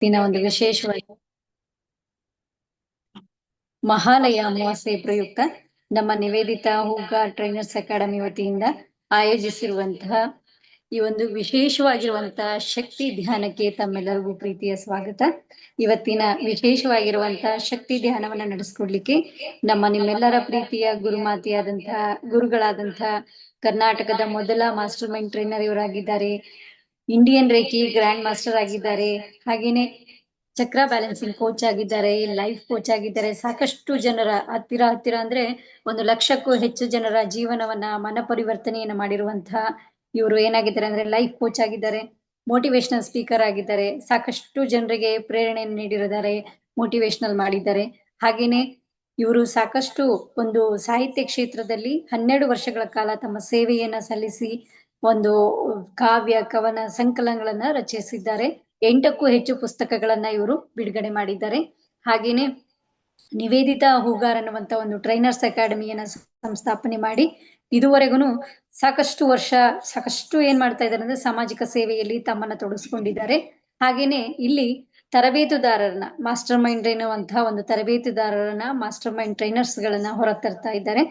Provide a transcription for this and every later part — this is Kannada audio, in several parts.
ದಿನ ಒಂದು ವಿಶೇಷವಾಗಿ ಮಹಾಲಯ ಅಮಾವಾಸ್ಯೆ ಪ್ರಯುಕ್ತ ನಮ್ಮ ನಿವೇದಿತಾ ಹೂಗ ಟ್ರೈನರ್ಸ್ ಅಕಾಡೆಮಿ ವತಿಯಿಂದ ಆಯೋಜಿಸಿರುವಂತಹ ಈ ಒಂದು ವಿಶೇಷವಾಗಿರುವಂತಹ ಶಕ್ತಿ ಧ್ಯಾನಕ್ಕೆ ತಮ್ಮೆಲ್ಲರಿಗೂ ಪ್ರೀತಿಯ ಸ್ವಾಗತ. ಇವತ್ತಿನ ವಿಶೇಷವಾಗಿರುವಂತಹ ಶಕ್ತಿ ಧ್ಯಾನವನ್ನ ನಡೆಸ್ಕೊಡ್ಲಿಕ್ಕೆ ನಿಮ್ಮೆಲ್ಲರ ಪ್ರೀತಿಯ ಗುರುಮಾತೆಯಾದಂತಹ ಗುರುಗಳಾದಂತಹ ಕರ್ನಾಟಕದ ಮೊದಲ ಮಾಸ್ಟರ್ ಮೈಂಡ್ ಟ್ರೈನರ್ ಇವರಾಗಿದ್ದಾರೆ. ಇಂಡಿಯನ್ ರೇಖಿ ಗ್ರ್ಯಾಂಡ್ ಮಾಸ್ಟರ್ ಆಗಿದ್ದಾರೆ. ಹಾಗೇನೆ ಚಕ್ರ ಬ್ಯಾಲೆನ್ಸಿಂಗ್ ಕೋಚ್ ಆಗಿದ್ದಾರೆ, ಲೈಫ್ ಕೋಚ್ ಆಗಿದ್ದಾರೆ. ಸಾಕಷ್ಟು ಜನರ ಹತ್ತಿರ ಅಂದ್ರೆ 1,00,000ಕ್ಕೂ ಹೆಚ್ಚು ಜನರ ಜೀವನವನ್ನ ಮನ ಪರಿವರ್ತನೆಯನ್ನ ಮಾಡಿರುವಂತಹ ಇವರು ಏನಾಗಿದ್ದಾರೆ ಅಂದ್ರೆ ಲೈಫ್ ಕೋಚ್ ಆಗಿದ್ದಾರೆ, ಮೋಟಿವೇಶನಲ್ ಸ್ಪೀಕರ್ ಆಗಿದ್ದಾರೆ, ಸಾಕಷ್ಟು ಜನರಿಗೆ ಪ್ರೇರಣೆಯನ್ನು ನೀಡಿದ್ದಾರೆ, ಮೋಟಿವೇಶನಲ್ ಮಾಡಿದ್ದಾರೆ. ಹಾಗೇನೆ ಇವರು ಸಾಕಷ್ಟು ಒಂದು ಸಾಹಿತ್ಯ ಕ್ಷೇತ್ರದಲ್ಲಿ 12 ವರ್ಷಗಳ ಕಾಲ ತಮ್ಮ ಸೇವೆಯನ್ನ ಸಲ್ಲಿಸಿ ಒಂದು ಕಾವ್ಯ ಕವನ ಸಂಕಲನಗಳನ್ನ ರಚಿಸಿದ್ದಾರೆ. 8ಕ್ಕೂ ಹೆಚ್ಚು ಪುಸ್ತಕಗಳನ್ನ ಇವರು ಬಿಡುಗಡೆ ಮಾಡಿದ್ದಾರೆ. ಹಾಗೇನೆ ನಿವೇದಿತಾ ಹೂಗಾರ್ ಅನ್ನುವಂತ ಒಂದು ಟ್ರೈನರ್ಸ್ ಅಕಾಡೆಮಿಯನ್ನ ಸಂಸ್ಥಾಪನೆ ಮಾಡಿ ಇದುವರೆಗೂ ಸಾಕಷ್ಟು ಏನ್ ಮಾಡ್ತಾ ಇದ್ದಾರೆ ಅಂದ್ರೆ ಸಾಮಾಜಿಕ ಸೇವೆಯಲ್ಲಿ ತಮ್ಮನ್ನ ತೊಡಗಿಸ್ಕೊಂಡಿದ್ದಾರೆ. ಹಾಗೇನೆ ಇಲ್ಲಿ ತರಬೇತುದಾರರನ್ನ ಮಾಸ್ಟರ್ ಮೈಂಡ್ ಎನ್ನುವಂತಹ ಒಂದು ತರಬೇತುದಾರರನ್ನ ಮಾಸ್ಟರ್ ಮೈಂಡ್ ಟ್ರೈನರ್ಸ್ ಗಳನ್ನ ಹೊರತರ್ತಾ ಇದ್ದಾರೆ.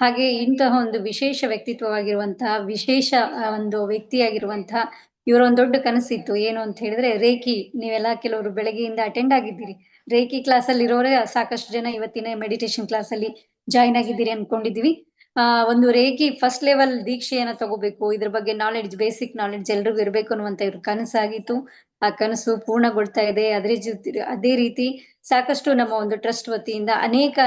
ಹಾಗೆ ಇಂತಹ ಒಂದು ವಿಶೇಷ ವ್ಯಕ್ತಿತ್ವವಾಗಿರುವಂತಹ ವಿಶೇಷ ಒಂದು ವ್ಯಕ್ತಿಯಾಗಿರುವಂತಹ ಇವರ ಒಂದು ದೊಡ್ಡ ಕನಸಿತ್ತು. ಏನು ಅಂತ ಹೇಳಿದ್ರೆ ರೇಖಿ, ನೀವೆಲ್ಲ ಕೆಲವರು ಬೆಳಗ್ಗೆಯಿಂದ ಅಟೆಂಡ್ ಆಗಿದ್ದೀರಿ. ರೇಖಿ ಕ್ಲಾಸ್ ಅಲ್ಲಿ ಇರೋರೇ ಸಾಕಷ್ಟು ಜನ ಇವತ್ತಿನ ಮೆಡಿಟೇಷನ್ ಕ್ಲಾಸ್ ಅಲ್ಲಿ ಜಾಯಿನ್ ಆಗಿದ್ದೀರಿ ಅನ್ಕೊಂಡಿದೀವಿ. ಒಂದು ರೇಖಿ ಫಸ್ಟ್ ಲೆವೆಲ್ ದೀಕ್ಷೆಯನ್ನ ತಗೋಬೇಕು, ಇದ್ರ ಬಗ್ಗೆ ನಾಲೆಡ್ಜ್, ಬೇಸಿಕ್ ನಾಲೆಡ್ಜ್ ಎಲ್ರಿಗೂ ಇರ್ಬೇಕು ಅನ್ನುವಂತ ಇವ್ರ ಕನಸಾಗಿತ್ತು. ಆ ಕನಸು ಪೂರ್ಣಗೊಳ್ತಾ ಇದೆ. ಅದೇ ರೀತಿ ಸಾಕಷ್ಟು ನಮ್ಮ ಒಂದು ಟ್ರಸ್ಟ್ ವತಿಯಿಂದ ಅನೇಕ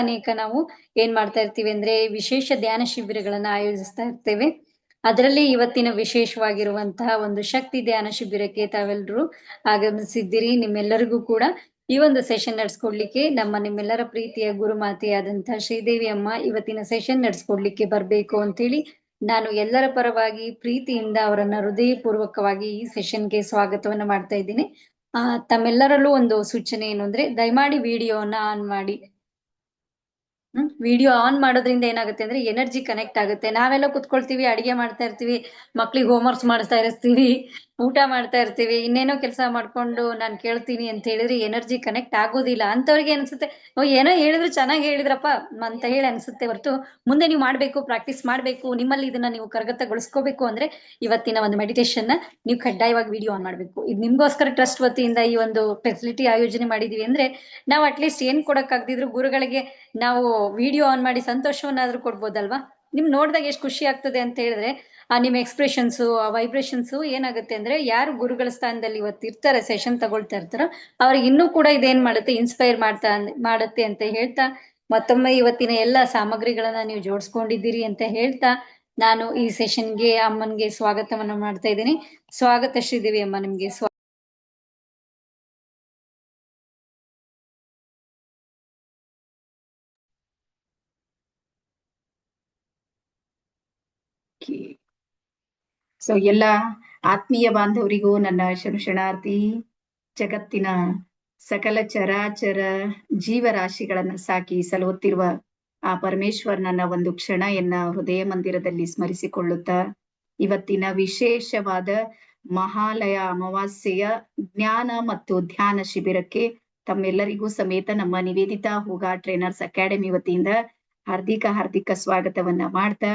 ನಾವು ಏನ್ ಮಾಡ್ತಾ ಇರ್ತೀವಿ ಅಂದ್ರೆ ವಿಶೇಷ ಧ್ಯಾನ ಶಿಬಿರಗಳನ್ನ ಆಯೋಜಿಸ್ತಾ ಇರ್ತೇವೆ. ಅದರಲ್ಲಿ ಇವತ್ತಿನ ವಿಶೇಷವಾಗಿರುವಂತಹ ಒಂದು ಶಕ್ತಿ ಧ್ಯಾನ ಶಿಬಿರಕ್ಕೆ ತಾವೆಲ್ಲರೂ ಆಗಮಿಸಿದ್ದೀರಿ. ನಿಮ್ಮೆಲ್ಲರಿಗೂ ಕೂಡ ಈ ಒಂದು ಸೆಷನ್ ನಡೆಸ್ಕೊಡ್ಲಿಕ್ಕೆ ನಿಮ್ಮೆಲ್ಲರ ಪ್ರೀತಿಯ ಗುರುಮಾತೆಯಾದಂತಹ ಶ್ರೀದೇವಿ ಅಮ್ಮ ಇವತ್ತಿನ ಸೆಷನ್ ನಡೆಸ್ಕೊಡ್ಲಿಕ್ಕೆ ಬರ್ಬೇಕು ಅಂತೇಳಿ ನಾನು ಎಲ್ಲರ ಪರವಾಗಿ ಪ್ರೀತಿಯಿಂದ ಅವರನ್ನ ಹೃದಯಪೂರ್ವಕವಾಗಿ ಈ ಸೆಷನ್ಗೆ ಸ್ವಾಗತವನ್ನ ಮಾಡ್ತಾ ಇದ್ದೀನಿ. ತಮ್ಮೆಲ್ಲರಲ್ಲೂ ಒಂದು ಸೂಚನೆ ಏನು ಅಂದ್ರೆ ದಯಮಾಡಿ ವಿಡಿಯೋನ ಆನ್ ಮಾಡಿ. ವಿಡಿಯೋ ಆನ್ ಮಾಡೋದ್ರಿಂದ ಏನಾಗುತ್ತೆ ಅಂದ್ರೆ ಎನರ್ಜಿ ಕನೆಕ್ಟ್ ಆಗುತ್ತೆ. ನಾವೆಲ್ಲ ಕುತ್ಕೊಳ್ತೀವಿ, ಅಡಿಗೆ ಮಾಡ್ತಾ ಇರ್ತೀವಿ, ಮಕ್ಳಿಗೆ ಹೋಮ್ವರ್ಕ್ಸ್ ಮಾಡಿಸ್ತಾ ಇರ್ತೀವಿ, ಊಟ ಮಾಡ್ತಾ ಇರ್ತೀವಿ, ಇನ್ನೇನೋ ಕೆಲಸ ಮಾಡ್ಕೊಂಡು ನಾನು ಕೇಳ್ತೀನಿ ಅಂತ ಹೇಳಿದ್ರೆ ಎನರ್ಜಿ ಕನೆಕ್ಟ್ ಆಗೋದಿಲ್ಲ. ಅಂತವ್ರಿಗೆ ಅನ್ಸುತ್ತೆ ಏನೋ ಹೇಳಿದ್ರು ಚೆನ್ನಾಗಿ ಹೇಳಿದ್ರಪ್ಪ ಅಂತ ಹೇಳಿ ಅನ್ಸುತ್ತೆ ಹೊರತು ಮುಂದೆ ನೀವು ಮಾಡ್ಬೇಕು, ಪ್ರಾಕ್ಟೀಸ್ ಮಾಡ್ಬೇಕು, ನಿಮ್ಮಲ್ಲಿ ಇದನ್ನ ನೀವು ಕರಗತಗೊಳಿಸ್ಕೋಬೇಕು ಅಂದ್ರೆ ಇವತ್ತಿನ ಒಂದು ಮೆಡಿಟೇಷನ್ ನೀವು ಕಡ್ಡಾಯವಾಗಿ ವಿಡಿಯೋ ಆನ್ ಮಾಡ್ಬೇಕು. ಇದು ನಿಮ್ಗೋಸ್ಕರ ಟ್ರಸ್ಟ್ ವತಿಯಿಂದ ಈ ಒಂದು ಫೆಸಿಲಿಟಿ ಆಯೋಜನೆ ಮಾಡಿದೀವಿ ಅಂದ್ರೆ ನಾವು ಅಟ್ಲೀಸ್ಟ್ ಏನ್ ಕೊಡಕ್ ಆಗದಿದ್ರು ಗುರುಗಳಿಗೆ ನಾವು ವಿಡಿಯೋ ಆನ್ ಮಾಡಿ ಸಂತೋಷವನ್ನಾದ್ರೂ ಕೊಡ್ಬೋದಲ್ವಾ. ನಿಮ್ ನೋಡಿದಾಗ ಎಷ್ಟು ಖುಷಿ ಆಗ್ತದೆ ಅಂತ ಹೇಳಿದ್ರೆ ನಿಮ್ಮ ಎಕ್ಸ್ಪ್ರೆಷನ್ಸು, ಆ ವೈಬ್ರೇಷನ್ಸು ಏನಾಗುತ್ತೆ ಅಂದ್ರೆ ಯಾರು ಗುರುಗಳ ಸ್ಥಾನದಲ್ಲಿ ಇವತ್ತು ಇರ್ತಾರೆ, ಸೆಷನ್ ತಗೊಳ್ತಾ ಇರ್ತಾರೋ ಅವ್ರಿಗೆ ಇನ್ನೂ ಕೂಡ ಇದೇನ್ ಮಾಡುತ್ತೆ, ಇನ್ಸ್ಪೈರ್ ಮಾಡುತ್ತೆ ಅಂತ ಹೇಳ್ತಾ ಮತ್ತೊಮ್ಮೆ ಇವತ್ತಿನ ಎಲ್ಲಾ ಸಾಮಗ್ರಿಗಳನ್ನ ನೀವು ಜೋಡಿಸ್ಕೊಂಡಿದ್ದೀರಿ ಅಂತ ಹೇಳ್ತಾ ನಾನು ಈ ಸೆಷನ್ಗೆ ಅಮ್ಮನ್ಗೆ ಸ್ವಾಗತವನ್ನ ಮಾಡ್ತಾ ಇದ್ದೀನಿ. ಸ್ವಾಗತ ಶ್ರೀದೇವಿ ಅಮ್ಮ, ನಿಮ್ಗೆ ಸೊ ಎಲ್ಲ ಆತ್ಮೀಯ ಬಾಂಧವರಿಗೂ ನನ್ನ ಶರಣಾರ್ಥಿ. ಜಗತ್ತಿನ ಸಕಲ ಚರಾಚರ ಜೀವರಾಶಿಗಳನ್ನ ಸಾಕಿ ಸಲಹುತ್ತಿರುವ ಆ ಪರಮೇಶ್ವರನನ್ನ ಒಂದು ಕ್ಷಣಯನ್ನ ಹೃದಯ ಮಂದಿರದಲ್ಲಿ ಸ್ಮರಿಸಿಕೊಳ್ಳುತ್ತಾ ಇವತ್ತಿನ ವಿಶೇಷವಾದ ಮಹಾಲಯ ಅಮಾವಾಸ್ಯೆಯ ಜ್ಞಾನ ಮತ್ತು ಧ್ಯಾನ ಶಿಬಿರಕ್ಕೆ ತಮ್ಮೆಲ್ಲರಿಗೂ ಸಮೇತ ನಮ್ಮ ನಿವೇದಿತಾ ಹೂಗಾ ಟ್ರೈನರ್ಸ್ ಅಕಾಡೆಮಿ ವತಿಯಿಂದ ಹಾರ್ದಿಕ ಸ್ವಾಗತವನ್ನ ಮಾಡ್ತಾ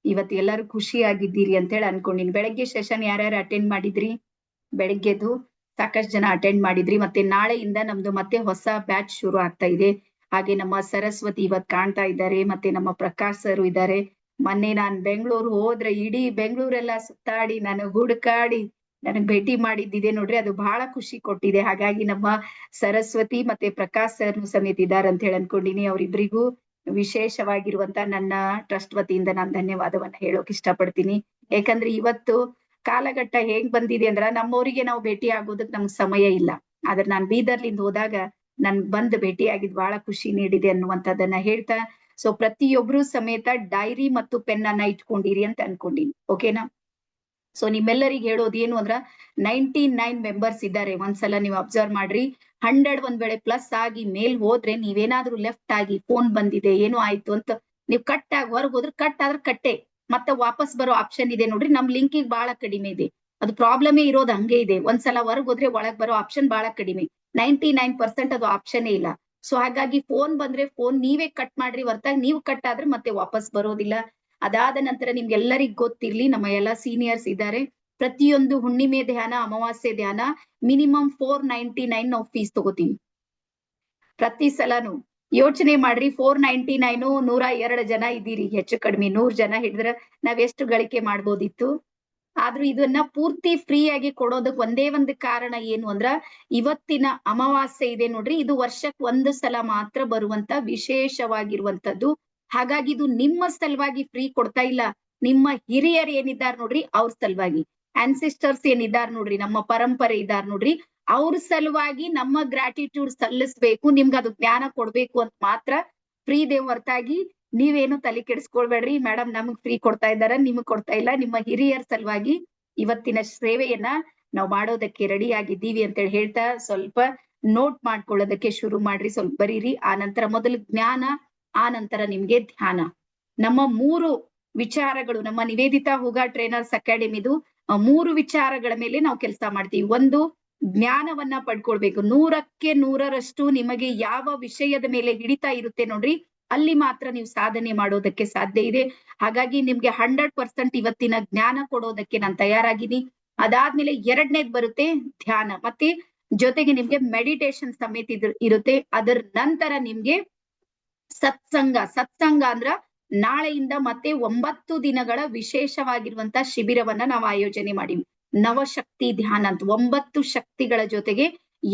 ಇವತ್ತು ಎಲ್ಲರೂ ಖುಷಿಯಾಗಿದ್ದೀರಿ ಅಂತ ಹೇಳಿ ಅನ್ಕೊಂಡಿನಿ. ಬೆಳಗ್ಗೆ ಸೆಷನ್ ಯಾರ್ಯಾರು ಅಟೆಂಡ್ ಮಾಡಿದ್ರಿ? ಬೆಳಗ್ಗೆದು ಸಾಕಷ್ಟು ಜನ ಅಟೆಂಡ್ ಮಾಡಿದ್ರಿ. ಮತ್ತೆ ನಾಳೆಯಿಂದ ನಮ್ದು ಮತ್ತೆ ಹೊಸ ಬ್ಯಾಚ್ ಶುರು ಆಗ್ತಾ ಇದೆ. ಹಾಗೆ ನಮ್ಮ ಸರಸ್ವತಿ ಇವತ್ ಕಾಣ್ತಾ ಇದ್ದಾರೆ, ಮತ್ತೆ ನಮ್ಮ ಪ್ರಕಾಶ್ ಸರ್ ಇದ್ದಾರೆ. ಮೊನ್ನೆ ನಾನ್ ಬೆಂಗಳೂರು ಹೋದ್ರೆ ಇಡೀ ಬೆಂಗಳೂರೆಲ್ಲ ಸುತ್ತಾಡಿ ನನಗ್ ಹುಡುಕಾಡಿ ನನಗ್ ಭೇಟಿ ಮಾಡಿದ್ದಿದೆ ನೋಡ್ರಿ, ಅದು ಬಹಳ ಖುಷಿ ಕೊಟ್ಟಿದೆ. ಹಾಗಾಗಿ ನಮ್ಮ ಸರಸ್ವತಿ ಮತ್ತೆ ಪ್ರಕಾಶ್ ಸರ್ ಸಮೇತ ಇದ್ದಾರೆ ಅಂತ ಹೇಳಿ ಅನ್ಕೊಂಡಿನಿ. ಅವ್ರಿಬ್ರಿಗೂ ವಿಶೇಷವಾಗಿರುವಂತ ನನ್ನ ಟ್ರಸ್ಟ್ ವತಿಯಿಂದ ನಾನು ಧನ್ಯವಾದವನ್ನ ಹೇಳೋಕ್ ಇಷ್ಟಪಡ್ತೀನಿ. ಯಾಕಂದ್ರೆ ಇವತ್ತು ಕಾಲಘಟ್ಟ ಹೇಗ್ ಬಂದಿದೆ ಅಂದ್ರ ನಮ್ಮವರಿಗೆ ನಾವು ಭೇಟಿ ಆಗೋದಕ್ ನಮ್ಗ್ ಸಮಯ ಇಲ್ಲ. ಆದ್ರೆ ನಾನ್ ಬೀದರ್ಲಿಂದ ಹೋದಾಗ ನನ್ ಬಂದ್ ಭೇಟಿ ಆಗಿದ್ ಬಹಳ ಖುಷಿ ನೀಡಿದೆ ಅನ್ನುವಂಥದ್ದನ್ನ ಹೇಳ್ತಾ, ಸೊ ಪ್ರತಿಯೊಬ್ರು ಸಮೇತ ಡೈರಿ ಮತ್ತು ಪೆನ್ ಅನ್ನ ಇಟ್ಕೊಂಡಿರಿ ಅಂತ ಅನ್ಕೊಂಡಿನಿ. ಓಕೆನಾ? ಸೊ ನಿಮ್ಮೆಲ್ಲರಿಗೆ ಹೇಳೋದು ಏನು ಅಂದ್ರ 99 ಮೆಂಬರ್ಸ್ ಇದ್ದಾರೆ. ಒಂದ್ಸಲ ನೀವು ಅಬ್ಸರ್ವ್ ಮಾಡ್ರಿ. 100 ಒಂದ್ ವೇಳೆ ಪ್ಲಸ್ ಆಗಿ ಮೇಲ್ ಹೋದ್ರೆ ನೀವೇನಾದ್ರೂ ಲೆಫ್ಟ್ ಆಗಿ ಫೋನ್ ಬಂದಿದೆ ಏನೋ ಆಯ್ತು ಅಂತ ನೀವು ಕಟ್ ಆಗಿ ಹೊರಗೆ ಹೋದ್ರೆ ಕಟ್ ಆದ್ರೆ ಕಟ್ಟೆ ಮತ್ತೆ ವಾಪಸ್ ಬರೋ ಆಪ್ಷನ್ ಇದೆ ನೋಡ್ರಿ. ನಮ್ ಲಿಂಕಿಗೆ ಬಹಳ ಕಡಿಮೆ ಇದೆ. ಅದು ಪ್ರಾಬ್ಲಮೇ ಇರೋದು ಹಂಗೆ ಇದೆ. ಒಂದ್ಸಲ ಹೊರಗೆ ಹೋದ್ರೆ ಒಳಗ್ ಬರೋ ಆಪ್ಷನ್ ಬಹಳ ಕಡಿಮೆ. 99% ಅದು ಆಪ್ಷನ್ ಇಲ್ಲ. ಸೊ ಹಾಗಾಗಿ ಫೋನ್ ಬಂದ್ರೆ ಫೋನ್ ನೀವೇ ಕಟ್ ಮಾಡ್ರಿ ಹೊರತಾಗಿ ನೀವು ಕಟ್ ಆದ್ರೆ ಮತ್ತೆ ವಾಪಸ್ ಬರೋದಿಲ್ಲ. ಅದಾದ ನಂತರ ನಿಮ್ಗೆಲ್ಲರಿಗ್ ಗೊತ್ತಿರ್ಲಿ, ನಮ್ಮ ಎಲ್ಲಾ ಸೀನಿಯರ್ಸ್ ಇದ್ದಾರೆ, ಪ್ರತಿಯೊಂದು ಹುಣ್ಣಿಮೆ ಧ್ಯಾನ, ಅಮಾವಾಸ್ಯೆ ಧ್ಯಾನ ಮಿನಿಮಮ್ 499 ನಾವು ಫೀಸ್ ತಗೋತೀವಿ ಪ್ರತಿ ಸಲನು. ಯೋಚನೆ ಮಾಡ್ರಿ, 499 102 ಜನ ಇದ್ದೀರಿ, ಹೆಚ್ಚು ಕಡಿಮೆ 100 ಜನ ಹಿಡಿದ್ರ ನಾವ್ ಎಷ್ಟು ಗಳಿಕೆ ಮಾಡ್ಬೋದಿತ್ತು. ಆದ್ರೂ ಇದನ್ನ ಪೂರ್ತಿ ಫ್ರೀ ಆಗಿ ಕೊಡೋದಕ್ ಒಂದೇ ಒಂದು ಕಾರಣ ಏನು ಅಂದ್ರ, ಇವತ್ತಿನ ಅಮಾವಾಸ್ಯೆ ಇದೆ ನೋಡ್ರಿ, ಇದು ವರ್ಷಕ್ ಒಂದು ಸಲ ಮಾತ್ರ ಬರುವಂತ ವಿಶೇಷವಾಗಿರುವಂತದ್ದು. ಹಾಗಾಗಿ ಇದು ನಿಮ್ಮ ಸಲುವಾಗಿ ಫ್ರೀ ಕೊಡ್ತಾ ಇಲ್ಲ, ನಿಮ್ಮ ಹಿರಿಯರು ಏನಿದ್ದಾರ ನೋಡ್ರಿ ಅವ್ರ ಸಲುವಾಗಿ, ಆನ್ಸಿಸ್ಟರ್ಸ್ ಏನಿದ್ದಾರ ನೋಡ್ರಿ, ನಮ್ಮ ಪರಂಪರೆ ಇದ್ದಾರ ನೋಡ್ರಿ, ಅವ್ರ ಸಲುವಾಗಿ ನಮ್ಮ ಗ್ರಾಟಿಟ್ಯೂಡ್ ಸಲ್ಲಿಸ್ಬೇಕು, ನಿಮ್ಗೆ ಅದು ಜ್ಞಾನ ಕೊಡ್ಬೇಕು ಅಂತ ಮಾತ್ರ ಫ್ರೀ ದೇ ಹೊರತಾಗಿ ನೀವೇನು ತಲೆ ಕೆಡಿಸ್ಕೊಳ್ಬೇಡ್ರಿ. ಮೇಡಮ್ ನಮಗ್ ಫ್ರೀ ಕೊಡ್ತಾ ಇದ್ದಾರ, ನಿಮಗ್ ಕೊಡ್ತಾ ಇಲ್ಲ, ನಿಮ್ಮ ಹಿರಿಯರ ಸಲುವಾಗಿ ಇವತ್ತಿನ ಸೇವೆಯನ್ನ ನಾವು ಮಾಡೋದಕ್ಕೆ ರೆಡಿ ಆಗಿದ್ದೀವಿ ಅಂತೇಳಿ ಹೇಳ್ತಾ ಸ್ವಲ್ಪ ನೋಟ್ ಮಾಡ್ಕೊಳ್ಳೋದಕ್ಕೆ ಶುರು ಮಾಡ್ರಿ, ಸ್ವಲ್ಪ ಬರೀರಿ. ಆ ನಂತರ ಮೊದಲು ಜ್ಞಾನ, ಆ ನಂತರ ನಿಮ್ಗೆ ಧ್ಯಾನ. ನಮ್ಮ 3 ವಿಚಾರಗಳು, ನಮ್ಮ ನಿವೇದಿತಾ ಹೂಗಾ ಟ್ರೈನರ್ಸ್ ಅಕಾಡೆಮಿದು 3 ವಿಚಾರಗಳ ಮೇಲೆ ನಾವು ಕೆಲಸ ಮಾಡ್ತೀವಿ. ಒಂದು, ಜ್ಞಾನವನ್ನ ಪಡ್ಕೊಳ್ಬೇಕು. 100ಕ್ಕೆ 100ರಷ್ಟು ನಿಮಗೆ ಯಾವ ವಿಷಯದ ಮೇಲೆ ಹಿಡಿತಾ ಇರುತ್ತೆ ನೋಡ್ರಿ, ಅಲ್ಲಿ ಮಾತ್ರ ನೀವು ಸಾಧನೆ ಮಾಡೋದಕ್ಕೆ ಸಾಧ್ಯ ಇದೆ. ಹಾಗಾಗಿ ನಿಮ್ಗೆ 100% ಇವತ್ತಿನ ಜ್ಞಾನ ಕೊಡೋದಕ್ಕೆ ನಾನು ತಯಾರಾಗಿದ್ದೀನಿ. ಅದಾದ್ಮೇಲೆ 2ನೇದ್ ಬರುತ್ತೆ ಧ್ಯಾನ, ಮತ್ತೆ ಜೊತೆಗೆ ನಿಮ್ಗೆ ಮೆಡಿಟೇಷನ್ ಸಮೇತ ಇರುತ್ತೆ. ಅದರ ನಂತರ ನಿಮ್ಗೆ ಸತ್ಸಂಗ ಅಂದ್ರ ನಾಳೆಯಿಂದ ಮತ್ತೆ 9 ದಿನಗಳ ವಿಶೇಷವಾಗಿರುವಂತ ಶಿಬಿರವನ್ನ ನಾವು ಆಯೋಜನೆ ಮಾಡಿವಿ. ನವಶಕ್ತಿ ಧ್ಯಾನ ಅಂತ 9 ಶಕ್ತಿಗಳ ಜೊತೆಗೆ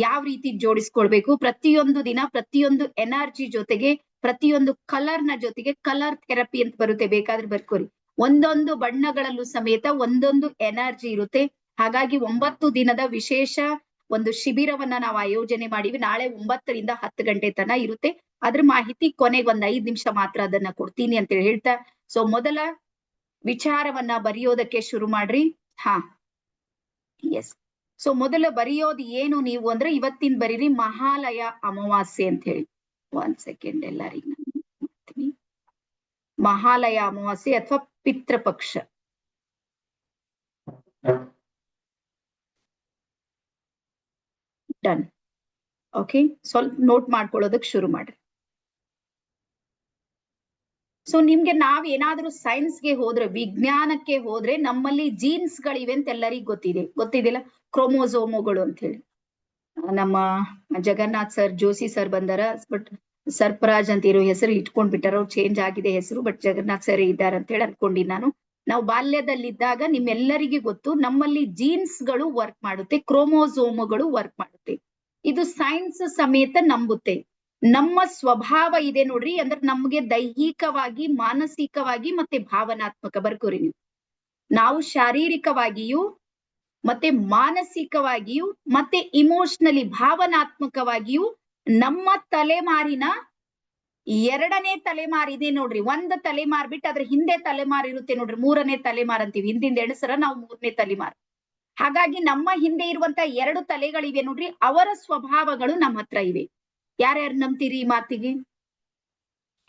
ಯಾವ ರೀತಿ ಜೋಡಿಸ್ಕೊಳ್ಬೇಕು, ಪ್ರತಿಯೊಂದು ದಿನ ಪ್ರತಿಯೊಂದು ಎನರ್ಜಿ ಜೊತೆಗೆ, ಪ್ರತಿಯೊಂದು ಕಲರ್ ನ ಜೊತೆಗೆ ಕಲರ್ ಥೆರಪಿ ಅಂತ ಬರುತ್ತೆ, ಬೇಕಾದ್ರೆ ಬರ್ಕೋರಿ. ಒಂದೊಂದು ಬಣ್ಣಗಳಲ್ಲೂ ಸಮೇತ ಒಂದೊಂದು ಎನರ್ಜಿ ಇರುತ್ತೆ. ಹಾಗಾಗಿ 9 ದಿನದ ವಿಶೇಷ ಒಂದು ಶಿಬಿರವನ್ನ ನಾವು ಆಯೋಜನೆ ಮಾಡಿವಿ. ನಾಳೆ 9 ರಿಂದ 10 ಗಂಟೆ ತನ ಇರುತ್ತೆ. ಅದ್ರ ಮಾಹಿತಿ ಕೊನೆಗೆ 5 ನಿಮಿಷ ಮಾತ್ರ ಅದನ್ನ ಕೊಡ್ತೀನಿ ಅಂತ ಹೇಳ್ತಾ, ಸೊ ಮೊದಲ ವಿಚಾರವನ್ನ ಬರೆಯೋದಕ್ಕೆ ಶುರು ಮಾಡ್ರಿ. ಹಾ ಎಸ್, ಸೊ ಮೊದಲ ಬರೆಯೋದು ಏನು ನೀವು ಅಂದ್ರೆ, ಇವತ್ತಿನ ಬರೀರಿ ಮಹಾಲಯ ಅಮಾವಾಸ್ಯೆ ಅಂತ ಹೇಳಿ. 1 ಸೆಕೆಂಡ್ ಎಲ್ಲರಿಗೂ ಮಾಡ್ತೀನಿ. ಮಹಾಲಯ ಅಮಾವಾಸ್ಯೆ ಅಥವಾ ಪಿತೃಪಕ್ಷ. ಡನ್. ಓಕೆ, ಸ್ವಲ್ಪ ನೋಟ್ ಮಾಡ್ಕೊಳ್ಳೋದಕ್ಕೆ ಶುರು ಮಾಡ್ರಿ. ಸೊ ನಿಮ್ಗೆ ನಾವ್ ಏನಾದ್ರೂ ಸೈನ್ಸ್ಗೆ ಹೋದ್ರೆ, ವಿಜ್ಞಾನಕ್ಕೆ ಹೋದ್ರೆ ನಮ್ಮಲ್ಲಿ ಜೀನ್ಸ್ ಗಳಿವೆ ಅಂತ ಎಲ್ಲರಿಗೂ ಗೊತ್ತಿದಿಲ್ಲ, ಕ್ರೋಮೋಸೋಮುಗಳು ಅಂತ ಹೇಳಿ. ನಮ್ಮ ಜಗನ್ನಾಥ್ ಸರ್, ಜೋಶಿ ಸರ್ ಬಂದಾರ, ಬಟ್ ಸರ್ಪರಾಜ್ ಅಂತ ಇರೋ ಹೆಸರು ಇಟ್ಕೊಂಡ್ಬಿಟ್ಟಾರ, ಅವ್ರು ಚೇಂಜ್ ಆಗಿದೆ ಹೆಸರು, ಬಟ್ ಜಗನ್ನಾಥ್ ಸರ್ ಇದ್ದಾರೆ ಅಂತ ಹೇಳಿ ಅನ್ಕೊಂಡಿನಿ ನಾನು. ನಾವು ಬಾಲ್ಯದಲ್ಲಿದ್ದಾಗ ನಿಮ್ಮೆಲ್ಲರಿಗೂ ಗೊತ್ತು, ನಮ್ಮಲ್ಲಿ ಜೀನ್ಸ್ ಗಳು ವರ್ಕ್ ಮಾಡುತ್ತೆ, ಕ್ರೋಮೋಸೋಮುಗಳು ವರ್ಕ್ ಮಾಡುತ್ತೆ. ಇದು ಸೈನ್ಸ್ ಸಮೇತ ನಂಬುತ್ತೆ. ನಮ್ಮ ಸ್ವಭಾವ ಇದೆ ನೋಡ್ರಿ, ಅಂದ್ರೆ ನಮ್ಗೆ ದೈಹಿಕವಾಗಿ, ಮಾನಸಿಕವಾಗಿ ಮತ್ತೆ ಭಾವನಾತ್ಮಕ, ಬರ್ಕೋರಿ ನೀವು. ನಾವು ಶಾರೀರಿಕವಾಗಿಯೂ ಮತ್ತೆ ಮಾನಸಿಕವಾಗಿಯೂ ಮತ್ತೆ ಇಮೋಷನಲಿ, ಭಾವನಾತ್ಮಕವಾಗಿಯೂ ನಮ್ಮ ತಲೆಮಾರಿನ 2ನೇ ತಲೆಮಾರಿದೆ ನೋಡ್ರಿ. ಒಂದು ತಲೆಮಾರ್ ಬಿಟ್ಟು ಅದ್ರ ಹಿಂದೆ ತಲೆಮಾರು ಇರುತ್ತೆ ನೋಡ್ರಿ, 3ನೇ ತಲೆಮಾರು ಅಂತೀವಿ. ಹಿಂದಿಂದ ಎಣಸರ ನಾವು 3ನೇ ತಲೆಮಾರು. ಹಾಗಾಗಿ ನಮ್ಮ ಹಿಂದೆ ಇರುವಂತ 2 ತಲೆಗಳಿವೆ ನೋಡ್ರಿ, ಅವರ ಸ್ವಭಾವಗಳು ನಮ್ಮ ಹತ್ರ ಇವೆ. ಯಾರ್ಯಾರು ನಂಬ್ತೀರಿ ಈ ಮಾತಿಗೆ?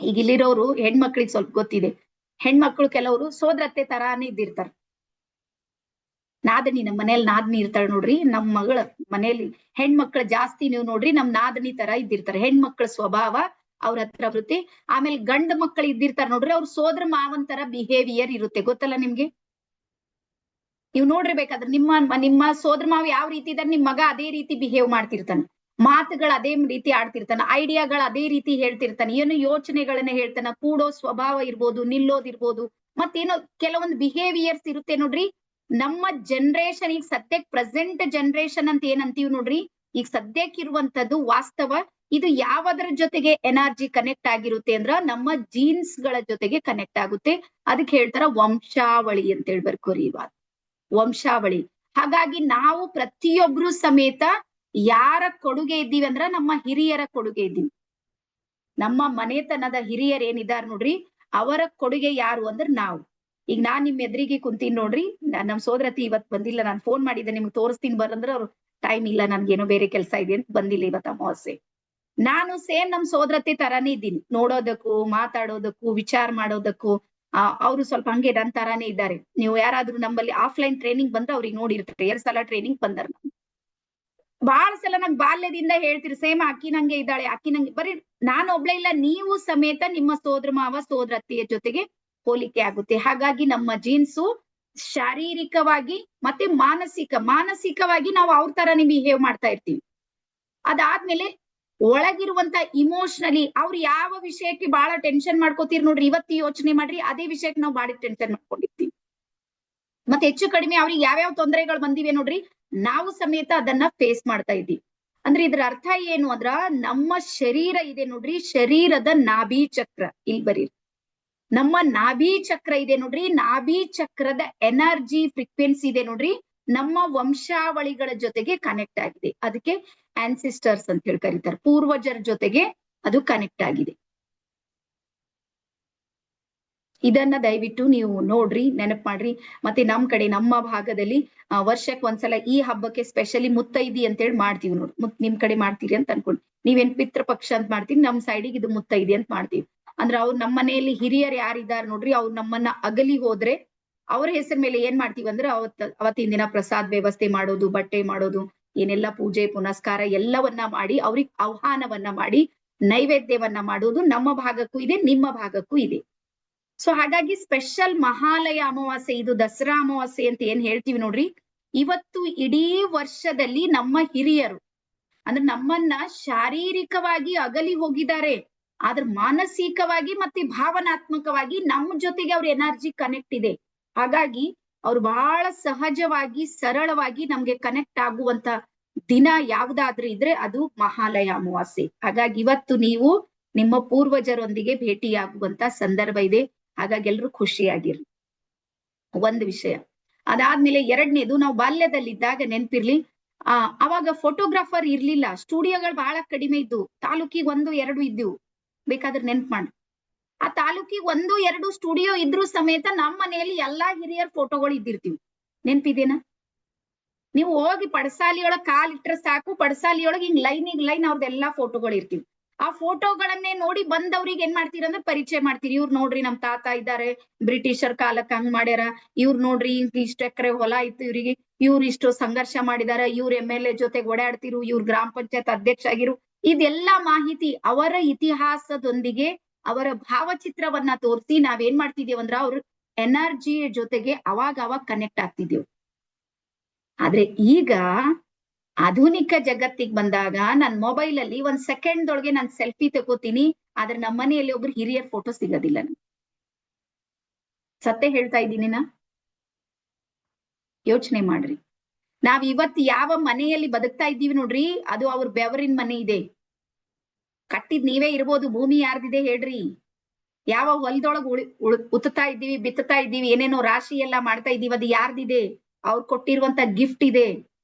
ಈಗ ಇಲ್ಲಿರೋರು ಹೆಣ್ಮಕ್ಳಿಗೆ ಸ್ವಲ್ಪ ಗೊತ್ತಿದೆ. ಹೆಣ್ಮಕ್ಳು ಕೆಲವರು ಸೋದರತ್ತೆ ತರಾನೇ ಇದ್ದಿರ್ತಾರ. ನಾದನಿ, ನಮ್ಮ ಮನೇಲಿ ನಾದನಿ ಇರ್ತಾಳ ನೋಡ್ರಿ, ನಮ್ ಮಗಳ ಮನೇಲಿ ಹೆಣ್ಮಕ್ಳು ಜಾಸ್ತಿ ನೀವು ನೋಡ್ರಿ ನಮ್ ನಾದನಿ ತರ ಇದ್ದಿರ್ತಾರೆ. ಹೆಣ್ಮಕ್ಳ ಸ್ವಭಾವ ಅವ್ರ ಹತ್ರ ಬರುತ್ತೆ. ಆಮೇಲೆ ಗಂಡ ಮಕ್ಕಳು ಇದ್ದಿರ್ತಾರ ನೋಡ್ರಿ, ಅವ್ರ ಸೋದರ ಮಾವನ್ ತರ ಬಿಹೇವಿಯರ್ ಇರುತ್ತೆ, ಗೊತ್ತಲ್ಲ ನಿಮ್ಗೆ? ನೀವು ನೋಡ್ರಿ ಬೇಕಾದ್ರೆ ನಿಮ್ಮ ಸೋದರ ಮಾವ ಯಾವ ರೀತಿ ಇದಾರೆ, ನಿಮ್ ಮಗ ಅದೇ ರೀತಿ ಬಿಹೇವ್ ಮಾಡ್ತಿರ್ತಾನೆ, ಮಾತುಗಳು ಅದೇ ರೀತಿ ಆಡ್ತಿರ್ತಾನ, ಐಡಿಯಾಗಳು ಅದೇ ರೀತಿ ಹೇಳ್ತಿರ್ತಾನೆ, ಏನು ಯೋಚನೆಗಳನ್ನ ಹೇಳ್ತಾನ, ಕೂಡೋ ಸ್ವಭಾವ ಇರ್ಬೋದು, ನಿಲ್ಲೋದಿರ್ಬೋದು, ಮತ್ತೇನೋ ಕೆಲವೊಂದು ಬಿಹೇವಿಯರ್ಸ್ ಇರುತ್ತೆ ನೋಡ್ರಿ. ನಮ್ಮ ಜನರೇಷನ್, ಈಗ ಸದ್ಯಕ್ಕೆ ಪ್ರೆಸೆಂಟ್ ಜನರೇಷನ್ ಅಂತ ಏನಂತೀವಿ ನೋಡ್ರಿ, ಈಗ ಸದ್ಯಕ್ಕೆ ಇರುವಂತದ್ದು ವಾಸ್ತವ. ಇದು ಯಾವದರ ಜೊತೆಗೆ ಎನರ್ಜಿ ಕನೆಕ್ಟ್ ಆಗಿರುತ್ತೆ ಅಂದ್ರ ನಮ್ಮ ಜೀನ್ಸ್ ಗಳ ಜೊತೆಗೆ ಕನೆಕ್ಟ್ ಆಗುತ್ತೆ. ಅದಕ್ಕೆ ಹೇಳ್ತಾರ ವಂಶಾವಳಿ ಅಂತ ಹೇಳಿ, ಬರ್ಕೋರಿ ಇವಾಗ ವಂಶಾವಳಿ. ಹಾಗಾಗಿ ನಾವು ಪ್ರತಿಯೊಬ್ರು ಸಮೇತ ಯಾರ ಕೊಡುಗೆ ಇದ್ದೀವಿ ಅಂದ್ರ ನಮ್ಮ ಹಿರಿಯರ ಕೊಡುಗೆ ಇದ್ದೀವಿ. ನಮ್ಮ ಮನೆತನದ ಹಿರಿಯರ್ ಏನಿದಾರ ನೋಡ್ರಿ, ಅವರ ಕೊಡುಗೆ ಯಾರು ಅಂದ್ರ ನಾವು. ಈಗ ನಾನ್ ನಿಮ್ ಎದುರಿಗೆ ಕುಂತೀನಿ ನೋಡ್ರಿ, ನಮ್ ಸೋದರತಿ ಇವತ್ ಬಂದಿಲ್ಲ, ನಾನು ಫೋನ್ ಮಾಡಿದ್ದೆ ನಿಮ್ಗೆ ತೋರಿಸ್ತೀನಿ ಬರಂದ್ರ ಅವ್ರು ಟೈಮ್ ಇಲ್ಲ, ನನ್ಗೇನೋ ಬೇರೆ ಕೆಲಸ ಇದೆ ಅಂತ ಬಂದಿಲ್ಲ ಇವತ್ತು ಅಮಾವಾಸ್ಯೆ. ನಾನು ಸೇಮ್ ನಮ್ ಸೋದರತಿ ತರಾನೇ ಇದ್ದೀನಿ, ನೋಡೋದಕ್ಕೂ ಮಾತಾಡೋದಕ್ಕೂ ವಿಚಾರ ಮಾಡೋದಕ್ಕೂ. ಅವ್ರು ಸ್ವಲ್ಪ ಹಂಗೆ ನನ್ ತರಾನೇ ಇದ್ದಾರೆ. ನೀವು ಯಾರಾದ್ರೂ ನಮ್ಮಲ್ಲಿ ಆಫ್ಲೈನ್ ಟ್ರೈನಿಂಗ್ ಬಂದ್ರೆ ಅವ್ರಿಗೆ ನೋಡಿರ್ತಾರೆ, 2 ಸಲ ಟ್ರೈನಿಂಗ್ ಬಂದಾರ. ಬಹಳ ಸಲ ನಂಗೆ ಬಾಲ್ಯದಿಂದ ಹೇಳ್ತೀರಿ, ಸೇಮ್ ಅಕ್ಕಿ ನಂಗೆ ಇದ್ದಾಳೆ, ಅಕ್ಕಿ ನಂಗೆ, ಬರೀ ನಾನು ಒಬ್ಳೆ ಇಲ್ಲ, ನೀವು ಸಮೇತ ನಿಮ್ಮ ಸೋದರ ಮಾವ ಸೋದರತ್ತೆಯ ಜೊತೆಗೆ ಹೋಲಿಕೆ ಆಗುತ್ತೆ. ಹಾಗಾಗಿ ನಮ್ಮ ಜೀನ್ಸು ಶಾರೀರಿಕವಾಗಿ ಮತ್ತೆ ಮಾನಸಿಕವಾಗಿ ನಾವು ಅವ್ರ ತರಾನೇ ಬಿಹೇವ್ ಮಾಡ್ತಾ ಇರ್ತೀವಿ. ಅದಾದ್ಮೇಲೆ ಒಳಗಿರುವಂತ ಇಮೋಷನಲಿ ಅವ್ರು ಯಾವ ವಿಷಯಕ್ಕೆ ಬಹಳ ಟೆನ್ಷನ್ ಮಾಡ್ಕೋತೀರಿ ನೋಡ್ರಿ, ಇವತ್ತು ಯೋಚನೆ ಮಾಡ್ರಿ, ಅದೇ ವಿಷಯಕ್ಕೆ ನಾವು ಬಾಡಿ ಟೆನ್ಷನ್ ಮಾಡ್ಕೊಂಡಿರ್ತೀವಿ. ಮತ್ತೆ ಹೆಚ್ಚು ಕಡಿಮೆ ಅವ್ರಿಗೆ ಯಾವ್ಯಾವ ತೊಂದರೆಗಳು ಬಂದಿವೆ ನೋಡ್ರಿ, ನಾವು ಸಮೇತ ಅದನ್ನ ಫೇಸ್ ಮಾಡ್ತಾ ಇದ್ದೀವಿ. ಅಂದ್ರೆ ಇದ್ರ ಅರ್ಥ ಏನು ಅಂದ್ರ, ನಮ್ಮ ಶರೀರ ಇದೆ ನೋಡ್ರಿ, ಶರೀರದ ನಾಭಿ ಚಕ್ರ ಇಲ್ಲಿ ಬರೀ, ನಮ್ಮ ನಾಭಿ ಚಕ್ರ ಇದೆ ನೋಡ್ರಿ, ನಾಭಿ ಚಕ್ರದ ಎನರ್ಜಿ ಫ್ರೀಕ್ವೆನ್ಸಿ ಇದೆ ನೋಡ್ರಿ, ನಮ್ಮ ವಂಶಾವಳಿಗಳ ಜೊತೆಗೆ ಕನೆಕ್ಟ್ ಆಗಿದೆ. ಅದಕ್ಕೆ ಆನ್ಸಿಸ್ಟರ್ಸ್ ಅಂತ ಹೇಳಿ ಕರೀತಾರೆ, ಪೂರ್ವಜರ ಜೊತೆಗೆ ಅದು ಕನೆಕ್ಟ್ ಆಗಿದೆ. ಇದನ್ನ ದಯವಿಟ್ಟು ನೀವು ನೋಡ್ರಿ, ನೆನಪು ಮಾಡ್ರಿ. ಮತ್ತೆ ನಮ್ ಕಡೆ ನಮ್ಮ ಭಾಗದಲ್ಲಿ ವರ್ಷಕ್ಕೆ ಒಂದ್ಸಲ ಈ ಹಬ್ಬಕ್ಕೆ ಸ್ಪೆಷಲಿ ಮುತ್ತೈದಿ ಅಂತೇಳಿ ಮಾಡ್ತೀವಿ ನೋಡ್ರಿ. ನಿಮ್ ಕಡೆ ಮಾಡ್ತೀರಿ ಅಂತ ಅನ್ಕೊಂಡು, ನೀವೇನ್ ಪಿತೃ ಪಕ್ಷ ಅಂತ ಮಾಡ್ತೀವಿ, ನಮ್ ಸೈಡಿಗೆ ಇದು ಮುತ್ತೈದಿ ಅಂತ ಮಾಡ್ತೀವಿ. ಅಂದ್ರೆ ಅವ್ರು ನಮ್ಮ ಮನೆಯಲ್ಲಿ ಹಿರಿಯರು ಯಾರಿದ್ದಾರೆ ನೋಡ್ರಿ, ಅವ್ರು ನಮ್ಮನ್ನ ಅಗಲಿ ಹೋದ್ರೆ ಅವ್ರ ಹೆಸರ ಮೇಲೆ ಏನ್ ಮಾಡ್ತೀವಿ ಅಂದ್ರೆ, ಅವತ್ತಿನ ದಿನ ಪ್ರಸಾದ್ ವ್ಯವಸ್ಥೆ ಮಾಡೋದು, ಬಟ್ಟೆ ಮಾಡೋದು, ಏನೆಲ್ಲಾ ಪೂಜೆ ಪುನಸ್ಕಾರ ಎಲ್ಲವನ್ನ ಮಾಡಿ ಅವ್ರಿಗೆ ಆಹ್ವಾನವನ್ನ ಮಾಡಿ ನೈವೇದ್ಯವನ್ನ ಮಾಡೋದು ನಮ್ಮ ಭಾಗಕ್ಕೂ ಇದೆ, ನಿಮ್ಮ ಭಾಗಕ್ಕೂ ಇದೆ. ಸೊ ಹಾಗಾಗಿ ಸ್ಪೆಷಲ್ ಮಹಾಲಯ ಅಮಾವಾಸ್ಯೆ, ಇದು ದಸರಾ ಅಮಾವಾಸ್ಯೆ ಅಂತ ಏನ್ ಹೇಳ್ತೀವಿ ನೋಡ್ರಿ, ಇವತ್ತು ಇಡೀ ವರ್ಷದಲ್ಲಿ ನಮ್ಮ ಹಿರಿಯರು ಅಂದ್ರೆ ನಮ್ಮನ್ನ ಶಾರೀರಿಕವಾಗಿ ಅಗಲಿ ಹೋಗಿದ್ದಾರೆ, ಆದ್ರೆ ಮಾನಸಿಕವಾಗಿ ಮತ್ತೆ ಭಾವನಾತ್ಮಕವಾಗಿ ನಮ್ಮ ಜೊತೆಗೆ ಅವ್ರ ಎನರ್ಜಿ ಕನೆಕ್ಟ್ ಇದೆ. ಹಾಗಾಗಿ ಅವ್ರು ಬಹಳ ಸಹಜವಾಗಿ ಸರಳವಾಗಿ ನಮ್ಗೆ ಕನೆಕ್ಟ್ ಆಗುವಂತ ದಿನ ಯಾವ್ದಾದ್ರೂ ಇದ್ರೆ ಅದು ಮಹಾಲಯ ಅಮಾವಾಸ್ಯೆ. ಹಾಗಾಗಿ ಇವತ್ತು ನೀವು ನಿಮ್ಮ ಪೂರ್ವಜರೊಂದಿಗೆ ಭೇಟಿಯಾಗುವಂತ ಸಂದರ್ಭ ಇದೆ. ಹಾಗಾಗಿ ಎಲ್ರು ಖುಷಿಯಾಗಿರ್ಲಿ, ಒಂದು ವಿಷಯ. ಅದಾದ್ಮೇಲೆ ಎರಡನೇದು, ನಾವು ಬಾಲ್ಯದಲ್ಲಿದ್ದಾಗ ನೆನ್ಪಿರ್ಲಿ, ಅವಾಗ ಫೋಟೋಗ್ರಾಫರ್ ಇರ್ಲಿಲ್ಲ, ಸ್ಟುಡಿಯೋಗಳು ಬಹಳ ಕಡಿಮೆ ಇದ್ದು, ತಾಲೂಕಿಗೆ 1-2 ಇದ್ವು, ಬೇಕಾದ್ರೆ ನೆನ್ಪು ಮಾಡಿ. ಆ ತಾಲೂಕಿಗೆ 1-2 ಸ್ಟುಡಿಯೋ ಇದ್ರು ಸಮೇತ ನಮ್ಮ ಮನೆಯಲ್ಲಿ ಎಲ್ಲಾ ಹಿರಿಯರ್ ಫೋಟೋಗಳು ಇದ್ದಿರ್ತೀವಿ. ನೆನ್ಪಿದೇನಾ? ನೀವು ಹೋಗಿ ಪಡಸಾಲಿಯೊಳಗ್ ಕಾಲಿಟ್ರೆ ಸಾಕು, ಪಡಸಾಲಿಯೊಳಗೆ ಹಿಂಗ್ ಲೈನ್ ಅವ್ರದ್ದೆಲ್ಲಾ ಫೋಟೋಗಳು ಇರ್ತೀವಿ. ಆ ಫೋಟೋಗಳನ್ನೇ ನೋಡಿ ಬಂದವ್ರಿಗೆ ಏನ್ ಮಾಡ್ತೀರಿ ಅಂದ್ರೆ ಪರಿಚಯ ಮಾಡ್ತೀರಿ. ಇವ್ರು ನೋಡ್ರಿ ನಮ್ ತಾತ ಇದ್ದಾರೆ, ಬ್ರಿಟಿಷರ್ ಕಾಲಕ್ಕೆ ಹಂಗ್ ಮಾಡ್ಯಾರ, ಇವ್ರು ನೋಡ್ರಿ ಇಷ್ಟ ಎಕರೆ ಹೊಲ ಇತ್ತು ಇವ್ರಿಗೆ, ಇವ್ರು ಇಷ್ಟು ಸಂಘರ್ಷ ಮಾಡಿದಾರ, ಇವ್ರ MLA ಜೊತೆಗೆ ಓಡಾಡ್ತಿರು, ಇವ್ರ ಗ್ರಾಮ ಪಂಚಾಯತ್ ಅಧ್ಯಕ್ಷ ಆಗಿರು. ಇದೆಲ್ಲಾ ಮಾಹಿತಿ ಅವರ ಇತಿಹಾಸದೊಂದಿಗೆ ಅವರ ಭಾವಚಿತ್ರವನ್ನ ತೋರಿಸಿ ನಾವೇನ್ ಮಾಡ್ತಿದೀವಿ ಅಂದ್ರ ಅವ್ರ ಎನರ್ಜಿ ಜೊತೆಗೆ ಅವಾಗ ಕನೆಕ್ಟ್ ಆಗ್ತಿದೀವಿ. ಆದ್ರೆ ಈಗ ಆಧುನಿಕ ಜಗತ್ತಿಗೆ ಬಂದಾಗ ನನ್ ಮೊಬೈಲ್ ಅಲ್ಲಿ 1 ಸೆಕೆಂಡ್ ಒಳಗೆ ನಾನು ಸೆಲ್ಫಿ ತಗೋತೀನಿ, ಆದ್ರೆ ನಮ್ಮ ಮನೆಯಲ್ಲಿ ಒಬ್ರು ಹಿರಿಯರ್ ಫೋಟೋ ಸಿಗೋದಿಲ್ಲ. ಸತ್ಯ ಹೇಳ್ತಾ ಇದ್ದೀನಿ ನಾ? ಯೋಚನೆ ಮಾಡ್ರಿ. ನಾವ್ ಇವತ್ತು ಯಾವ ಮನೆಯಲ್ಲಿ ಬದುಕ್ತಾ ಇದ್ದೀವಿ ನೋಡ್ರಿ, ಅದು ಅವ್ರ ಬೆವರಿನ ಮನೆ ಇದೆ. ಕಟ್ಟಿದ್ ನೀವೇ ಇರ್ಬೋದು, ಭೂಮಿ ಯಾರ್ದಿದೆ ಹೇಳ್ರಿ? ಯಾವ ಹೊಲದೊಳಗ್ ಉತ್ತಾ ಇದ್ದೀವಿ, ಬಿತ್ತತಾ ಇದ್ದೀವಿ, ಏನೇನೋ ರಾಶಿ ಎಲ್ಲಾ ಮಾಡ್ತಾ ಇದ್ದೀವಿ, ಅದು ಯಾರ್ದಿದೆ? ಅವ್ರು ಕೊಟ್ಟಿರುವಂತ ಗಿಫ್ಟ್ ಇದೆ.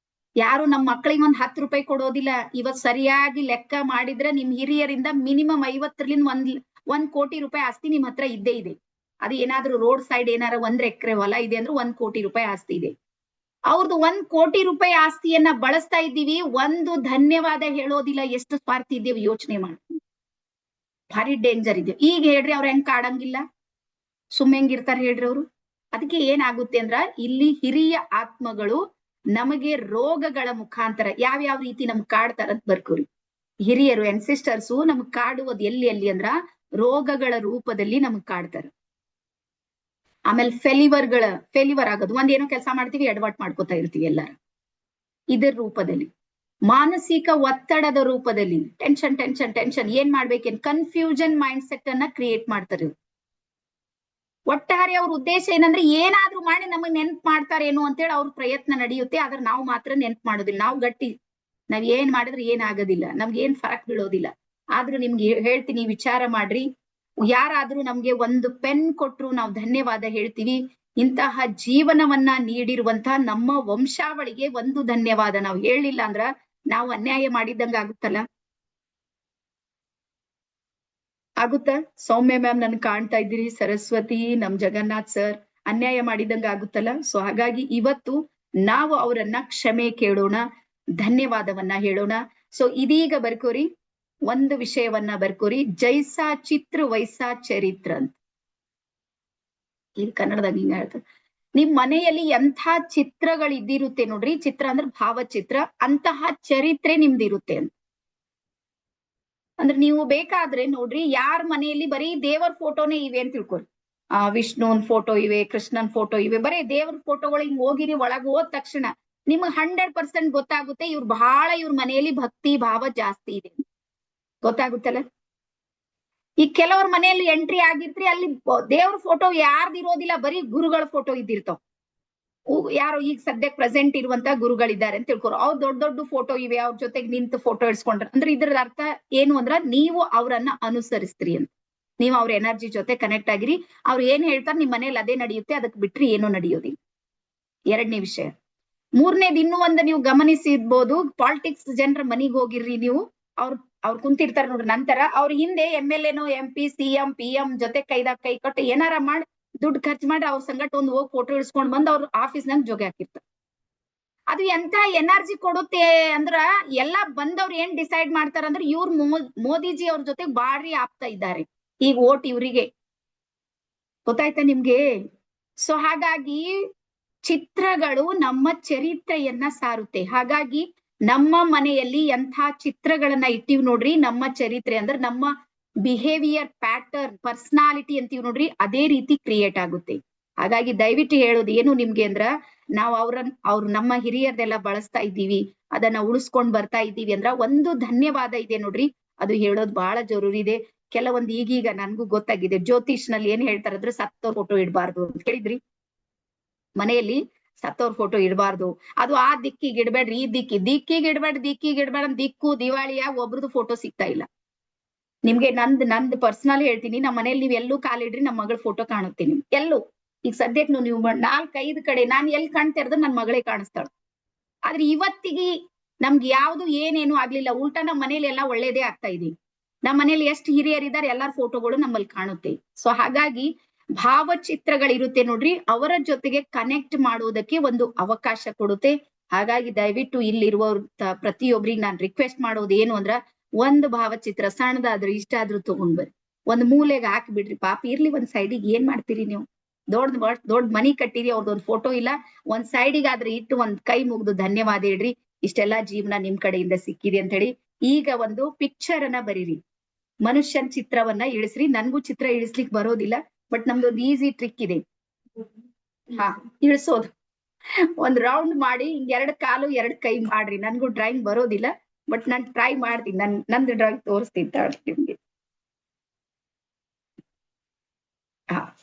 ಯಾರು ನಮ್ಮ ಮಕ್ಕಳಿಗೆ 10 ರೂಪಾಯಿ ಕೊಡೋದಿಲ್ಲ. ಇವತ್ ಸರಿಯಾಗಿ ಲೆಕ್ಕ ಮಾಡಿದ್ರೆ ನಿಮ್ ಹಿರಿಯರಿಂದ ಮಿನಿಮಮ್ 50ರಿಂದ 1 ಕೋಟಿ ರೂಪಾಯಿ ಆಸ್ತಿ ನಿಮ್ ಹತ್ರ ಇದ್ದೇ ಇದೆ. ಅದು ಏನಾದ್ರೂ ರೋಡ್ ಸೈಡ್ ಏನಾರ 1 ಎಕರೆ ಹೊಲ ಇದೆ ಅಂದ್ರೆ 1 ಕೋಟಿ ರೂಪಾಯಿ ಆಸ್ತಿ ಇದೆ. ಅವ್ರದ್ದು 1 ಕೋಟಿ ರೂಪಾಯಿ ಆಸ್ತಿಯನ್ನ ಬಳಸ್ತಾ ಇದ್ದೀವಿ, ಒಂದು ಧನ್ಯವಾದ ಹೇಳೋದಿಲ್ಲ. ಎಷ್ಟು ಸ್ವಾರ್ಥಿ ಇದ್ದೇವೆ ಯೋಚನೆ ಮಾಡಿ. ಭಾರಿ ಡೇಂಜರ್ ಇದೆ. ಈಗ ಹೇಳ್ರಿ ಅವ್ರ ಹೆಂಗ್ ಕಾಡಂಗಿಲ್ಲ, ಹೆಂಗಿರ್ತಾರ ಹೇಳ್ರಿ ಅವ್ರು? ಅದಕ್ಕೆ ಏನಾಗುತ್ತೆ ಅಂದ್ರ, ಇಲ್ಲಿ ಹಿರಿಯ ಆತ್ಮಗಳು ನಮಗೆ ರೋಗಗಳ ಮುಖಾಂತರ ಯಾವ್ಯಾವ ರೀತಿ ನಮ್ಗ್ ಕಾಡ್ತಾರಂತ ಬರ್ಕೋರಿ. ಹಿರಿಯರು ಅನ್ಸಿಸ್ಟರ್ಸು ನಮ್ಗ್ ಕಾಡುವುದು ಎಲ್ಲಿ ಅಂದ್ರ ರೋಗಗಳ ರೂಪದಲ್ಲಿ ನಮ್ಗ್ ಕಾಡ್ತಾರ. ಆಮೇಲೆ ಫೇಲಿವರ್ ಆಗೋದು, ಒಂದೇನೋ ಕೆಲಸ ಮಾಡ್ತೀವಿ, ಎಡವಟ್ ಮಾಡ್ಕೋತಾ ಇರ್ತೀವಿ ಎಲ್ಲಾರು. ಇದರ ರೂಪದಲ್ಲಿ, ಮಾನಸಿಕ ಒತ್ತಡದ ರೂಪದಲ್ಲಿ, ಟೆನ್ಷನ್ ಏನ್ ಮಾಡ್ಬೇಕೇನ್ ಕನ್ಫ್ಯೂಷನ್ ಮೈಂಡ್ ಸೆಟ್ ಅನ್ನ ಕ್ರಿಯೇಟ್ ಮಾಡ್ತಾರೆ. ಒಟ್ಟಾರೆ ಅವ್ರ ಉದ್ದೇಶ ಏನಂದ್ರೆ ಏನಾದ್ರೂ ಮಾಡಿ ನಮಗ್ ನೆನ್ಪು ಮಾಡ್ತಾರೇನೋ ಅಂತೇಳಿ ಅವ್ರ ಪ್ರಯತ್ನ ನಡೆಯುತ್ತೆ. ಆದ್ರೆ ನಾವು ಮಾತ್ರ ನೆನ್ಪು ಮಾಡೋದಿಲ್ಲ. ನಾವು ಗಟ್ಟಿ, ನಾವ್ ಏನ್ ಮಾಡಿದ್ರೆ ಏನಾಗೋದಿಲ್ಲ, ನಮ್ಗೆ ಏನ್ ಫರಕ್ ಬೀಳೋದಿಲ್ಲ. ಆದ್ರೂ ನಿಮ್ಗೆ ಹೇಳ್ತೀನಿ, ವಿಚಾರ ಮಾಡ್ರಿ. ಯಾರಾದ್ರೂ ನಮ್ಗೆ ಒಂದು ಪೆನ್ ಕೊಟ್ರು ನಾವು ಧನ್ಯವಾದ ಹೇಳ್ತೀವಿ. ಇಂತಹ ಜೀವನವನ್ನ ನೀಡಿರುವಂತಹ ನಮ್ಮ ವಂಶಾವಳಿಗೆ ಒಂದು ಧನ್ಯವಾದ ನಾವು ಹೇಳಿಲ್ಲ ಅಂದ್ರ ನಾವು ಅನ್ಯಾಯ ಮಾಡಿದ್ದಂಗ ಆಗುತ್ತಲ್ಲ. ಆಗುತ್ತಾ? ಸೌಮ್ಯ ಮ್ಯಾಮ್ ನನ್ ಕಾಣ್ತಾ ಇದ್ದೀರಿ, ಸರಸ್ವತಿ, ನಮ್ ಜಗನ್ನಾಥ್ ಸರ್, ಅನ್ಯಾಯ ಮಾಡಿದಂಗ ಆಗುತ್ತಲ್ಲ. ಸೊ ಹಾಗಾಗಿ ಇವತ್ತು ನಾವು ಅವರನ್ನ ಕ್ಷಮೆ ಕೇಳೋಣ, ಧನ್ಯವಾದವನ್ನ ಹೇಳೋಣ. ಸೊ ಇದೀಗ ಬರ್ಕೋರಿ, ಒಂದು ವಿಷಯವನ್ನ ಬರ್ಕೋರಿ, ಜೈಸಾ ಚಿತ್ರ ವೈಸಾ ಚರಿತ್ರ ಅಂತ. ಇದು ಕನ್ನಡದಾಗ ಹಿಂಗ ಹೇಳ್ತಾರೆ. ನಿಮ್ ಮನೆಯಲ್ಲಿ ಎಂಥ ಚಿತ್ರಗಳು ಇದ್ದಿರುತ್ತೆ ನೋಡ್ರಿ, ಚಿತ್ರ ಅಂದ್ರೆ ಭಾವಚಿತ್ರ, ಅಂತಹ ಚರಿತ್ರೆ ನಿಮ್ದಿರುತ್ತೆ ಅಂತ. ಅಂದ್ರೆ ನೀವು ಬೇಕಾದ್ರೆ ನೋಡ್ರಿ, ಯಾರ ಮನೆಯಲ್ಲಿ ಬರೀ ದೇವರ ಫೋಟೋನೇ ಇವೆ ಅಂತ ತಿಳ್ಕೊರಿ. ವಿಷ್ಣುನ್ ಫೋಟೋ ಇವೆ, ಕೃಷ್ಣನ್ ಫೋಟೋ ಇವೆ, ಬರೀ ದೇವ್ರ ಫೋಟೋಗಳು ಹಿಂಗ್ ಹೋಗಿರಿ ಒಳಗ್ ಹೋದ ತಕ್ಷಣ ನಿಮ್ಗೆ 100% ಗೊತ್ತಾಗುತ್ತೆ ಇವ್ರ ಮನೆಯಲ್ಲಿ ಭಕ್ತಿ ಭಾವ ಜಾಸ್ತಿ ಇದೆ ಗೊತ್ತಾಗುತ್ತಲ್ಲ. ಈ ಕೆಲವ್ರ ಮನೆಯಲ್ಲಿ ಎಂಟ್ರಿ ಆಗಿರ್ತ್ರಿ, ಅಲ್ಲಿ ದೇವ್ರ ಫೋಟೋ ಯಾರ್ದು ಇರೋದಿಲ್ಲ, ಬರೀ ಗುರುಗಳ ಫೋಟೋ ಇದ್ದಿರ್ತಾವ. ಯಾರೋ ಈಗ ಸದ್ಯಕ್ಕೆ ಪ್ರೆಸೆಂಟ್ ಇರುವಂತ ಗುರುಗಳಿದ್ದಾರೆ ಅಂತ ತಿಳ್ಕೊರು, ಅವ್ರು ದೊಡ್ಡ ದೊಡ್ಡ ಫೋಟೋ ಇವೆ, ಅವ್ರ ಜೊತೆಗೆ ನಿಂತು ಫೋಟೋ ಇಡ್ಸ್ಕೊಂಡ್ರ ಅಂದ್ರೆ ಇದ್ರ ಅರ್ಥ ಏನು ಅಂದ್ರ ನೀವು ಅವರನ್ನ ಅನುಸರಿಸ್ತೀರಿ ಅಂತ. ನೀವು ಅವ್ರ ಎನರ್ಜಿ ಜೊತೆ ಕನೆಕ್ಟ್ ಆಗಿರಿ, ಅವ್ರು ಏನ್ ಹೇಳ್ತಾರೆ ನಿಮ್ ಮನೇಲಿ ಅದೇ ನಡೆಯುತ್ತೆ, ಅದಕ್ಕೆ ಬಿಟ್ರಿ ಏನೋ ನಡೆಯೋದಿಲ್ಲ. ಎರಡನೇ ವಿಷಯ. ಮೂರನೇದು ಇನ್ನೂ ಒಂದು ನೀವು ಗಮನಿಸಿರ್ಬೋದು, ಪಾಲಿಟಿಕ್ಸ್ ಜನರ ಮನೆಗೆ ಹೋಗಿರ್ರಿ ನೀವು, ಅವ್ರು ಕುಂತಿರ್ತಾರ ನೋಡ್ರಿ, ನಂತರ ಅವ್ರ ಹಿಂದೆ MLA ನೋ MP CM PM ಜೊತೆ ಕೈದಾಗ ಕೈ ಕೊಟ್ಟು ಏನಾರ ಮಾಡಿ ದುಡ್ಡು ಖರ್ಚು ಮಾಡಿ ಅವ್ರ ಸಂಗಟ ಒಂದು ಹೋಗಿ ಫೋಟೋ ಇಡ್ಸ್ಕೊಂಡ್ ಬಂದ್ ಅವ್ರ ಆಫೀಸ್ನಾಗ ಜೋಗಿ ಹಾಕಿರ್ತಾರ. ಅದು ಎಂತ ಎನರ್ಜಿ ಕೊಡುತ್ತೆ ಅಂದ್ರ, ಎಲ್ಲಾ ಬಂದವ್ರು ಏನ್ ಡಿಸೈಡ್ ಮಾಡ್ತಾರ ಅಂದ್ರೆ ಇವ್ರು ಮೋದಿಜಿ ಅವ್ರ ಜೊತೆ ಬಾರಿ ಆಗ್ತಾ ಇದ್ದಾರೆ, ಈಗ ಓಟ್ ಇವ್ರಿಗೆ. ಗೊತ್ತಾಯ್ತಾ ನಿಮ್ಗೆ? ಸೊ ಹಾಗಾಗಿ ಚಿತ್ರಗಳು ನಮ್ಮ ಚರಿತ್ರೆಯನ್ನ ಸಾರುತ್ತೆ. ಹಾಗಾಗಿ ನಮ್ಮ ಮನೆಯಲ್ಲಿ ಎಂಥ ಚಿತ್ರಗಳನ್ನ ಇಟ್ಟಿವ್ ನೋಡ್ರಿ, ನಮ್ಮ ಚರಿತ್ರೆ ಅಂದ್ರೆ ನಮ್ಮ ಬಿಹೇವಿಯರ್ ಪ್ಯಾಟರ್ನ್, ಪರ್ಸನಾಲಿಟಿ ಅಂತೀವ್ ನೋಡ್ರಿ, ಅದೇ ರೀತಿ ಕ್ರಿಯೇಟ್ ಆಗುತ್ತೆ. ಹಾಗಾಗಿ ದಯವಿಟ್ಟು ಹೇಳೋದು ಏನು ನಿಮ್ಗೆ ಅಂದ್ರ, ನಾವು ಅವ್ರು ನಮ್ಮ ಹಿರಿಯರ್ದೆಲ್ಲ ಬಳಸ್ತಾ ಇದ್ದೀವಿ, ಅದನ್ನ ಉಳಿಸ್ಕೊಂಡ್ ಬರ್ತಾ ಇದ್ದೀವಿ ಅಂದ್ರ ಒಂದು ಧನ್ಯವಾದ ಇದೆ ನೋಡ್ರಿ, ಅದು ಹೇಳೋದು ಬಹಳ ಜರೂರಿ ಇದೆ. ಕೆಲವೊಂದು ಈಗೀಗ ನನ್ಗೂ ಗೊತ್ತಾಗಿದೆ, ಜ್ಯೋತಿಷ್ ನಲ್ಲಿ ಏನ್ ಹೇಳ್ತಾರಂದ್ರೆ ಸತ್ತೋರ್ ಫೋಟೋ ಇಡಬಾರ್ದು ಅಂತ ಹೇಳಿದ್ರಿ. ಮನೆಯಲ್ಲಿ ಸತ್ತೋರ್ ಫೋಟೋ ಇಡಬಾರ್ದು, ಅದು ಆ ದಿಕ್ಕಿಗೆ ಇಡ್ಬೇಡ್ರಿ, ಈ ದಿಕ್ಕಿಗೆ ಇಡ್ಬೇಡ ದಿಕ್ಕು ದಿವಾಳಿಯ ಒಬ್ರದ್ದು ಫೋಟೋ ಸಿಗ್ತಾ ಇಲ್ಲ ನಿಮ್ಗೆ. ನಂದ್ ಪರ್ಸನಲ್ ಹೇಳ್ತೀನಿ, ನಮ್ಮ ಮನೇಲಿ ನೀವ್ ಎಲ್ಲೂ ಕಾಲಿಡ್ರಿ ನಮ್ಮ ಮಗಳ ಫೋಟೋ ಕಾಣುತ್ತೆ ನಿಮ್ಗೆ ಎಲ್ಲೂ. ಈಗ ಸದ್ಯಕ್ಕೆ ನೀವು 4-5 ಕಡೆ ನಾನ್ ಎಲ್ಲಿ ಕಾಣ್ತಿರೋದು ನನ್ ಮಗಳೇ ಕಾಣಿಸ್ತಾಳ. ಆದ್ರೆ ಇವತ್ತಿಗೆ ನಮ್ಗೆ ಯಾವ್ದು ಏನೇನು ಆಗ್ಲಿಲ್ಲ, ಉಲ್ಟಾ ನಮ್ಮ ಮನೇಲಿ ಎಲ್ಲ ಒಳ್ಳೇದೇ ಆಗ್ತಾ ಇದೆ. ನಮ್ಮ ಮನೇಲಿ ಎಷ್ಟು ಹಿರಿಯರಿದ್ದಾರೆ, ಎಲ್ಲಾರ ಫೋಟೋಗಳು ನಮ್ಮಲ್ಲಿ ಕಾಣುತ್ತೆ. ಸೊ ಹಾಗಾಗಿ ಭಾವಚಿತ್ರಗಳಿರುತ್ತೆ ನೋಡ್ರಿ, ಅವರ ಜೊತೆಗೆ ಕನೆಕ್ಟ್ ಮಾಡುವುದಕ್ಕೆ ಒಂದು ಅವಕಾಶ ಕೊಡುತ್ತೆ. ಹಾಗಾಗಿ ದಯವಿಟ್ಟು ಇಲ್ಲಿರುವ ಪ್ರತಿಯೊಬ್ಬರಿಗೆ ನಾನು ರಿಕ್ವೆಸ್ಟ್ ಮಾಡೋದು ಏನು ಅಂದ್ರ, ಒಂದು ಭಾವಚಿತ್ರ ಸಣ್ಣದಾದ್ರೂ ಇಷ್ಟ ಆದ್ರೂ ತಗೊಂಡ್ ಬರ್ರಿ, ಒಂದ್ ಮೂಲೆಗೆ ಹಾಕಿ ಬಿಡ್ರಿ, ಪಾಪ ಇರ್ಲಿ ಒಂದ್ ಸೈಡಿಗೆ. ಏನ್ ಮಾಡ್ತೀರಿ ನೀವು? ದೊಡ್ಡ ಮನಿ ಕಟ್ಟಿರಿ, ಅವ್ರದೊಂದ್ ಫೋಟೋ ಇಲ್ಲ, ಒಂದ್ ಸೈಡಿಗಾದ್ರೆ ಇಟ್ಟು ಒಂದ್ ಕೈ ಮುಗ್ದು ಧನ್ಯವಾದ ಹೇಳ್ರಿ, ಇಷ್ಟೆಲ್ಲಾ ಜೀವನ ನಿಮ್ ಕಡೆಯಿಂದ ಸಿಕ್ಕಿದೆ ಅಂತ ಹೇಳಿ. ಈಗ ಒಂದು ಪಿಕ್ಚರ್ ಅನ್ನ ಬರೀರಿ, ಮನುಷ್ಯನ್ ಚಿತ್ರವನ್ನ ಇಳಿಸ್ರಿ. ನನ್ಗೂ ಚಿತ್ರ ಇಳಿಸ್ಲಿಕ್ ಬರೋದಿಲ್ಲ, ಬಟ್ ನಮ್ದೊಂದು ಈಸಿ ಟ್ರಿಕ್ ಇದೆ. ಇಳಿಸೋದು, ಒಂದ್ ರೌಂಡ್ ಮಾಡಿ ಹಿಂಗ್ 2 ಕಾಲು 2 ಕೈ ಮಾಡ್ರಿ. ನನ್ಗೂ ಡ್ರಾಯಿಂಗ್ ಬರೋದಿಲ್ಲ, ಬಟ್ ನಾನ್ ಟ್ರೈ ಮಾಡ್ತೀನಿ, ನಂದು ಡ್ರಾಯಿಂಗ್ ತೋರಿಸ್ತೀನಿ ನಿಮ್ಗೆ.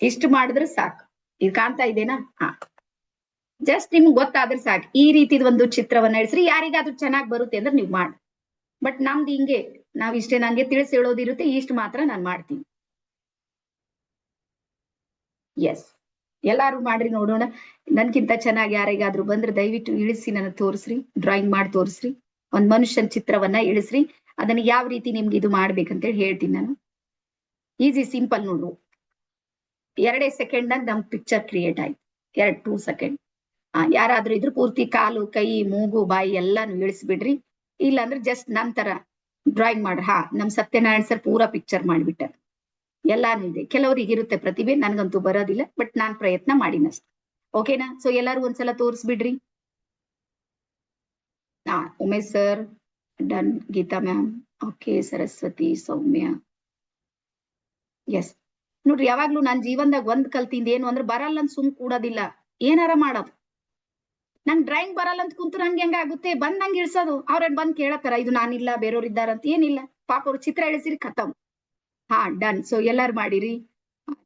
ಇಷ್ಟು ಮಾಡಿದ್ರೆ ಸಾಕು. ಇದು ಕಾಣ್ತಾ ಇದೆನಾ? ಜಸ್ಟ್ ನಿಮ್ಗೆ ಗೊತ್ತಾದ್ರೆ ಸಾಕು. ಈ ರೀತಿದ ಒಂದು ಚಿತ್ರವನ್ನ ಇಳಿಸ್ರಿ, ಯಾರಿಗಾದ್ರೂ ಚೆನ್ನಾಗ್ ಬರುತ್ತೆ ಅಂದ್ರೆ ನೀವ್ ಮಾಡಿ. ಬಟ್ ನಮ್ದು ಹಿಂಗೆ, ಇಷ್ಟೇ ನಂಗೆ ತಿಳಿಸಿ ಹೇಳೋದಿರುತ್ತೆ, ಇಷ್ಟು ಮಾತ್ರ ನಾನ್ ಮಾಡ್ತೀನಿ. ಎಸ್, ಎಲ್ಲಾರು ಮಾಡ್ರಿ ನೋಡೋಣ. ನನ್ಗಿಂತ ಚೆನ್ನಾಗಿ ಯಾರಿಗಾದ್ರೂ ಬಂದ್ರೆ ದಯವಿಟ್ಟು ಇಳಿಸಿ ನನಗೆ ತೋರಿಸ್ರಿ, ಡ್ರಾಯಿಂಗ್ ಮಾಡಿ ತೋರಿಸ್ರಿ. ಒಂದ್ ಮನುಷ್ಯನ್ ಚಿತ್ರವನ್ನ ಇಳಿಸ್ರಿ, ಅದನ್ನ ಯಾವ ರೀತಿ ನಿಮ್ಗೆ ಇದು ಮಾಡ್ಬೇಕಂತೇಳಿ ಹೇಳ್ತೀನಿ ನಾನು. ಈಸಿ ಸಿಂಪಲ್ ನೋಡ್ರು, 2 ಸೆಕೆಂಡ್ನಾಗ ನಮ್ ಪಿಕ್ಚರ್ ಕ್ರಿಯೇಟ್ ಆಯ್ತು. 2 ಸೆಕೆಂಡ್. ಯಾರಾದ್ರೂ ಇದ್ರ ಪೂರ್ತಿ ಕಾಲು ಕೈ ಮೂಗು ಬಾಯಿ ಎಲ್ಲಾನು ಇಳಿಸ್ಬಿಡ್ರಿ. ಇಲ್ಲ ಅಂದ್ರೆ ಜಸ್ಟ್ ನಂತರ ಡ್ರಾಯಿಂಗ್ ಮಾಡ್ರಿ. ನಮ್ ಸತ್ಯನಾರಾಯಣ ಸರ್ ಪೂರಾ ಪಿಕ್ಚರ್ ಮಾಡ್ಬಿಟ್ಟ. ಎಲ್ಲಾನು ಇದೆ, ಕೆಲವ್ರಿಗೆ ಇರುತ್ತೆ ಪ್ರತಿಭೆ, ನನ್ಗಂತೂ ಬರೋದಿಲ್ಲ, ಬಟ್ ನಾನ್ ಪ್ರಯತ್ನ ಮಾಡಿನಷ್ಟೆ. ಓಕೆನಾ? ಸೊ ಎಲ್ಲಾರು ಒಂದ್ಸಲ ತೋರಿಸ್ಬಿಡ್ರಿ. Umesh sir done, Geeta ma'am okay, Saraswati, Soumya. Yes ನೋಡ್ರಿ, ಯಾವಾಗ್ಲೂ ನಾನ್ ಜೀವನದಾಗ ಒಂದ್ ಕಲ್ತಿಂದ ಏನು ಅಂದ್ರೆ, ಬರಲ್ಲ ಅಂತ ಸುಮ್ ಕೂಡೋದಿಲ್ಲ, ಏನಾರ ಮಾಡೋದು. ನಂಗ್ ಡ್ರಾಯಿಂಗ್ ಬರಲ್ಲ ಅಂತ ಕುಂತು ನಂಗೆ ಹೆಂಗಾಗುತ್ತೆ, ಬಂದ್ ನಂಗೆ ಇಳ್ಸೋದು. ಅವ್ರೇನ್ ಬಂದ್ ಕೇಳತ್ತಾರ ಇದು ನಾನಿಲ್ಲ ಬೇರೆಯವ್ರು ಇದ್ದಾರಂತ? ಏನಿಲ್ಲ, ಪಾಪ ಅವ್ರು ಚಿತ್ರ ಇಳಿಸಿರಿ, ಖತಮ್. ಡನ್. ಸೊ ಎಲ್ಲಾರು ಮಾಡಿರಿ.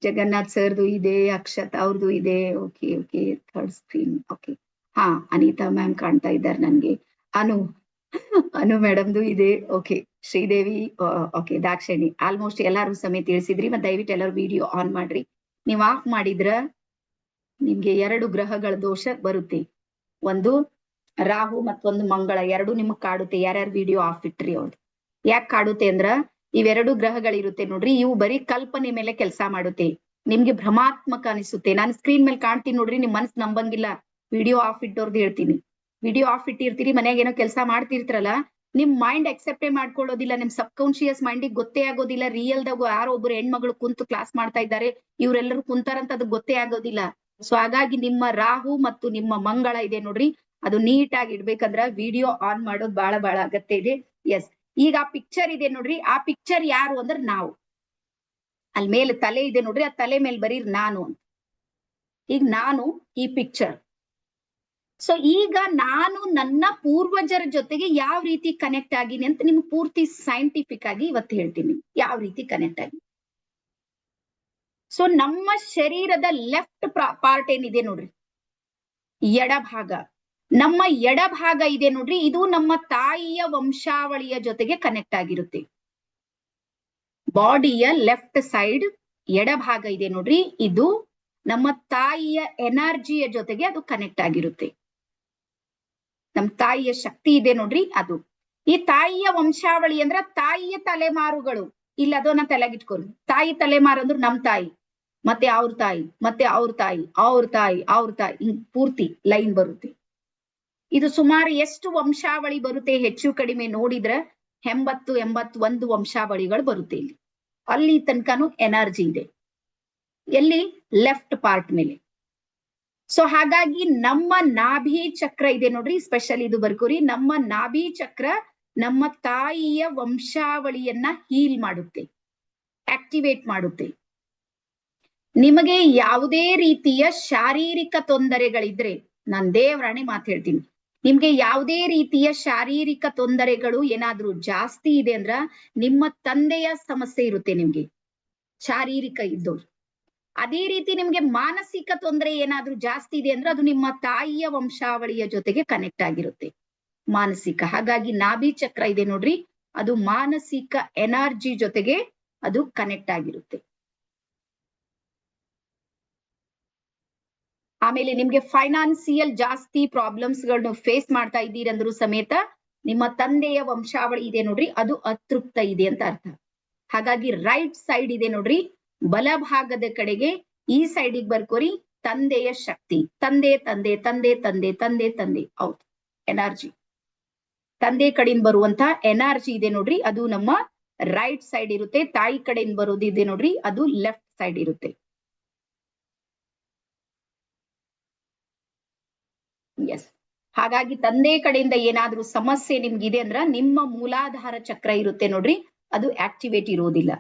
ಜಗನ್ನಾಥ್ ಸರ್ದು ಇದೆ, ಅಕ್ಷತ್ ಅವ್ರದ್ದು ಇದೆ. Okay okay, third screen. Okay, Anita ma'am ಕಾಣ್ತಾ ಇದ್ದಾರೆ ನನ್ಗೆ. ಅನು ಮೇಡಮ್ದು ಇದೆ. Okay, Sridevi, okay, Dakshini. Almost ಎಲ್ಲಾರು ಸಮೇತ ತಿಳಿಸಿದ್ರಿ. ಮತ್ತೆ ದಯವಿಟ್ಟು ಎಲ್ಲರೂ ವಿಡಿಯೋ ಆನ್ ಮಾಡ್ರಿ. ನೀವ್ ಆಫ್ ಮಾಡಿದ್ರ ನಿಮ್ಗೆ 2 ಗ್ರಹಗಳ ದೋಷ ಬರುತ್ತೆ. ಒಂದು ರಾಹು ಮತ್ತೊಂದು ಮಂಗಳ, 2 ನಿಮಗ್ ಕಾಡುತ್ತೆ. ಯಾರ್ಯಾರು ವಿಡಿಯೋ ಆಫ್ ಇಟ್ರಿ ಅವ್ರು. ಯಾಕೆ ಕಾಡುತ್ತೆ ಅಂದ್ರ, ಇವೆರಡು ಗ್ರಹಗಳಿರುತ್ತೆ ನೋಡ್ರಿ, ಇವು ಬರೀ ಕಲ್ಪನೆ ಮೇಲೆ ಕೆಲಸ ಮಾಡುತ್ತೆ. ನಿಮ್ಗೆ ಭ್ರಮಾತ್ಮಕ ಅನಿಸುತ್ತೆ. ನಾನು ಸ್ಕ್ರೀನ್ ಮೇಲೆ ಕಾಣ್ತೀನಿ ನೋಡ್ರಿ, ನಿಮ್ ಮನ್ಸ್ ನಂಬಂಗಿಲ್ಲ. ವಿಡಿಯೋ ಆಫ್ ಇಟ್ಟೋರ್ದು ಹೇಳ್ತೀನಿ. ವಿಡಿಯೋ ಆಫ್ ಇಟ್ಟಿರ್ತೀರಿ, ಮನ್ಯಾಗ ಏನೋ ಕೆಲಸ ಮಾಡ್ತಿರ್ತಾರಲ್ಲ, ನಿಮ್ ಮೈಂಡ್ ಅಕ್ಸೆಪ್ಟೇ ಮಾಡ್ಕೊಳ್ಳೋದಿಲ್ಲ, ನಿಮ್ ಸಬ್ ಕಾನ್ಶಿಯಸ್ ಮೈಂಡಿಗೆ ಗೊತ್ತೇ ಆಗೋದಿಲ್ಲ. ರಿಯಲ್ದಾಗ ಯಾರೋ ಒಬ್ರು ಹೆಣ್ಮಗಳು ಕುಂತು ಕ್ಲಾಸ್ ಮಾಡ್ತಾ ಇದ್ದಾರೆ, ಇವ್ರೆಲ್ಲರೂ ಕುಂತಾರಂತ ಅದು ಗೊತ್ತೇ ಆಗೋದಿಲ್ಲ. ಸೊ ಹಾಗಾಗಿ ನಿಮ್ಮ ರಾಹು ಮತ್ತು ನಿಮ್ಮ ಮಂಗಳ ಇದೆ ನೋಡ್ರಿ, ಅದು ನೀಟಾಗಿ ಇಡ್ಬೇಕಂದ್ರ ವಿಡಿಯೋ ಆನ್ ಮಾಡೋದು ಬಹಳ ಬಹಳ ಅಗತ್ಯ ಇದೆ. ಎಸ್, ಈಗ ಆ ಪಿಕ್ಚರ್ ಇದೆ ನೋಡ್ರಿ, ಆ ಪಿಕ್ಚರ್ ಯಾರು ಅಂದ್ರೆ ನಾವು. ಅಲ್ಲಿ ಮೇಲೆ ತಲೆ ಇದೆ ನೋಡ್ರಿ, ಆ ತಲೆ ಮೇಲೆ ಬರೀ ನಾನು ಅಂತ. ಈಗ ನಾನು ಈ ಪಿಕ್ಚರ್. ಸೊ ಈಗ ನಾನು ನನ್ನ ಪೂರ್ವಜರ ಜೊತೆಗೆ ಯಾವ ರೀತಿ ಕನೆಕ್ಟ್ ಆಗಿನಿ ಅಂತ ನಿಮ್ಗೆ ಪೂರ್ತಿ ಸೈಂಟಿಫಿಕ್ ಆಗಿ ಇವತ್ತು ಹೇಳ್ತೀನಿ, ಯಾವ ರೀತಿ ಕನೆಕ್ಟ್ ಆಗಿ. ಸೊ ನಮ್ಮ ಶರೀರದ ಲೆಫ್ಟ್ ಪಾರ್ಟ್ ಏನಿದೆ ನೋಡ್ರಿ, ಎಡಭಾಗ, ನಮ್ಮ ಎಡಭಾಗ ಇದೆ ನೋಡ್ರಿ, ಇದು ನಮ್ಮ ತಾಯಿಯ ವಂಶಾವಳಿಯ ಜೊತೆಗೆ ಕನೆಕ್ಟ್ ಆಗಿರುತ್ತೆ. ಬಾಡಿಯ ಲೆಫ್ಟ್ ಸೈಡ್ ಎಡಭಾಗ ಇದೆ ನೋಡ್ರಿ, ಇದು ನಮ್ಮ ತಾಯಿಯ ಎನರ್ಜಿಯ ಜೊತೆಗೆ ಅದು ಕನೆಕ್ಟ್ ಆಗಿರುತ್ತೆ. ನಮ್ಮ ತಾಯಿಯ ಶಕ್ತಿ ಇದೆ ನೋಡ್ರಿ ಅದು. ಈ ತಾಯಿಯ ವಂಶಾವಳಿ ಅಂದ್ರ ತಾಯಿಯ ತಲೆಮಾರುಗಳು. ಇಲ್ಲ ಅದನ್ನ ತಲೆಗಿಟ್ಕೊರಿ, ತಾಯಿ ತಲೆಮಾರು ಅಂದ್ರೆ ನಮ್ ತಾಯಿ, ಮತ್ತೆ ಅವ್ರ ತಾಯಿ, ಮತ್ತೆ ಅವ್ರ ತಾಯಿ, ಅವ್ರ ತಾಯಿ, ಅವ್ರ ತಾಯಿ, ಹಿಂಗ್ ಪೂರ್ತಿ ಲೈನ್ ಬರುತ್ತೆ. ಇದು ಸುಮಾರು ಎಷ್ಟು ವಂಶಾವಳಿ ಬರುತ್ತೆ ಹೆಚ್ಚು ಕಡಿಮೆ ನೋಡಿದ್ರ 81 ವಂಶಾವಳಿಗಳು ಬರುತ್ತೆ ಇಲ್ಲಿ. ಅಲ್ಲಿ ತನಕನೂ ಎನರ್ಜಿ ಇದೆ, ಎಲ್ಲಿ ಲೆಫ್ಟ್ ಪಾರ್ಟ್ ಮೇಲೆ. ಸೊ ಹಾಗಾಗಿ ನಮ್ಮ ನಾಭಿ ಚಕ್ರ ಇದೆ ನೋಡ್ರಿ, ಸ್ಪೆಷಲ್ ಇದು ಬರ್ಕೋರಿ, ನಮ್ಮ ನಾಭಿ ಚಕ್ರ ನಮ್ಮ ತಾಯಿಯ ವಂಶಾವಳಿಯನ್ನ ಹೀಲ್ ಮಾಡುತ್ತೆ, ಆಕ್ಟಿವೇಟ್ ಮಾಡುತ್ತೆ. ನಿಮಗೆ ಯಾವುದೇ ರೀತಿಯ ಶಾರೀರಿಕ ತೊಂದರೆಗಳಿದ್ರೆ, ನಾನ್ ದೇವರಾಣೆ ಮಾತು ಹೇಳ್ತೀನಿ, ನಿಮ್ಗೆ ಯಾವುದೇ ರೀತಿಯ ಶಾರೀರಿಕ ತೊಂದರೆಗಳು ಏನಾದ್ರೂ ಜಾಸ್ತಿ ಇದೆ ಅಂದ್ರ ನಿಮ್ಮ ತಂದೆಯ ಸಮಸ್ಯೆ ಇರುತ್ತೆ ನಿಮ್ಗೆ, ಶಾರೀರಿಕ ಇದ್ದವ್ರು. ಅದೇ ರೀತಿ ನಿಮ್ಗೆ ಮಾನಸಿಕ ತೊಂದರೆ ಏನಾದ್ರೂ ಜಾಸ್ತಿ ಇದೆ ಅಂದ್ರೆ ಅದು ನಿಮ್ಮ ತಾಯಿಯ ವಂಶಾವಳಿಯ ಜೊತೆಗೆ ಕನೆಕ್ಟ್ ಆಗಿರುತ್ತೆ, ಮಾನಸಿಕ. ಹಾಗಾಗಿ ನಾಭಿ ಚಕ್ರ ಇದೆ ನೋಡ್ರಿ, ಅದು ಮಾನಸಿಕ ಎನರ್ಜಿ ಜೊತೆಗೆ ಅದು ಕನೆಕ್ಟ್ ಆಗಿರುತ್ತೆ. ಆಮೇಲೆ ನಿಮ್ಗೆ ಫೈನಾನ್ಸಿಯಲ್ ಜಾಸ್ತಿ ಪ್ರಾಬ್ಲಮ್ಸ್ ಗಳನ್ನ ಫೇಸ್ ಮಾಡ್ತಾ ಇದ್ದೀರಂದ್ರೂ ಸಮೇತ ನಿಮ್ಮ ತಂದೆಯ ವಂಶಾವಳಿ ಇದೆ ನೋಡ್ರಿ, ಅದು ಅತೃಪ್ತ ಇದೆ ಅಂತ ಅರ್ಥ. ಹಾಗಾಗಿ ರೈಟ್ ಸೈಡ್ ಇದೆ ನೋಡ್ರಿ, ಬಲಭಾಗದ ಕಡೆಗೆ ಈ ಸೈಡಿಗೆ ಬರ್ಕೋರಿ, ತಂದೆಯ ಶಕ್ತಿ, ತಂದೆ ತಂದೆ ತಂದೆ ತಂದೆ ತಂದೆ ತಂದೆ ಹೌದು ಎನರ್ಜಿ, ತಂದೆ ಕಡೆಯಿಂದ ಬರುವಂತ ಎನರ್ಜಿ ಇದೆ ನೋಡ್ರಿ, ಅದು ನಮ್ಮ ರೈಟ್ ಸೈಡ್ ಇರುತ್ತೆ. ತಾಯಿ ಕಡೆಯಿಂದ ಬರೋದು ಇದೆ ನೋಡ್ರಿ, ಅದು ಲೆಫ್ಟ್ ಸೈಡ್ ಇರುತ್ತೆ. ಎಸ್, ಹಾಗಾಗಿ ತಂದೆ ಕಡೆಯಿಂದ ಏನಾದ್ರೂ ಸಮಸ್ಯೆ ನಿಮ್ಗಿದೆ ಅಂದ್ರ ನಿಮ್ಮ ಮೂಲಾಧಾರ ಚಕ್ರ ಇರುತ್ತೆ ನೋಡ್ರಿ, ಅದು ಆಕ್ಟಿವೇಟ್ ಇರೋದಿಲ್ಲ.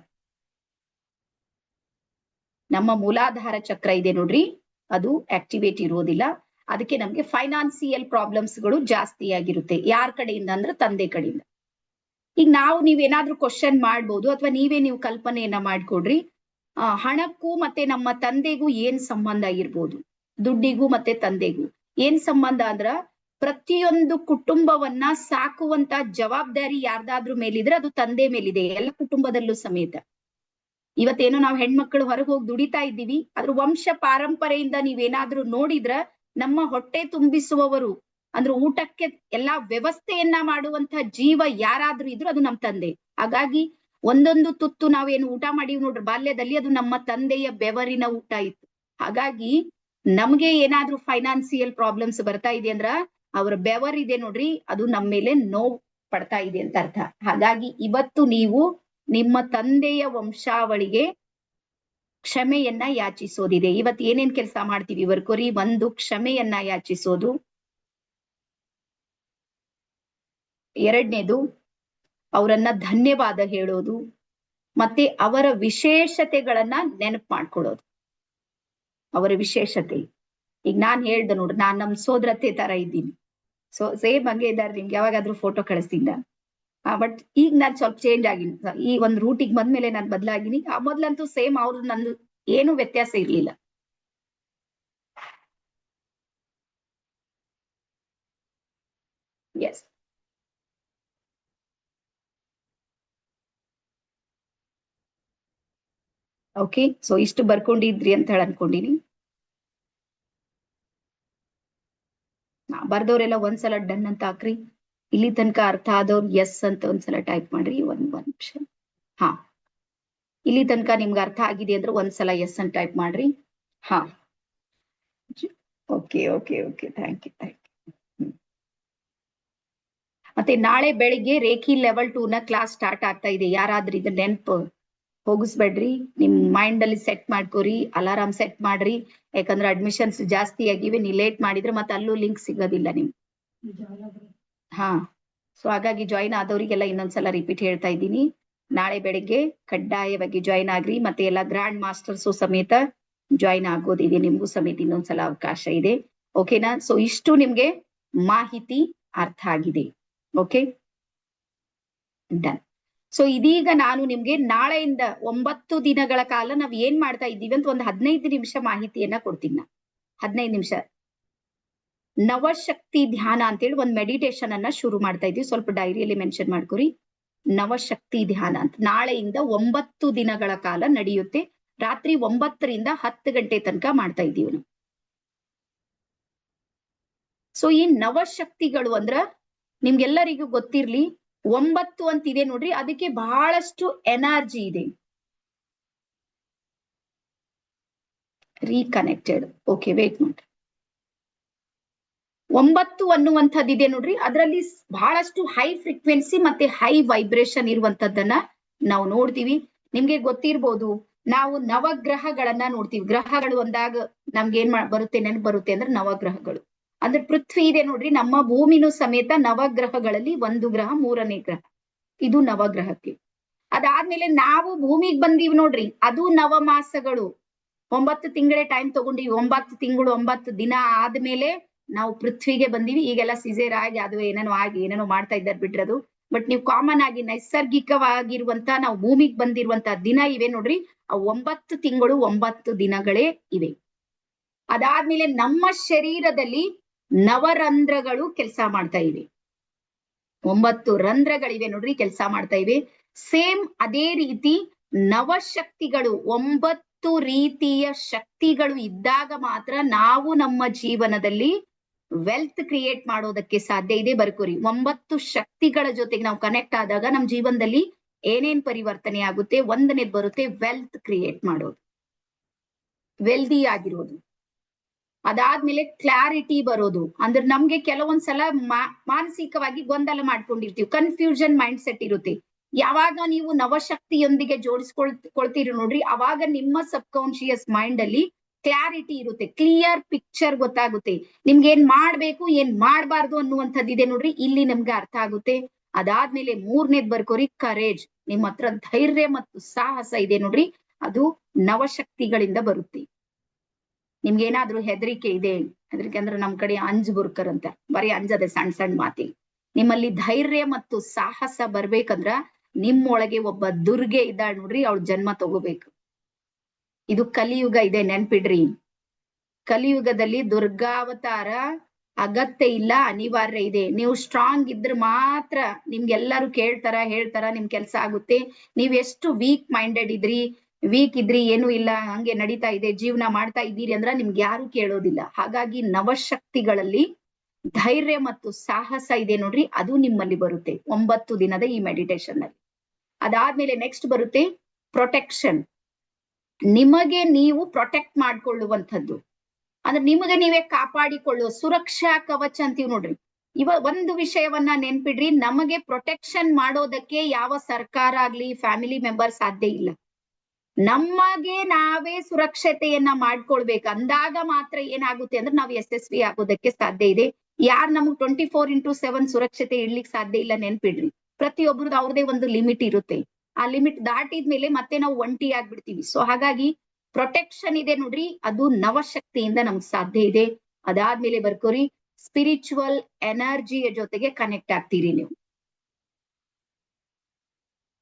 ನಮ್ಮ ಮೂಲಾಧಾರ ಚಕ್ರ ಇದೆ ನೋಡ್ರಿ, ಅದು ಆಕ್ಟಿವೇಟ್ ಇರೋದಿಲ್ಲ. ಅದಕ್ಕೆ ನಮ್ಗೆ ಫೈನಾನ್ಸಿಯಲ್ ಪ್ರಾಬ್ಲಮ್ಸ್ ಗಳು ಜಾಸ್ತಿ ಆಗಿರುತ್ತೆ. ಯಾರ ಕಡೆಯಿಂದ ಅಂದ್ರೆ ತಂದೆ ಕಡೆಯಿಂದ. ಈಗ ನೀವೇನಾದ್ರೂ ಕ್ವಶನ್ ಮಾಡ್ಬೋದು, ಅಥವಾ ನೀವು ಕಲ್ಪನೆಯನ್ನ ಮಾಡ್ಕೊಡ್ರಿ, ಹಣಕ್ಕೂ ಮತ್ತೆ ನಮ್ಮ ತಂದೆಗೂ ಏನ್ ಸಂಬಂಧ ಇರ್ಬೋದು, ದುಡ್ಡಿಗೂ ಮತ್ತೆ ತಂದೆಗೂ ಏನ್ ಸಂಬಂಧ ಅಂದ್ರ, ಪ್ರತಿಯೊಂದು ಕುಟುಂಬವನ್ನ ಸಾಕುವಂತ ಜವಾಬ್ದಾರಿ ಯಾರ್ದಾದ್ರೂ ಮೇಲಿದ್ರೆ ಅದು ತಂದೆ ಮೇಲಿದೆ, ಎಲ್ಲ ಕುಟುಂಬದಲ್ಲೂ ಸಮೇತ. ಇವತ್ತೇನೋ ನಾವು ಹೆಣ್ಮಕ್ಳು ಹೊರಗೆ ಹೋಗಿ ದುಡಿತಾ ಇದ್ದೀವಿ, ಅದ್ರ ವಂಶ ಪಾರಂಪರೆಯಿಂದ ನೀವೇನಾದ್ರೂ ನೋಡಿದ್ರ, ನಮ್ಮ ಹೊಟ್ಟೆ ತುಂಬಿಸುವವರು ಅಂದ್ರೆ ಊಟಕ್ಕೆ ಎಲ್ಲಾ ವ್ಯವಸ್ಥೆಯನ್ನ ಮಾಡುವಂತ ಜೀವ ಯಾರಾದ್ರೂ ಇದ್ರು ಅದು ನಮ್ ತಂದೆ. ಹಾಗಾಗಿ ಒಂದೊಂದು ತುತ್ತು ನಾವೇನು ಊಟ ಮಾಡಿವಿ ನೋಡ್ರಿ ಬಾಲ್ಯದಲ್ಲಿ, ಅದು ನಮ್ಮ ತಂದೆಯ ಬೆವರಿನ ಊಟ ಇತ್ತು. ಹಾಗಾಗಿ ನಮ್ಗೆ ಏನಾದ್ರೂ ಫೈನಾನ್ಸಿಯಲ್ ಪ್ರಾಬ್ಲಮ್ಸ್ ಬರ್ತಾ ಇದೆ ಅಂದ್ರ ಅವ್ರ ಬೆವರ್ ಇದೆ ನೋಡ್ರಿ, ಅದು ನಮ್ಮ ಮೇಲೆ ನೋವು ಪಡ್ತಾ ಇದೆ ಅಂತ ಅರ್ಥ. ಹಾಗಾಗಿ ಇವತ್ತು ನೀವು ನಿಮ್ಮ ತಂದೆಯ ವಂಶಾವಳಿಗೆ ಕ್ಷಮೆಯನ್ನ ಯಾಚಿಸೋದಿದೆ. ಇವತ್ತು ಏನೇನ್ ಕೆಲಸ ಮಾಡ್ತೀವಿ ಬರ್ಕೋರಿ, ಒಂದು ಕ್ಷಮೆಯನ್ನ ಯಾಚಿಸೋದು, ಎರಡನೇದು ಅವರನ್ನ ಧನ್ಯವಾದ ಹೇಳೋದು, ಮತ್ತೆ ಅವರ ವಿಶೇಷತೆಗಳನ್ನ ನೆನಪು ಮಾಡ್ಕೊಳ್ಳೋದು. ಅವರ ವಿಶೇಷತೆ, ಈಗ ನಾನ್ ಹೇಳ್ದೆ ನೋಡ್ರಿ, ನಾನ್ ನಮ್ ಸೋದರತೆ ತರ ಇದ್ದೀನಿ, ಸೊ ಸೇಮ್ ಹಂಗೆ ಇದ್ದಾರೆ. ನಿಮ್ಗೆ ಯಾವಾಗಾದ್ರೂ ಫೋಟೋ ಕಳಿಸ್ತಿದ್ದ, ಬಟ್ ಈಗ ನಾನ್ ಸ್ವಲ್ಪ ಚೇಂಜ್ ಆಗಿನಿ, ಈ ಒಂದ್ ರೂಟಿಗೆ ಬಂದ್ಮೇಲೆ ನಾನ್ ಬದಲಾಗಿನಿ. ಮೊದ್ಲಂತೂ ಸೇಮ್ ಅವ್ರು ನಂದು ಏನು ವ್ಯತ್ಯಾಸ ಇರ್ಲಿಲ್ಲ. S, okay. ಸೊ ಇಷ್ಟು ಬರ್ಕೊಂಡಿದ್ರಿ ಅಂತ ಹೇಳಿ ಅನ್ಕೊಂಡಿನಿ. ಬರ್ದವ್ರೆಲ್ಲ ಒಂದ್ಸಲ ಡನ್ ಅಂತ ಹಾಕ್ರಿ. ಇಲ್ಲಿ ತನಕ ಅರ್ಥ ಆದವ್ರು ಎಸ್ ಅಂತ ಒಂದ್ಸಲ ಟೈಪ್ ಮಾಡ್ರಿ. ಒಂದ್ ನಿಮಿಷ. ಹಾ, ಇಲ್ಲಿ ತನಕ ನಿಮ್ಗೆ ಅರ್ಥ ಆಗಿದೆ ಅಂದ್ರೆ ಒಂದ್ಸಲ ಎಸ್ ಅಂತ ಟೈಪ್ ಮಾಡ್ರಿ. ಹಾ, okay okay okay, thank you thank you. ಮತ್ತೆ ನಾಳೆ ಬೆಳಿಗ್ಗೆ ರೇಖಿ ಲೆವೆಲ್ 2 ನ ಕ್ಲಾಸ್ ಸ್ಟಾರ್ಟ್ ಆಗ್ತಾ ಇದೆ. ಯಾರಾದ್ರೂ ಇದು ನೆನಪು ಹೋಗಿಸ್ಬೇಡ್ರಿ. ನಿಮ್ ಮೈಂಡ್ ಅಲ್ಲಿ ಸೆಟ್ ಮಾಡ್ಕೋರಿ, ಅಲಾರಾಮ್ ಸೆಟ್ ಮಾಡ್ರಿ. ಯಾಕಂದ್ರೆ ಅಡ್ಮಿಷನ್ಸ್ ಜಾಸ್ತಿ ಆಗಿವೆ, ನೀ ಲೇಟ್ ಮಾಡಿದ್ರೆ ಮತ್ತೆ ಅಲ್ಲೂ ಲಿಂಕ್ ಸಿಗೋದಿಲ್ಲ ನಿಮ್ಗೆ. ಹಾ, ಸೊ ಹಾಗಾಗಿ ಜಾಯಿನ್ ಆದವರಿಗೆಲ್ಲ ಇನ್ನೊಂದ್ಸಲ ರಿಪೀಟ್ ಹೇಳ್ತಾ ಇದ್ದೀನಿ, ನಾಳೆ ಬೆಳಿಗ್ಗೆ ಕಡ್ಡಾಯವಾಗಿ ಜಾಯಿನ್ ಆಗ್ರಿ. ಮತ್ತೆ ಎಲ್ಲ ಗ್ರ್ಯಾಂಡ್ ಮಾಸ್ಟರ್ಸು ಸಮೇತ ಜಾಯಿನ್ ಆಗೋದಿದೆ, ನಿಮ್ಗೂ ಸಮೇತ ಇನ್ನೊಂದ್ಸಲ ಅವಕಾಶ ಇದೆ. ಓಕೆನಾ? ಸೊ ಇಷ್ಟು ನಿಮ್ಗೆ ಮಾಹಿತಿ ಅರ್ಥ ಆಗಿದೆ. Okay, done. ಸೊ ಇದೀಗ ನಾನು ನಿಮ್ಗೆ ನಾಳೆಯಿಂದ 9 ದಿನಗಳ ಕಾಲ ನಾವ್ ಏನ್ ಮಾಡ್ತಾ ಇದ್ದೀವಿ ಅಂತ ಒಂದು 15 ನಿಮಿಷ ಮಾಹಿತಿಯನ್ನ ಕೊಡ್ತೀನಿ. ನಾ 15 ನಿಮಿಷ ನವಶಕ್ತಿ ಧ್ಯಾನ ಅಂತೇಳಿ ಒಂದು ಮೆಡಿಟೇಷನ್ ಅನ್ನ ಶುರು ಮಾಡ್ತಾ ಇದ್ದೀವಿ. ಸ್ವಲ್ಪ ಡೈರಿಯಲ್ಲಿ ಮೆನ್ಷನ್ ಮಾಡ್ಕೊರಿ, ನವಶಕ್ತಿ ಧ್ಯಾನ ಅಂತ. ನಾಳೆಯಿಂದ 9 ದಿನಗಳ ಕಾಲ ನಡೆಯುತ್ತೆ. ರಾತ್ರಿ 9 ರಿಂದ 10 ಗಂಟೆ ತನಕ ಮಾಡ್ತಾ ಇದ್ದೀವಿ ನಾವು. ಸೊ ಈ ನವಶಕ್ತಿಗಳು ಅಂದ್ರ ನಿಮ್ಗೆಲ್ಲರಿಗೂ ಗೊತ್ತಿರ್ಲಿ, 9 ಅಂತ ಇದೆ ನೋಡ್ರಿ, ಅದಕ್ಕೆ ಬಹಳಷ್ಟು ಎನರ್ಜಿ ಇದೆ. ರೀಕನೆಕ್ಟೆಡ್. ಓಕೆ, ವೇಟ್ ಮಾಡ್ರಿ. 9 ಅನ್ನುವಂಥದ್ದಿದೆ ನೋಡ್ರಿ, ಅದರಲ್ಲಿ ಬಹಳಷ್ಟು ಹೈ ಫ್ರೀಕ್ವೆನ್ಸಿ ಮತ್ತೆ ಹೈ ವೈಬ್ರೇಷನ್ ಇರುವಂತದ್ದನ್ನ ನಾವು ನೋಡ್ತೀವಿ. ನಿಮ್ಗೆ ಗೊತ್ತಿರ್ಬೋದು, ನಾವು ನವಗ್ರಹಗಳನ್ನ ನೋಡ್ತೀವಿ. ಗ್ರಹಗಳು ಅಂದಾಗ ನಮ್ಗೆ ಏನ್ ಬರುತ್ತೆ, ನೆನಪು ಬರುತ್ತೆ ಅಂದ್ರೆ ನವಗ್ರಹಗಳು. ಅಂದ್ರೆ ಪೃಥ್ವಿ ಇದೆ ನೋಡ್ರಿ, ನಮ್ಮ ಭೂಮಿನೂ ಸಮೇತ ನವಗ್ರಹಗಳಲ್ಲಿ ಒಂದು ಗ್ರಹ, 3ನೇ ಗ್ರಹ. ಇದು ನವಗ್ರಹಕ್ಕೆ. ಅದಾದ್ಮೇಲೆ ನಾವು ಭೂಮಿಗೆ ಬಂದೀವಿ ನೋಡ್ರಿ, ಅದು ನವಮಾಸಗಳು. 9 ತಿಂಗಳೇ ಟೈಮ್ ತಗೊಂಡಿವಿ. 9 ತಿಂಗಳು 9 ದಿನ ಆದ್ಮೇಲೆ ನಾವು ಪೃಥ್ವಿಗೆ ಬಂದಿವಿ. ಈಗೆಲ್ಲ ಸಿಸೇರ್ ಆಗಿ ಅದು ಏನೇನೋ ಆಗಿ ಏನೇನೋ ಮಾಡ್ತಾ ಇದ್ದಾರೆ ಬಿಟ್ರದು. ಬಟ್ ನೀವು ಕಾಮನ್ ಆಗಿ ನೈಸರ್ಗಿಕವಾಗಿರುವಂತ ನಾವು ಭೂಮಿಗೆ ಬಂದಿರುವಂತ ದಿನ ಇವೆ ನೋಡ್ರಿ, ಆ 9 ತಿಂಗಳು 9 ದಿನಗಳೇ ಇವೆ. ಅದಾದ್ಮೇಲೆ ನಮ್ಮ ಶರೀರದಲ್ಲಿ ನವರಂಧ್ರಗಳು ಕೆಲಸ ಮಾಡ್ತಾ ಇವೆ. 9 ರಂಧ್ರಗಳಿವೆ ನೋಡ್ರಿ, ಕೆಲಸ ಮಾಡ್ತಾ ಇವೆ. ಸೇಮ್ ಅದೇ ರೀತಿ ನವಶಕ್ತಿಗಳು, 9 ರೀತಿಯ ಶಕ್ತಿಗಳು ಇದ್ದಾಗ ಮಾತ್ರ ನಾವು ನಮ್ಮ ಜೀವನದಲ್ಲಿ ವೆಲ್ತ್ ಕ್ರಿಯೇಟ್ ಮಾಡೋದಕ್ಕೆ ಸಾಧ್ಯ ಇದೆ. ಬರ್ಕೋರಿ, 9 ಶಕ್ತಿಗಳ ಜೊತೆಗೆ ನಾವು ಕನೆಕ್ಟ್ ಆದಾಗ ನಮ್ಮ ಜೀವನದಲ್ಲಿ ಏನೇನ್ ಪರಿವರ್ತನೆ ಆಗುತ್ತೆ. ಒಂದನೇದ್ ಬರುತ್ತೆ ವೆಲ್ತ್ ಕ್ರಿಯೇಟ್ ಮಾಡೋದು, ವೆಲ್ದಿ ಆಗಿರೋದು. ಅದಾದ್ಮೇಲೆ ಕ್ಲಾರಿಟಿ ಬರೋದು. ಅಂದ್ರೆ ನಮ್ಗೆ ಕೆಲವೊಂದ್ಸಲ ಮಾನಸಿಕವಾಗಿ ಗೊಂದಲ ಮಾಡ್ಕೊಂಡಿರ್ತೀವಿ, ಕನ್ಫ್ಯೂಷನ್ ಮೈಂಡ್ ಸೆಟ್ ಇರುತ್ತೆ. ಯಾವಾಗ ನೀವು ನವಶಕ್ತಿಯೊಂದಿಗೆ ಜೋಡಿಸ್ಕೊಳ್ತೀರಿ ನೋಡ್ರಿ, ಅವಾಗ ನಿಮ್ಮ ಸಬ್ ಕಾನ್ಶಿಯಸ್ ಮೈಂಡ್ ಅಲ್ಲಿ ಕ್ಲಾರಿಟಿ ಇರುತ್ತೆ, ಕ್ಲಿಯರ್ ಪಿಕ್ಚರ್ ಗೊತ್ತಾಗುತ್ತೆ. ನಿಮ್ಗೆ ಏನ್ ಮಾಡ್ಬೇಕು ಏನ್ ಮಾಡ್ಬಾರ್ದು ಅನ್ನುವಂಥದ್ದಿದೆ ನೋಡ್ರಿ, ಇಲ್ಲಿ ನಿಮ್ಗೆ ಅರ್ಥ ಆಗುತ್ತೆ. ಅದಾದ್ಮೇಲೆ 3ನೇದ್ ಬರ್ಕೋರಿ, ಕರೇಜ್. ನಿಮ್ಮ ಹತ್ರ ಧೈರ್ಯ ಮತ್ತು ಸಾಹಸ ಇದೆ ನೋಡ್ರಿ, ಅದು ನವಶಕ್ತಿಗಳಿಂದ ಬರುತ್ತೆ. ನಿಮ್ಗೆ ಏನಾದ್ರೂ ಹೆದರಿಕೆ ಇದೆ, ಹೆದರಿಕೆ ಅಂದ್ರೆ ನಮ್ ಕಡೆ ಅಂಜ್ ಅಂತ, ಬರೀ ಅಂಜದೆ ಸಣ್ಣ ಸಣ್ಣ ಮಾತಿ. ನಿಮ್ಮಲ್ಲಿ ಧೈರ್ಯ ಮತ್ತು ಸಾಹಸ ಬರ್ಬೇಕಂದ್ರ ನಿಮ್ಮೊಳಗೆ ಒಬ್ಬ ದುರ್ಗೆ ಇದ್ದಾಳ ನೋಡ್ರಿ, ಅವಳ ಜನ್ಮ ತಗೋಬೇಕು. ಇದು ಕಲಿಯುಗ ಇದೆ, ನೆನ್ಪಿಡ್ರಿ. ಕಲಿಯುಗದಲ್ಲಿ ದುರ್ಗಾವತಾರ ಅಗತ್ಯ ಇಲ್ಲ, ಅನಿವಾರ್ಯ ಇದೆ. ನೀವು ಸ್ಟ್ರಾಂಗ್ ಇದ್ರೆ ಮಾತ್ರ ನಿಮ್ಗೆಲ್ಲರೂ ಕೇಳ್ತಾರ, ಹೇಳ್ತಾರ, ನಿಮ್ ಕೆಲ್ಸ ಆಗುತ್ತೆ. ನೀವ್ ಎಷ್ಟು ವೀಕ್ ಮೈಂಡೆಡ್ ವೀಕ್ ಇದ್ರಿ, ಏನು ಇಲ್ಲ, ಹಂಗೆ ನಡೀತಾ ಇದೆ, ಜೀವನ ಮಾಡ್ತಾ ಇದ್ದೀರಿ ಅಂದ್ರ ನಿಮ್ಗೆ ಯಾರು ಕೇಳೋದಿಲ್ಲ. ಹಾಗಾಗಿ ನವಶಕ್ತಿಗಳಲ್ಲಿ ಧೈರ್ಯ ಮತ್ತು ಸಾಹಸ ಇದೆ ನೋಡ್ರಿ, ಅದು ನಿಮ್ಮಲ್ಲಿ ಬರುತ್ತೆ 9 ದಿನದ ಈ ಮೆಡಿಟೇಷನ್ ನಲ್ಲಿ. ಅದಾದ್ಮೇಲೆ ನೆಕ್ಸ್ಟ್ ಬರುತ್ತೆ ಪ್ರೊಟೆಕ್ಷನ್. ನಿಮಗೆ ನೀವು ಪ್ರೊಟೆಕ್ಟ್ ಮಾಡ್ಕೊಳ್ಳುವಂಥದ್ದು, ಅಂದ್ರೆ ನಿಮಗೆ ನೀವೇ ಕಾಪಾಡಿಕೊಳ್ಳುವ ಸುರಕ್ಷಾ ಕವಚ ಅಂತೀವಿ ನೋಡ್ರಿ. ಒಂದು ವಿಷಯವನ್ನ ನೆನ್ಪಿಡ್ರಿ, ನಮಗೆ ಪ್ರೊಟೆಕ್ಷನ್ ಮಾಡೋದಕ್ಕೆ ಯಾವ ಸರ್ಕಾರ ಆಗ್ಲಿ ಫ್ಯಾಮಿಲಿ ಮೆಂಬರ್ ಸಾಧ್ಯ ಇಲ್ಲ. ನಮಗೆ ನಾವೇ ಸುರಕ್ಷತೆಯನ್ನ ಮಾಡ್ಕೊಳ್ಬೇಕು. ಅಂದಾಗ ಮಾತ್ರ ಏನಾಗುತ್ತೆ ಅಂದ್ರೆ ನಾವು ಯಶಸ್ವಿ ಆಗೋದಕ್ಕೆ ಸಾಧ್ಯ ಇದೆ. ಯಾರು ನಮಗ್ 24x7 ಸುರಕ್ಷತೆ ಇಡ್ಲಿಕ್ಕೆ ಸಾಧ್ಯ ಇಲ್ಲ, ನೆನ್ಪಿಡ್ರಿ. ಪ್ರತಿಯೊಬ್ಬರದ್ದು ಅವ್ರದೇ ಒಂದು ಲಿಮಿಟ್ ಇರುತ್ತೆ. ಆ ಲಿಮಿಟ್ ದಾಟಿದ್ಮೇಲೆ ಮತ್ತೆ ನಾವು ಒಂಟಿ ಆಗ್ಬಿಡ್ತೀವಿ. ಸೊ ಹಾಗಾಗಿ ಪ್ರೊಟೆಕ್ಷನ್ ಇದೆ ನೋಡ್ರಿ, ಅದು ನವಶಕ್ತಿಯಿಂದ ನಮ್ಗೆ ಸಾಧ್ಯ ಇದೆ. ಅದಾದ್ಮೇಲೆ ಬರ್ಕೋರಿ, ಸ್ಪಿರಿಚುವಲ್ ಎನರ್ಜಿಯ ಜೊತೆಗೆ ಕನೆಕ್ಟ್ ಆಗ್ತೀರಿ ನೀವು.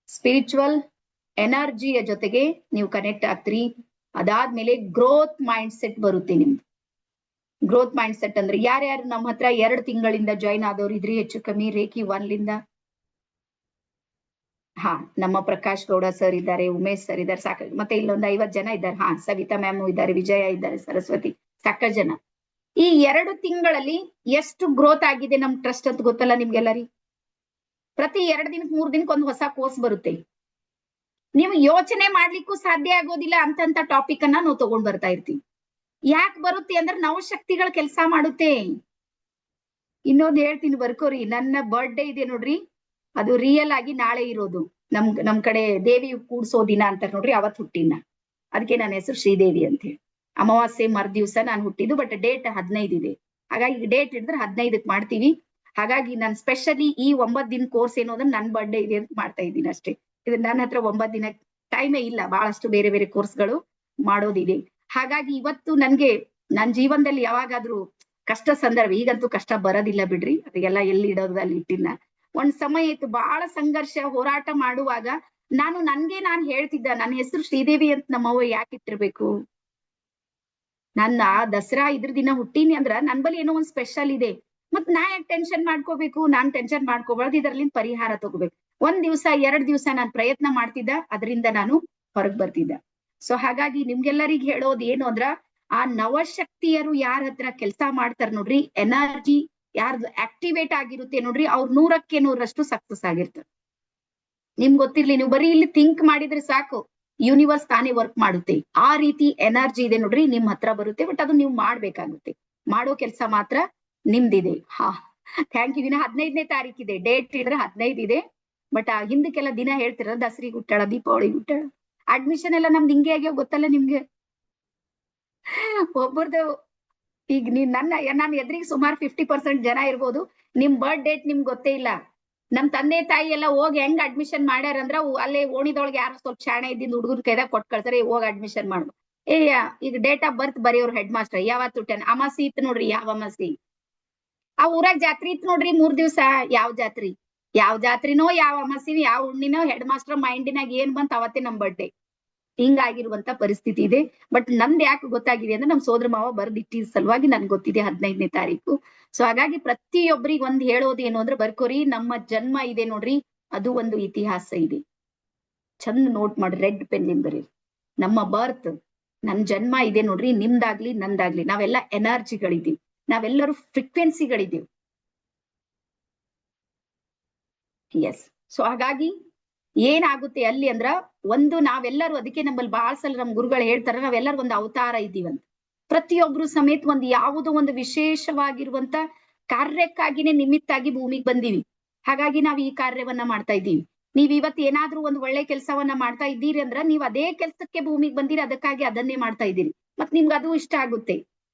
ಸ್ಪಿರಿಚುವಲ್ ಎನರ್ಜಿಯ ಜೊತೆಗೆ ನೀವು ಕನೆಕ್ಟ್ ಆಗ್ತೀರಿ. ಅದಾದ್ಮೇಲೆ ಗ್ರೋತ್ ಮೈಂಡ್ ಸೆಟ್ ಬರುತ್ತೆ ನಿಮ್ದು. ಗ್ರೋತ್ ಮೈಂಡ್ ಸೆಟ್ ಅಂದ್ರೆ ಯಾರ್ಯಾರು ನಮ್ಮ ಹತ್ರ 2 ತಿಂಗಳಿಂದ ಜಾಯಿನ್ ಆದವ್ರು ಇದ್ರಿ, ಹೆಚ್ಚು ಕಮ್ಮಿ ರೇಖಿ 1 ಹಾ, ನಮ್ಮ ಪ್ರಕಾಶ್ ಗೌಡ ಸರ್ ಇದ್ದಾರೆ, ಉಮೇಶ್ ಸರ್ ಇದ್ದಾರೆ, ಸಾಕಷ್ಟು. ಮತ್ತೆ ಇಲ್ಲೊಂದು 50 ಜನ ಇದ್ದಾರೆ. ಹಾ, ಸವಿತಾ ಮ್ಯಾಮ್ ಇದ್ದಾರೆ, ವಿಜಯ ಇದ್ದಾರೆ, ಸರಸ್ವತಿ, ಸಾಕಷ್ಟು ಜನ. ಈ 2 ತಿಂಗಳಲ್ಲಿ ಎಷ್ಟು ಗ್ರೋತ್ ಆಗಿದೆ ನಮ್ ಟ್ರಸ್ಟ್ ಅಂತ ಗೊತ್ತಲ್ಲ ನಿಮ್ಗೆಲ್ಲರಿ. ಪ್ರತಿ 2 ದಿನಕ್ಕೆ 3 ದಿನಕ್ಕೆ ಒಂದು ಹೊಸ ಕೋರ್ಸ್ ಬರುತ್ತೆ. ನೀವು ಯೋಚನೆ ಮಾಡ್ಲಿಕ್ಕೂ ಸಾಧ್ಯ ಆಗೋದಿಲ್ಲ ಅಂತಂತ ಟಾಪಿಕ್ ಅನ್ನ ನಾವು ತಗೊಂಡ್ ಬರ್ತಾ ಇರ್ತೀವಿ. ಯಾಕೆ ಬರುತ್ತೆ ಅಂದ್ರೆ ನವಶಕ್ತಿಗಳ ಕೆಲಸ ಮಾಡುತ್ತೆ. ಇನ್ನೊಂದು ಹೇಳ್ತೀನಿ, ಬರ್ಕೋರಿ. ನನ್ನ ಬರ್ಡೇ ಇದೆ ನೋಡ್ರಿ, ಅದು ರಿಯಲ್ ಆಗಿ ನಾಳೆ ಇರೋದು. ನಮ್ ಕಡೆ ದೇವಿ ಕೂಡ್ಸೋ ದಿನ ಅಂತಾರ ನೋಡ್ರಿ, ಅವತ್ ಹುಟ್ಟಿನ. ಅದಕ್ಕೆ ನನ್ನ ಹೆಸರು ಶ್ರೀದೇವಿ ಅಂತ ಹೇಳಿ. ಅಮಾವಾಸ್ಯೆ ಮರ್ದಿವ್ಸ ನಾನು ಹುಟ್ಟಿದ್ದು, ಬಟ್ ಡೇಟ್ 15 ಇದೆ. ಹಾಗಾಗಿ ಡೇಟ್ ಹಿಡಿದ್ರೆ 15ಕ್ಕೆ ಮಾಡ್ತೀವಿ. ಹಾಗಾಗಿ ನಾನು ಸ್ಪೆಷಲಿ ಈ 9 ದಿನ ಕೋರ್ಸ್ ಏನೋದನ್ನ ನನ್ ಬರ್ಡೇ ಇದೆ ಅಂತ ಮಾಡ್ತಾ ಇದ್ದೀನಿ ಅಷ್ಟೇ. ಇದು ನನ್ನ ಹತ್ರ 9 ದಿನ ಟೈಮೇ ಇಲ್ಲ, ಬಹಳಷ್ಟು ಬೇರೆ ಬೇರೆ ಕೋರ್ಸ್ಗಳು ಮಾಡೋದಿದೆ. ಹಾಗಾಗಿ ಇವತ್ತು ನನ್ಗೆ ನನ್ನ ಜೀವನದಲ್ಲಿ ಯಾವಾಗಾದ್ರೂ ಕಷ್ಟ ಸಂದರ್ಭ, ಈಗಂತೂ ಕಷ್ಟ ಬರೋದಿಲ್ಲ ಬಿಡ್ರಿ, ಅದೆಲ್ಲ ಎಲ್ಲಿ ಇಡೋದು ಅಲ್ಲಿ ಇಟ್ಟಿನ. ಒಂದ್ ಸಮಯ ಇತ್ತು, ಬಹಳ ಸಂಘರ್ಷ ಹೋರಾಟ ಮಾಡುವಾಗ ನಾನು ಹೇಳ್ತಿದ್ದ, ನನ್ನ ಹೆಸರು ಶ್ರೀದೇವಿ ಅಂತ ನಮ್ಮವ್ವ ಯಾಕೆ ಇಟ್ಟಿರ್ಬೇಕು? ನನ್ನ ದಸರಾ ಇದ್ರ ದಿನ ಹುಟ್ಟೀನಿ ಅಂದ್ರ ನನ್ ಬಳಿ ಏನೋ ಒಂದ್ ಸ್ಪೆಷಲ್ ಇದೆ. ಮತ್ ನಾ ಯಾಕೆ ಟೆನ್ಷನ್ ಮಾಡ್ಕೋಬೇಕು? ನಾನ್ ಟೆನ್ಷನ್ ಮಾಡ್ಕೋಬಾರ್ದು, ಇದರ್ಲಿಂದ ಪರಿಹಾರ ತಗೋಬೇಕು. 1 ದಿವಸ 2 ದಿವಸ ನಾನ್ ಪ್ರಯತ್ನ ಮಾಡ್ತಿದ್ದ, ಅದರಿಂದ ನಾನು ಹೊರಗ್ ಬರ್ತಿದ್ದ. ಸೊ ಹಾಗಾಗಿ ನಿಮ್ಗೆಲ್ಲರಿಗ್ ಹೇಳೋದು ಏನು ಅಂದ್ರ, ಆ ನವಶಕ್ತಿಯರು ಯಾರ ಹತ್ರ ಕೆಲಸ ಮಾಡ್ತಾರ ನೋಡ್ರಿ, ಎನರ್ಜಿ ಯಾರ್ದು ಆಕ್ಟಿವೇಟ್ ಆಗಿರುತ್ತೆ ನೋಡ್ರಿ, ಅವ್ರು 100ಕ್ಕೆ 100ರಷ್ಟು ಸಕ್ಸಸ್ ಆಗಿರ್ತಾರೆ. ನಿಮ್ಗೆ ಗೊತ್ತಿರ್ಲಿ, ನೀವು ಬರೀ ಇಲ್ಲಿ ಥಿಂಕ್ ಮಾಡಿದ್ರೆ ಸಾಕು, ಯೂನಿವರ್ಸ್ ತಾನೇ ವರ್ಕ್ ಮಾಡುತ್ತೆ. ಆ ರೀತಿ ಎನರ್ಜಿ ಇದೆ ನೋಡ್ರಿ, ನಿಮ್ ಹತ್ರ ಬರುತ್ತೆ. ಬಟ್ ಅದು ನೀವು ಮಾಡ್ಬೇಕಾಗುತ್ತೆ, ಮಾಡೋ ಕೆಲಸ ಮಾತ್ರ ನಿಮ್ದಿದೆ. Thank you. ಇನ್ನ 15ನೇ ತಾರೀಕಿದೆ, ಡೇಟ್ ಇಡ್ರೆ 15 ಇದೆ. ಬಟ್ ಆ ಹಿಂದಕ್ಕೆಲ್ಲ ದಿನ ಹೇಳ್ತಿರ, ದಸರಿ ಹುಟ್ಟಾಳ, ದೀಪಾವಳಿ ಹುಟ್ಟಾಳ. ಅಡ್ಮಿಷನ್ ಎಲ್ಲ ನಮ್ದು ಹಿಂಗೆ ಆಗ್ಯಾವ, ಗೊತ್ತಲ್ಲ ನಿಮ್ಗೆ. ಒಬ್ಬರದು ಈಗ ನಾನು ಎದುರಿಗೆ ಸುಮಾರು 50% ಜನ ಇರ್ಬೋದು, ನಿಮ್ ಬರ್ತ್ ಡೇಟ್ ನಿಮ್ಗೆ ಗೊತ್ತೇ ಇಲ್ಲ. ನಮ್ ತಂದೆ ತಾಯಿ ಎಲ್ಲ ಹೋಗಿ ಹೆಂಗ್ ಅಡ್ಮಿಷನ್ ಮಾಡ್ಯಾರಂದ್ರ, ಅಲ್ಲೇ ಓಣಿದೊಳಗೆ ಯಾರು ಸ್ವಲ್ಪ ಶಾಣೆ ಇದ್ದಿದ್ದು ಹುಡುಗರ ಕೈದಾಗ ಕೊಟ್ಟು ಕಳ್ತಾರೆ, ಹೋಗಿ ಅಡ್ಮಿಷನ್ ಮಾಡ್ಬೋದು. ಈಗ ಡೇಟ್ ಆಫ್ ಬರ್ತ್ ಬರೆಯೋರು ಹೆಡ್ ಮಾಸ್ಟರ್. ಯಾವತ್ತು ಅಮಾಸಿ ಇತ್ತು ನೋಡ್ರಿ, ಯಾವ ಅಮಾಸಿ? ಆ ಊರಾಗ ಜಾತ್ರಿ ಇತ್ತು ನೋಡ್ರಿ 3 ದಿವಸ. ಯಾವ ಜಾತ್ರಿನೋ, ಯಾವ ಅಮಾಸಿನೋ, ಯಾವ ಹುಣ್ಣಿನೋ, ಹೆಡ್ ಮಾಸ್ಟರ್ ಮೈಂಡಿನಾಗ ಏನ್ ಬಂತ ಅವತ್ತೇ ನಮ್ ಬರ್ಡೇ. ಹಿಂಗಾಗಿರುವಂತ ಪರಿಸ್ಥಿತಿ ಇದೆ. ಬಟ್ ನಂದ್ ಯಾಕೆ ಗೊತ್ತಾಗಿದೆ ಅಂದ್ರೆ, ನಮ್ ಸೋದರ ಮಾವ ಬರ್ದಿಟ್ಟಿದ ಸಲುವಾಗಿ ನನ್ಗೆ ಗೊತ್ತಿದೆ 15ನೇ ತಾರೀಕು. ಸೊ ಹಾಗಾಗಿ ಪ್ರತಿಯೊಬ್ಬರಿಗೆ ಒಂದ್ ಹೇಳೋದು ಏನು ಅಂದ್ರೆ, ಬರ್ಕೋರಿ, ನಮ್ಮ ಜನ್ಮ ಇದೆ ನೋಡ್ರಿ, ಅದು ಒಂದು ಇತಿಹಾಸ ಇದೆ. ಚಂದ ನೋಟ್ ಮಾಡ್ರಿ, ರೆಡ್ ಪೆನ್ನಿಂದ ಬರೀ. ನಮ್ಮ ಬರ್ತ್, ನನ್ ಜನ್ಮ ಇದೆ ನೋಡ್ರಿ, ನಿಮ್ದಾಗ್ಲಿ ನಂದಾಗ್ಲಿ, ನಾವೆಲ್ಲ ಎನರ್ಜಿಗಳಿದ್ದೀವಿ, ನಾವೆಲ್ಲರೂ ಫ್ರೀಕ್ವೆನ್ಸಿಗಳಿದ್ದೀವಿ. ಎಸ್. ಸೊ ಹಾಗಾಗಿ ಏನಾಗುತ್ತೆ ಅಲ್ಲಿ ಅಂದ್ರ, ಒಂದು ನಾವೆಲ್ಲರೂ, ಅದಕ್ಕೆ ನಮ್ಮಲ್ಲಿ ಬಹಳ ಸಲ ನಮ್ ಗುರುಗಳು ಹೇಳ್ತಾರ, ನಾವೆಲ್ಲರೂ ಒಂದು ಅವತಾರ ಇದ್ದೀವಂತ. ಪ್ರತಿಯೊಬ್ರು ಸಮೇತ ಒಂದು ಯಾವುದೋ ಒಂದು ವಿಶೇಷವಾಗಿರುವಂತ ಕಾರ್ಯಕ್ಕಾಗಿನೇ ನಿಮಿತ್ತಾಗಿ ಭೂಮಿಗೆ ಬಂದೀವಿ. ಹಾಗಾಗಿ ನಾವ್ ಈ ಕಾರ್ಯವನ್ನ ಮಾಡ್ತಾ ಇದ್ದೀವಿ. ನೀವ್ ಇವತ್ತು ಏನಾದ್ರೂ ಒಂದು ಒಳ್ಳೆ ಕೆಲಸವನ್ನ ಮಾಡ್ತಾ ಇದ್ದೀರಿ ಅಂದ್ರ, ನೀವ್ ಅದೇ ಕೆಲ್ಸಕ್ಕೆ ಭೂಮಿಗೆ ಬಂದಿರಿ, ಅದಕ್ಕಾಗಿ ಅದನ್ನೇ ಮಾಡ್ತಾ ಇದ್ದೀರಿ. ಮತ್ ನಿಮ್ಗೆ ಅದು ಇಷ್ಟ ಆಗುತ್ತೆ,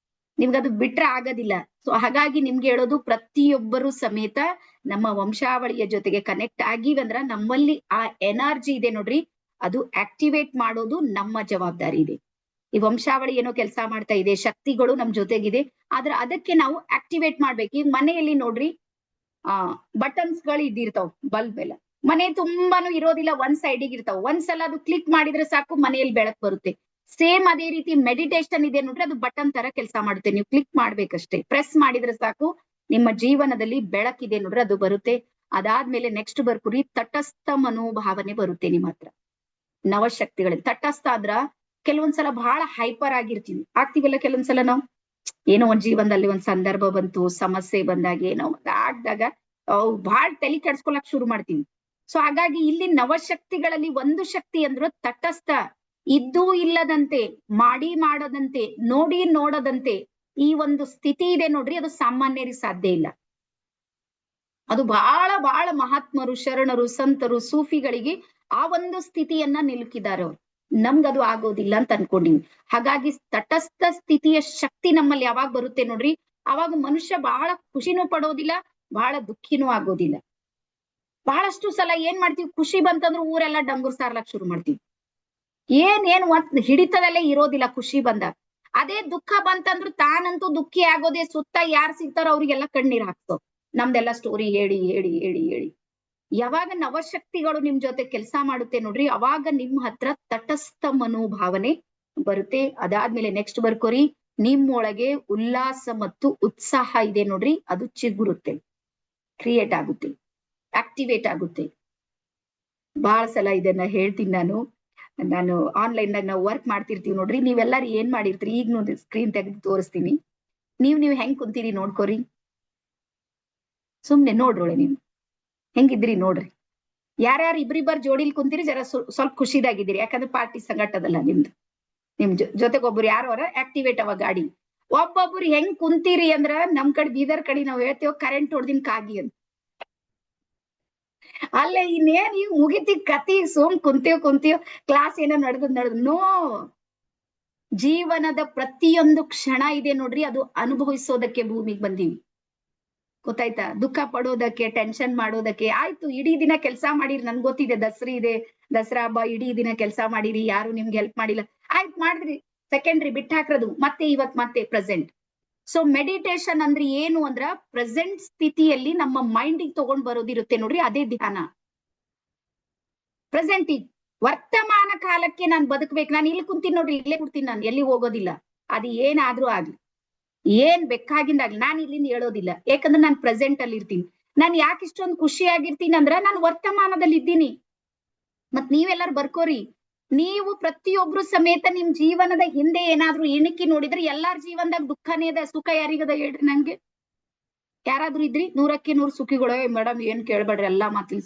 ನಿಮ್ಗದು ಬಿಟ್ರೆ ಆಗೋದಿಲ್ಲ. ಸೊ ಹಾಗಾಗಿ ನಿಮ್ಗೆ ಹೇಳೋದು, ಪ್ರತಿಯೊಬ್ಬರು ಸಮೇತ ನಮ್ಮ ವಂಶಾವಳಿಯ ಜೊತೆಗೆ ಕನೆಕ್ಟ್ ಆಗಿವಂದ್ರ, ನಮ್ಮಲ್ಲಿ ಆ ಎನರ್ಜಿ ಇದೆ ನೋಡ್ರಿ, ಅದು ಆಕ್ಟಿವೇಟ್ ಮಾಡೋದು ನಮ್ಮ ಜವಾಬ್ದಾರಿ ಇದೆ. ಈ ವಂಶಾವಳಿ ಏನೋ ಕೆಲಸ ಮಾಡ್ತಾ ಇದೆ, ಶಕ್ತಿಗಳು ನಮ್ ಜೊತೆಗಿದೆ, ಆದ್ರೆ ಅದಕ್ಕೆ ನಾವು ಆಕ್ಟಿವೇಟ್ ಮಾಡ್ಬೇಕು. ಈಗ ಮನೆಯಲ್ಲಿ ನೋಡ್ರಿ, ಬಟನ್ಸ್ ಗಳು ಇದ್ದಿರ್ತಾವ್ ಬಲ್ಬ್ ಎಲ್ಲ, ಮನೆ ತುಂಬಾನು ಇರೋದಿಲ್ಲ, ಒಂದ್ ಸೈಡಿಗೆ ಇರ್ತಾವ. ಒಂದ್ಸಲ ಅದು ಕ್ಲಿಕ್ ಮಾಡಿದ್ರೆ ಸಾಕು, ಮನೆಯಲ್ಲಿ ಬೆಳಕು ಬರುತ್ತೆ. ಸೇಮ್ ಅದೇ ರೀತಿ ಮೆಡಿಟೇಷನ್ ಇದೆ ನೋಡ್ರಿ, ಅದು ಬಟನ್ ತರ ಕೆಲಸ ಮಾಡುತ್ತೆ. ನೀವು ಕ್ಲಿಕ್ ಮಾಡ್ಬೇಕಷ್ಟೇ, ಪ್ರೆಸ್ ಮಾಡಿದ್ರೆ ಸಾಕು, ನಿಮ್ಮ ಜೀವನದಲ್ಲಿ ಬೆಳಕಿದೆ ನೋಡ್ರಿ, ಅದು ಬರುತ್ತೆ. ಅದಾದ್ಮೇಲೆ ನೆಕ್ಸ್ಟ್ ಬರ್ಕುರಿ, ತಟಸ್ಥ ಮನೋಭಾವನೆ ಬರುತ್ತೆ ನಿಮ್ಮ ಹತ್ರ. ನವಶಕ್ತಿಗಳಲ್ಲಿ ತಟಸ್ಥ ಅಂದ್ರ, ಕೆಲವೊಂದ್ಸಲ ಬಹಳ ಹೈಪರ್ ಆಗ್ತೀವಲ್ಲ, ಕೆಲವೊಂದ್ಸಲ ನಾವು ಏನೋ ಒಂದ್ ಜೀವನದಲ್ಲಿ ಒಂದ್ ಸಂದರ್ಭ ಬಂತು, ಸಮಸ್ಯೆ ಬಂದಾಗ, ಏನೋ ಆಗ್ದಾಗ ಬಹಳ ತಲೆ ಕೆಡ್ಸ್ಕೊಳಕ್ ಶುರು ಮಾಡ್ತೀವಿ. ಸೊ ಹಾಗಾಗಿ ಇಲ್ಲಿ ನವಶಕ್ತಿಗಳಲ್ಲಿ ಒಂದು ಶಕ್ತಿ ಅಂದ್ರು ತಟಸ್ಥ, ಇದ್ದೂ ಇಲ್ಲದಂತೆ, ಮಾಡದಂತೆ, ನೋಡದಂತೆ, ಈ ಒಂದು ಸ್ಥಿತಿ ಇದೆ ನೋಡ್ರಿ, ಅದು ಸಾಮಾನ್ಯರಿಗೆ ಸಾಧ್ಯ ಇಲ್ಲ. ಅದು ಬಹಳ ಬಹಳ ಮಹಾತ್ಮರು, ಶರಣರು, ಸಂತರು, ಸೂಫಿಗಳಿಗೆ ಆ ಒಂದು ಸ್ಥಿತಿಯನ್ನ ನಿಲುಕಿದ್ದಾರೆ ಅವ್ರು. ನಮ್ಗದು ಆಗೋದಿಲ್ಲ ಅಂತ ಅನ್ಕೊಂಡಿವಿ. ಹಾಗಾಗಿ ತಟಸ್ಥ ಸ್ಥಿತಿಯ ಶಕ್ತಿ ನಮ್ಮಲ್ಲಿ ಯಾವಾಗ ಬರುತ್ತೆ ನೋಡ್ರಿ, ಅವಾಗ ಮನುಷ್ಯ ಬಹಳ ಖುಷಿನೂ ಪಡೋದಿಲ್ಲ, ಬಹಳ ದುಃಖಿನೂ ಆಗೋದಿಲ್ಲ. ಬಹಳಷ್ಟು ಸಲ ಏನ್ ಮಾಡ್ತೀವಿ, ಖುಷಿ ಬಂತಂದ್ರೆ ಊರೆಲ್ಲ ಡಂಗುರ್ ಸಾರ್ಲಕ್ ಶುರು ಮಾಡ್ತೀವಿ. ಏನ್ ಒಂದ್ ಹಿಡಿತದಲ್ಲೇ ಇರೋದಿಲ್ಲ ಖುಷಿ ಬಂದಾಗ. ಅದೇ ದುಃಖ ಬಂತಂದ್ರು ತಾನಂತೂ ದುಃಖಿ ಆಗೋದೇ, ಸುತ್ತ ಯಾರು ಸಿಗ್ತಾರೋ ಅವ್ರಿಗೆಲ್ಲ ಕಣ್ಣೀರ್ ಹಾಕ್ತಾವ್, ನಮ್ದೆಲ್ಲ ಸ್ಟೋರಿ ಹೇಳಿ ಹೇಳಿ ಹೇಳಿ ಹೇಳಿ. ಯಾವಾಗ ನವಶಕ್ತಿಗಳು ನಿಮ್ ಜೊತೆ ಕೆಲಸ ಮಾಡುತ್ತೆ ನೋಡ್ರಿ, ಅವಾಗ ನಿಮ್ ಹತ್ರ ತಟಸ್ಥ ಮನೋಭಾವನೆ ಬರುತ್ತೆ. ಅದಾದ್ಮೇಲೆ ನೆಕ್ಸ್ಟ್ ಬರ್ಕೋರಿ, ನಿಮ್ಮೊಳಗೆ ಉಲ್ಲಾಸ ಮತ್ತು ಉತ್ಸಾಹ ಇದೆ ನೋಡ್ರಿ, ಅದು ಚಿಗುರುತ್ತೆ, ಕ್ರಿಯೇಟ್ ಆಗುತ್ತೆ, ಆಕ್ಟಿವೇಟ್ ಆಗುತ್ತೆ. ಬಹಳ ಸಲ ಇದನ್ನ ಹೇಳ್ತೀನಿ ನಾನು ಆನ್ಲೈನ್ ನಾಗ ನಾವು ವರ್ಕ್ ಮಾಡ್ತಿರ್ತೀವಿ ನೋಡ್ರಿ, ನೀವೆಲ್ಲರೂ ಏನ್ ಮಾಡಿರ್ತೀರಿ, ಈಗ ನೋಡಿ ಸ್ಕ್ರೀನ್ ತೆಗೆದು ತೋರಿಸ್ತೀನಿ. ನೀವ್ ಹೆಂಗ್ ಕುಂತೀರಿ ನೋಡ್ಕೋರಿ, ಸುಮ್ನೆ ನೋಡ್ರೋಳೆ ನೀವು ಹೆಂಗಿದ್ರಿ ನೋಡ್ರಿ. ಯಾರ್ಯಾರು ಇಬ್ರಿಬ್ಬರ್ ಜೋಡಿಲಿ ಕುಂತೀರಿ, ಜರ ಸ್ವಲ್ಪ ಖುಷಿದಾಗಿದ್ದೀರಿ, ಯಾಕಂದ್ರೆ ಪಾರ್ಟಿ ಸಂಘಟದಲ್ಲ ನಿಮ್ದು. ನಿಮ್ ಜೊತೆಗೊಬ್ಬರು ಯಾರು ಆಕ್ಟಿವೇಟ್ ಅವ ಗಾಡಿ. ಒಬ್ಬೊಬ್ರು ಹೆಂಗ್ ಕುಂತೀರಿ ಅಂದ್ರ, ನಮ್ ಕಡೆ ಬೀದರ್ ಕಡೆ ನಾವ್ ಹೇಳ್ತೇವ, ಕರೆಂಟ್ ಹೊಡ್ದಿನ್ ಕಾಗಿ ಅಂತ. ಅಲ್ಲೇ ಇನ್ನೇನ್ ಈಗ ಮುಗಿತಿ ಕತಿ, ಸುಮ್ ಕುಂತೀವ್ ಕ್ಲಾಸ್ ಏನೋ ನಡೆದ್ ನೋ. ಜೀವನದ ಪ್ರತಿಯೊಂದು ಕ್ಷಣ ಇದೆ ನೋಡ್ರಿ, ಅದು ಅನುಭವಿಸೋದಕ್ಕೆ ಭೂಮಿಗೆ ಬಂದೀವಿ. ಗೊತ್ತಾಯ್ತಾ? ದುಃಖ ಪಡೋದಕ್ಕೆ, ಟೆನ್ಷನ್ ಮಾಡೋದಕ್ಕೆ. ಆಯ್ತು, ಇಡೀ ದಿನ ಕೆಲಸ ಮಾಡಿರಿ, ನನ್ಗೆ ಗೊತ್ತಿದೆ ದಸರಾ ಹಬ್ಬ ಇಡೀ ದಿನ ಕೆಲಸ ಮಾಡಿರಿ, ಯಾರು ನಿಮ್ಗೆ ಹೆಲ್ಪ್ ಮಾಡಿಲ್ಲ, ಆಯ್ತು ಮಾಡಿದ್ರಿ, ಸೆಕೆಂಡ್ರಿ ಬಿಟ್ಟು ಹಾಕ್ರದು, ಮತ್ತೆ ಇವತ್ ಮತ್ತೆ ಪ್ರೆಸೆಂಟ್. ಸೊ ಮೆಡಿಟೇಷನ್ ಅಂದ್ರೆ ಏನು ಅಂದ್ರ ಪ್ರೆಸೆಂಟ್ ಸ್ಥಿತಿಯಲ್ಲಿ ನಮ್ಮ ಮೈಂಡಿಗೆ ತಗೊಂಡ್ ಬರೋದಿರುತ್ತೆ ನೋಡ್ರಿ, ಅದೇ ಧ್ಯಾನ. ಪ್ರೆಸೆಂಟ್ ವರ್ತಮಾನ ಕಾಲಕ್ಕೆ ನಾನು ಬದುಕ್ಬೇಕು. ನಾನು ಇಲ್ಲಿ ಕುಂತೀನಿ ನೋಡ್ರಿ, ಇಲ್ಲೇ ಕುಂತೀನಿ, ನಾನು ಎಲ್ಲಿ ಹೋಗೋದಿಲ್ಲ. ಅದು ಏನಾದ್ರೂ ಆಗ್ಲಿ, ಏನ್ ಬೇಕಾಗಿಂದಾಗ್ಲಿ, ನಾನು ಇಲ್ಲಿಂದ ಹೇಳೋದಿಲ್ಲ. ಯಾಕಂದ್ರೆ ನಾನು ಪ್ರೆಸೆಂಟ್ ಅಲ್ಲಿ ಇರ್ತೀನಿ. ನಾನು ಯಾಕೆ ಇಷ್ಟೊಂದು ಖುಷಿಯಾಗಿರ್ತೀನಿ ಅಂದ್ರ ನಾನು ವರ್ತಮಾನದಲ್ಲಿ ಇದ್ದೀನಿ. ಮತ್ ನೀವೆಲ್ಲರೂ ಬರ್ಕೋರಿ, ನೀವು ಪ್ರತಿಯೊಬ್ರು ಸಮೇತ ನಿಮ್ ಜೀವನದ ಹಿಂದೆ ಏನಾದ್ರೂ ಇಣಿಕಿ ನೋಡಿದ್ರೆ ಎಲ್ಲಾರ ಜೀವನದಾಗ ದುಃಖನೇ ಅದ, ಸುಖ ಯಾರಿಗದ ಹೇಳ್ರಿ ನನ್ಗೆ? ಯಾರಾದ್ರೂ ಇದ್ರಿ 100ಕ್ಕೆ 100 ಸುಖಿಗಳು? ಮೇಡಮ್ ಏನ್ ಕೇಳ್ಬೇಡ್ರಿ, ಎಲ್ಲಾ ಮಾತಿಲ್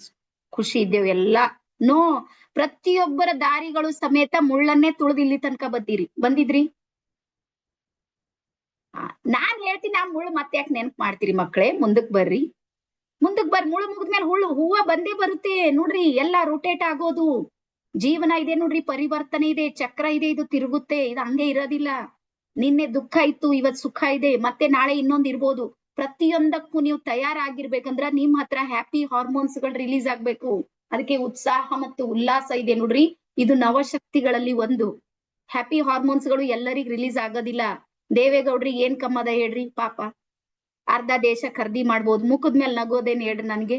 ಖುಷಿ ಇದ್ದೇವೆ ಎಲ್ಲಾ. ನೋ, ಪ್ರತಿಯೊಬ್ಬರ ದಾರಿಗಳು ಸಮೇತ ಮುಳ್ಳನ್ನೇ ತುಳಿದು ಇಲ್ಲಿ ತನಕ ಬಂದಿದ್ರಿ. ನಾನ್ ಹೇಳ್ತೀನಿ, ಆ ಮುಳ್ಳು ಮತ್ತೆ ಯಾಕೆ ನೆನ್ಪು ಮಾಡ್ತೀರಿ ಮಕ್ಕಳೇ? ಮುಂದಕ್ ಬರ್ರಿ. ಮುಳ್ಳು ಮುಗಿದ್ಮೇಲೆ ಹೂವ ಬಂದೇ ಬರುತ್ತೆ ನೋಡ್ರಿ. ಎಲ್ಲ ರೊಟೇಟ್ ಆಗೋದು ಜೀವನ ಇದೆ ನೋಡ್ರಿ, ಪರಿವರ್ತನೆ ಇದೆ, ಚಕ್ರ ಇದೆ, ಇದು ತಿರುಗುತ್ತೆ, ಇದು ಹಂಗೆ ಇರೋದಿಲ್ಲ. ನಿನ್ನೆ ದುಃಖ ಇತ್ತು, ಇವತ್ ಸುಖ ಇದೆ, ಮತ್ತೆ ನಾಳೆ ಇನ್ನೊಂದ್ ಇರ್ಬೋದು. ಪ್ರತಿಯೊಂದಕ್ಕೂ ನೀವು ತಯಾರಾಗಿರ್ಬೇಕಂದ್ರ ನಿಮ್ ಹತ್ರ ಹ್ಯಾಪಿ ಹಾರ್ಮೋನ್ಸ್ ಗಳು ರಿಲೀಸ್ ಆಗ್ಬೇಕು. ಅದಕ್ಕೆ ಉತ್ಸಾಹ ಮತ್ತು ಉಲ್ಲಾಸ ಇದೆ ನೋಡ್ರಿ, ಇದು ನವಶಕ್ತಿಗಳಲ್ಲಿ ಒಂದು. ಹ್ಯಾಪಿ ಹಾರ್ಮೋನ್ಸ್ ಗಳು ಎಲ್ಲರಿಗೂ ರಿಲೀಸ್ ಆಗೋದಿಲ್ಲ. ದೇವೇಗೌಡ್ರಿಗೆ ಏನ್ ಕಮ್ಮದ ಹೇಳ್ರಿ? ಪಾಪ ಅರ್ಧ ದೇಶ ಖರೀದಿ ಮಾಡ್ಬೋದು, ಮುಖದ ಮೇಲೆ ನಗೋದೇನ್ ಹೇಳ್ರಿ ನನ್ಗೆ?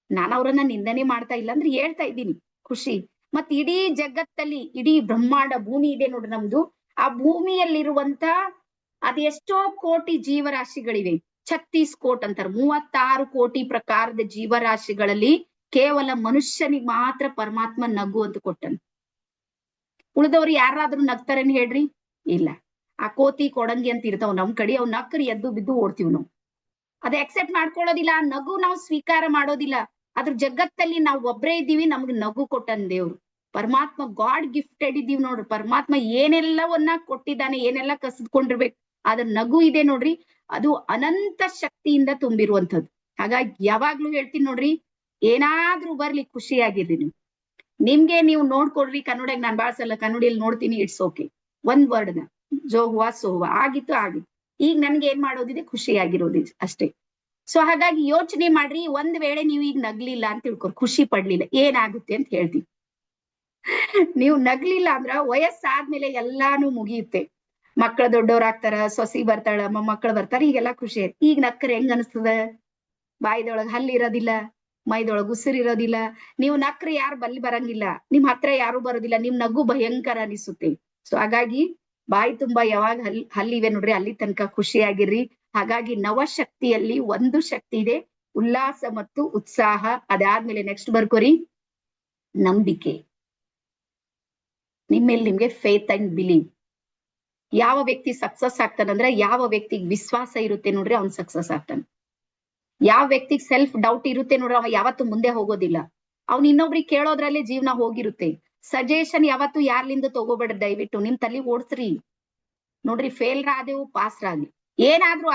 ನಾನು ಅವ್ರನ್ನ ನಿಂದನೆ ಮಾಡ್ತಾ ಇಲ್ಲ, ಅಂದ್ರೆ ಹೇಳ್ತಾ ಇದ್ದೀನಿ ಖುಷಿ. ಮತ್ ಇಡೀ ಜಗತ್ತಲ್ಲಿ, ಇಡೀ ಬ್ರಹ್ಮಾಂಡ ಭೂಮಿ ಇದೆ ನೋಡ್ರಿ ನಮ್ದು, ಆ ಭೂಮಿಯಲ್ಲಿರುವಂತ ಅದೆಷ್ಟೋ ಕೋಟಿ ಜೀವರಾಶಿಗಳಿವೆ. 36 ಕೋಟಿ ಅಂತಾರೆ. 36 ಕೋಟಿ ಪ್ರಕಾರದ ಜೀವರಾಶಿಗಳಲ್ಲಿ ಕೇವಲ ಮನುಷ್ಯನಿಗೆ ಮಾತ್ರ ಪರಮಾತ್ಮ ನಗು ಅಂತ ಕೊಟ್ಟನು. ಉಳಿದವ್ರು ಯಾರಾದ್ರೂ ನಗ್ತಾರೇನ್ ಹೇಳ್ರಿ? ಇಲ್ಲ. ಆ ಕೋತಿ ಕೊಡಂಗಿ ಅಂತ ಇರ್ತಾವ್ ನಮ್ ಕಡೆ, ಅವ್ ನಕ್ಕರಿ ಎದ್ದು ಬಿದ್ದು ಓಡ್ತೀವ್ ನಾವು. ಅದ್ ಅಕ್ಸೆಪ್ಟ್ ಮಾಡ್ಕೊಳ್ಳೋದಿಲ್ಲ, ಆ ನಗು ನಾವು ಸ್ವೀಕಾರ ಮಾಡೋದಿಲ್ಲ. ಅದ್ರ ಜಗತ್ತಲ್ಲಿ ನಾವು ಒಬ್ರೇ ಇದ್ದೀವಿ, ನಮ್ಗೆ ನಗು ಕೊಟ್ಟನ್ ದೇವ್ರು. ಪರಮಾತ್ಮ ಗಾಡ್ ಗಿಫ್ಟೆಡ್ ಇದ್ದೀವಿ ನೋಡ್ರಿ. ಪರಮಾತ್ಮ ಏನೆಲ್ಲವನ್ನ ಕೊಟ್ಟಿದ್ದಾನೆ, ಏನೆಲ್ಲ ಕಸಿದ್ಕೊಂಡಿರ್ಬೇಕು, ಅದ್ರ ನಗು ಇದೆ ನೋಡ್ರಿ, ಅದು ಅನಂತ ಶಕ್ತಿಯಿಂದ ತುಂಬಿರುವಂಥದ್ದು. ಹಾಗಾಗಿ ಯಾವಾಗ್ಲೂ ಹೇಳ್ತೀನಿ ನೋಡ್ರಿ, ಏನಾದ್ರೂ ಬರ್ಲಿ ಖುಷಿಯಾಗಿರ್ರಿ ನೀವು. ನಿಮ್ಗೆ ನೀವು ನೋಡ್ಕೊಡ್ರಿ. ಕನ್ನಡ ನಾನ್ ಬಾಳ ಸಲ ಕನ್ನಡಿಯಲ್ಲಿ ನೋಡ್ತೀನಿ, ಇಟ್ಸ್ ಓಕೆ. ಒಂದ್ ವರ್ಡ್ನ ಜೋ ಹುವಾ ಸೋ ಹುವಾ, ಆಗಿತ್ತು. ಈಗ ನನ್ಗೆ ಏನ್ ಮಾಡೋದಿದೆ, ಖುಷಿಯಾಗಿರೋದಿದೆ ಅಷ್ಟೇ. ಸೊ ಹಾಗಾಗಿ ಯೋಚನೆ ಮಾಡ್ರಿ, ಒಂದ್ ವೇಳೆ ನೀವು ಈಗ ನಗ್ಲಿಲ್ಲ ಅಂತ ತಿಳ್ಕೊ, ಖುಷಿ ಪಡ್ಲಿಲ್ಲ, ಏನಾಗುತ್ತೆ ಅಂತ ಹೇಳ್ತೀನಿ. ನೀವು ನಗ್ಲಿಲ್ಲ ಅಂದ್ರ ವಯಸ್ಸಾದ್ಮೇಲೆ ಎಲ್ಲಾನು ಮುಗಿಯುತ್ತೆ. ಮಕ್ಕಳು ದೊಡ್ಡವ್ರಾಗ್ತಾರ, ಸೊಸಿ ಬರ್ತಾಳ, ಮೊಮ್ಮಕ್ಕಳು ಬರ್ತಾರ, ಈಗೆಲ್ಲಾ ಖುಷಿ ಆಯ್ತು. ಈಗ ನಕ್ಕರೆ ಹೆಂಗ್ ಅನಿಸ್ತದ? ಬಾಯಿದೊಳಗ್ ಹಲ್ಲಿರೋದಿಲ್ಲ, ಮೈದೊಳಗ್ ಉಸಿರಿರೋದಿಲ್ಲ. ನೀವು ನಕ್ರೆ ಯಾರು ಬಲ್ಲಿ ಬರಂಗಿಲ್ಲ, ನಿಮ್ ಹತ್ರ ಯಾರು ಬರೋದಿಲ್ಲ, ನಿಮ್ ನಗು ಭಯಂಕರ ಅನಿಸುತ್ತೆ. ಸೊ ಹಾಗಾಗಿ ಬಾಯಿ ತುಂಬಾ ಯಾವಾಗ ಹಲ್ಲಿವೆ ನೋಡ್ರಿ, ಅಲ್ಲಿ ತನಕ ಖುಷಿಯಾಗಿರ್ರಿ. ಹಾಗಾಗಿ ನವಶಕ್ತಿಯಲ್ಲಿ ಒಂದು ಶಕ್ತಿ ಇದೆ, ಉಲ್ಲಾಸ ಮತ್ತು ಉತ್ಸಾಹ. ಅದಾದ್ಮೇಲೆ ನೆಕ್ಸ್ಟ್ ಬರ್ಕೋರಿ, ನಂಬಿಕೆ. ನಿಮ್ಮೇಲೆ ನಿಮ್ಗೆ ಫೇತ್ ಅಂಡ್ ಬಿಲೀವ್. ಯಾವ ವ್ಯಕ್ತಿ ಸಕ್ಸಸ್ ಆಗ್ತಾನಂದ್ರೆ, ಯಾವ ವ್ಯಕ್ತಿಗೆ ವಿಶ್ವಾಸ ಇರುತ್ತೆ ನೋಡ್ರಿ, ಅವ್ನ್ ಸಕ್ಸಸ್ ಆಗ್ತಾನೆ. ಯಾವ ವ್ಯಕ್ತಿಗೆ ಸೆಲ್ಫ್ ಡೌಟ್ ಇರುತ್ತೆ ನೋಡ್ರಿ, ಅವ ಯಾವತ್ತು ಮುಂದೆ ಹೋಗೋದಿಲ್ಲ. ಅವ್ನ್ ಇನ್ನೊಬ್ರಿಗೆ ಕೇಳೋದ್ರಲ್ಲೇ ಜೀವನ ಹೋಗಿರುತ್ತೆ. ಸಜೆಷನ್ ಯಾವತ್ತು ಯಾರ್ಲಿಂದ ತಗೋಬೇಡ್ರಿ ದಯವಿಟ್ಟು, ನಿಮ್ ತಲೆ ಓಡಿಸ್ರಿ ನೋಡ್ರಿ. ಫೇಲ್ ಆದೆವು, ಪಾಸ್ ಆಗ್ಲಿ, ಏನಾದ್ರೂ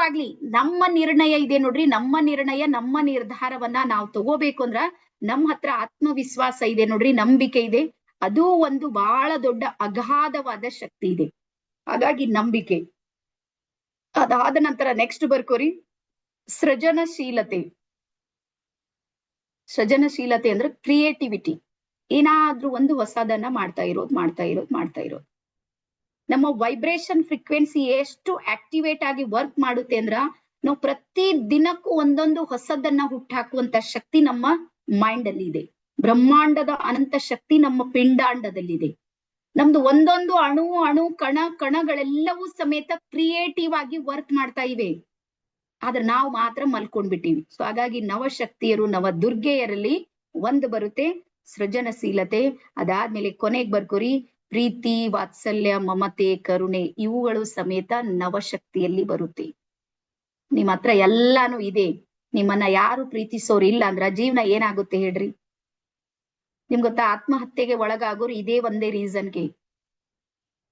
ಆಗ್ಲಿ, ನಮ್ಮ ನಿರ್ಣಯ ಇದೆ ನೋಡ್ರಿ. ನಮ್ಮ ನಿರ್ಣಯ, ನಮ್ಮ ನಿರ್ಧಾರವನ್ನ ನಾವು ತಗೋಬೇಕು ಅಂದ್ರ ನಮ್ಮ ಹತ್ರ ಆತ್ಮವಿಶ್ವಾಸ ಇದೆ ನೋಡ್ರಿ, ನಂಬಿಕೆ ಇದೆ. ಅದು ಒಂದು ಬಹಳ ದೊಡ್ಡ ಅಗಾಧವಾದ ಶಕ್ತಿ ಇದೆ. ಹಾಗಾಗಿ ನಂಬಿಕೆ. ಅದಾದ ನಂತರ ನೆಕ್ಸ್ಟ್ ಬರ್ಕೋರಿ, ಸೃಜನಶೀಲತೆ. ಸೃಜನಶೀಲತೆ ಅಂದ್ರೆ ಕ್ರಿಯೇಟಿವಿಟಿ. ಏನಾದ್ರೂ ಒಂದು ಹೊಸದನ್ನ ಮಾಡ್ತಾ ಇರೋದು. ನಮ್ಮ ವೈಬ್ರೇಷನ್ ಫ್ರೀಕ್ವೆನ್ಸಿ ಎಷ್ಟು ಆಕ್ಟಿವೇಟ್ ಆಗಿ ವರ್ಕ್ ಮಾಡುತ್ತೆ ಅಂದ್ರ, ನಾವು ಪ್ರತಿ ದಿನಕ್ಕೂ ಒಂದೊಂದು ಹೊಸದನ್ನ ಹುಟ್ಟಾಕುವಂತ ಶಕ್ತಿ ನಮ್ಮ ಮೈಂಡ್ ಅಲ್ಲಿ ಇದೆ. ಬ್ರಹ್ಮಾಂಡದ ಅನಂತ ಶಕ್ತಿ ನಮ್ಮ ಪಿಂಡಾಂಡದಲ್ಲಿದೆ. ನಮ್ದು ಒಂದೊಂದು ಅಣು ಕಣಗಳೆಲ್ಲವೂ ಸಮೇತ ಕ್ರಿಯೇಟಿವ್ ಆಗಿ ವರ್ಕ್ ಮಾಡ್ತಾ ಇವೆ. ಆದ್ರೆ ನಾವು ಮಾತ್ರ ಮಲ್ಕೊಂಡ್ಬಿಟ್ಟಿವಿ. ಸೊ ಹಾಗಾಗಿ ನವಶಕ್ತಿಯರು, ನವ ದುರ್ಗೆಯರಲ್ಲಿ ಒಂದು ಬರುತ್ತೆ ಸೃಜನಶೀಲತೆ. ಅದಾದ್ಮೇಲೆ ಕೊನೆಗ್ ಬರ್ಕೋರಿ, ಪ್ರೀತಿ, ವಾತ್ಸಲ್ಯ, ಮಮತೆ, ಕರುಣೆ. ಇವುಗಳು ಸಮೇತ ನವಶಕ್ತಿಯಲ್ಲಿ ಬರುತ್ತೆ. ನಿಮ್ ಹತ್ರ ಎಲ್ಲಾನು ಇದೆ, ನಿಮ್ಮನ್ನ ಯಾರು ಪ್ರೀತಿಸೋರು ಇಲ್ಲ ಅಂದ್ರ ಜೀವನ ಏನಾಗುತ್ತೆ ಹೇಳ್ರಿ? ನಿಮ್ಗೆ ಗೊತ್ತಾ, ಆತ್ಮಹತ್ಯೆಗೆ ಒಳಗಾಗೋರು ಇದೇ ಒಂದೇ ರೀಸನ್ಗೆ.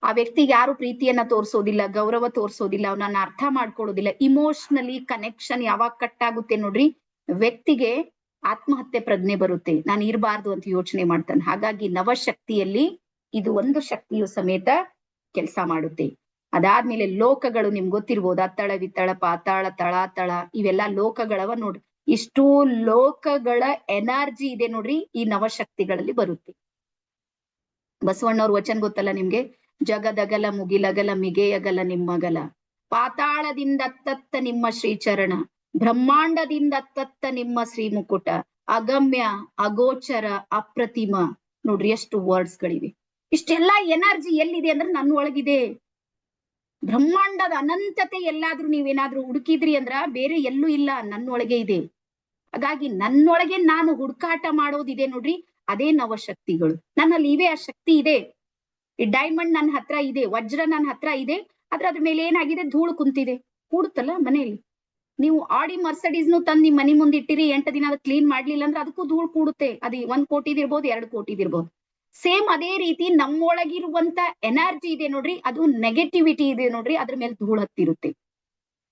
ಆ ವ್ಯಕ್ತಿಗೆ ಯಾರು ಪ್ರೀತಿಯನ್ನ ತೋರ್ಸೋದಿಲ್ಲ, ಗೌರವ ತೋರ್ಸೋದಿಲ್ಲ, ಅವನನ್ನ ಅರ್ಥ ಮಾಡ್ಕೊಳ್ಳೋದಿಲ್ಲ. ಇಮೋಷನಲಿ ಕನೆಕ್ಷನ್ ಯಾವಾಗ ಕಟ್ ಆಗುತ್ತೆ ನೋಡ್ರಿ, ವ್ಯಕ್ತಿಗೆ ಆತ್ಮಹತ್ಯೆ ಪ್ರಜ್ಞೆ ಬರುತ್ತೆ, ನಾನು ಇರಬಾರ್ದು ಅಂತ ಯೋಚನೆ ಮಾಡ್ತಾನೆ. ಹಾಗಾಗಿ ನವಶಕ್ತಿಯಲ್ಲಿ ಇದು ಒಂದು ಶಕ್ತಿಯು ಸಮೇತ ಕೆಲಸ ಮಾಡುತ್ತೆ. ಅದಾದ್ಮೇಲೆ ಲೋಕಗಳು ನಿಮ್ಗೆ ಗೊತ್ತಿರ್ಬೋದು, ಅತ್ತಳ ವಿತ್ತಳ ಪಾತಾಳ ತಳಾತಳ ಇವೆಲ್ಲ ಲೋಕಗಳವ ನೋಡ್ರಿ. ಇಷ್ಟು ಲೋಕಗಳ ಎನರ್ಜಿ ಇದೆ ನೋಡ್ರಿ, ಈ ನವಶಕ್ತಿಗಳಲ್ಲಿ ಬರುತ್ತೆ. ಬಸವಣ್ಣವ್ರ ವಚನ ಗೊತ್ತಲ್ಲ ನಿಮ್ಗೆ, ಜಗದಗಲ ಮುಗಿಲಗಲ ಮಿಗೆಯಗಲ ನಿಮ್ಮಗಲ, ಪಾತಾಳದಿಂದ ಅತ್ತತ್ತ ನಿಮ್ಮ ಶ್ರೀಚರಣ, ಬ್ರಹ್ಮಾಂಡದಿಂದ ಅತ್ತತ್ತ ನಿಮ್ಮ ಶ್ರೀ ಮುಕುಟ, ಅಗಮ್ಯ ಅಗೋಚರ ಅಪ್ರತಿಮ. ನೋಡ್ರಿ ಎಷ್ಟು ವರ್ಡ್ಸ್ ಗಳಿವೆ. ಇಷ್ಟೆಲ್ಲಾ ಎನರ್ಜಿ ಎಲ್ಲಿದೆ ಅಂದ್ರೆ ನನ್ನ ಒಳಗಿದೆ. ಬ್ರಹ್ಮಾಂಡದ ಅನಂತತೆ ಎಲ್ಲಾದ್ರೂ ನೀವೇನಾದ್ರೂ ಹುಡುಕಿದ್ರಿ ಅಂದ್ರ ಬೇರೆ ಎಲ್ಲೂ ಇಲ್ಲ, ನನ್ನೊಳಗೆ ಇದೆ. ಹಾಗಾಗಿ ನನ್ನೊಳಗೆ ನಾನು ಹುಡುಕಾಟ ಮಾಡೋದಿದೆ ನೋಡ್ರಿ, ಅದೇ ನವಶಕ್ತಿಗಳು. ನನ್ನಲ್ಲಿ ಇವೆ, ಆ ಶಕ್ತಿ ಇದೆ. ಈ ಡೈಮಂಡ್ ನನ್ನ ಹತ್ರ ಇದೆ, ವಜ್ರ ನನ್ನ ಹತ್ರ ಇದೆ, ಆದ್ರೆ ಅದ್ರ ಮೇಲೆ ಏನಾಗಿದೆ, ಧೂಳು ಕುಂತಿದೆ, ಕೂಡುತ್ತಲ್ಲ ಮನೆಯಲ್ಲಿ. ನೀವು ಆಡಿ ಮರ್ಸಡೀಸ್ನು ತಂದು ನಿಮ್ ಮನೆ ಮುಂದೆ ಇಟ್ಟಿರಿ, 8 ದಿನ ಅದು ಕ್ಲೀನ್ ಮಾಡ್ಲಿಲ್ಲ ಅಂದ್ರೆ ಅದಕ್ಕೂ ಧೂಳು ಕೂಡುತ್ತೆ. ಅದು 1 ಕೋಟಿದಿರ್ಬೋದು, 2 ಕೋಟಿದಿರ್ಬೋದು. ಸೇಮ್ ಅದೇ ರೀತಿ ನಮ್ಮೊಳಗಿರುವಂತ ಎನರ್ಜಿ ಇದೆ ನೋಡ್ರಿ, ಅದು ನೆಗೆಟಿವಿಟಿ ಇದೆ ನೋಡ್ರಿ, ಅದ್ರ ಮೇಲೆ ಧೂಳು ಹತ್ತಿರುತ್ತೆ.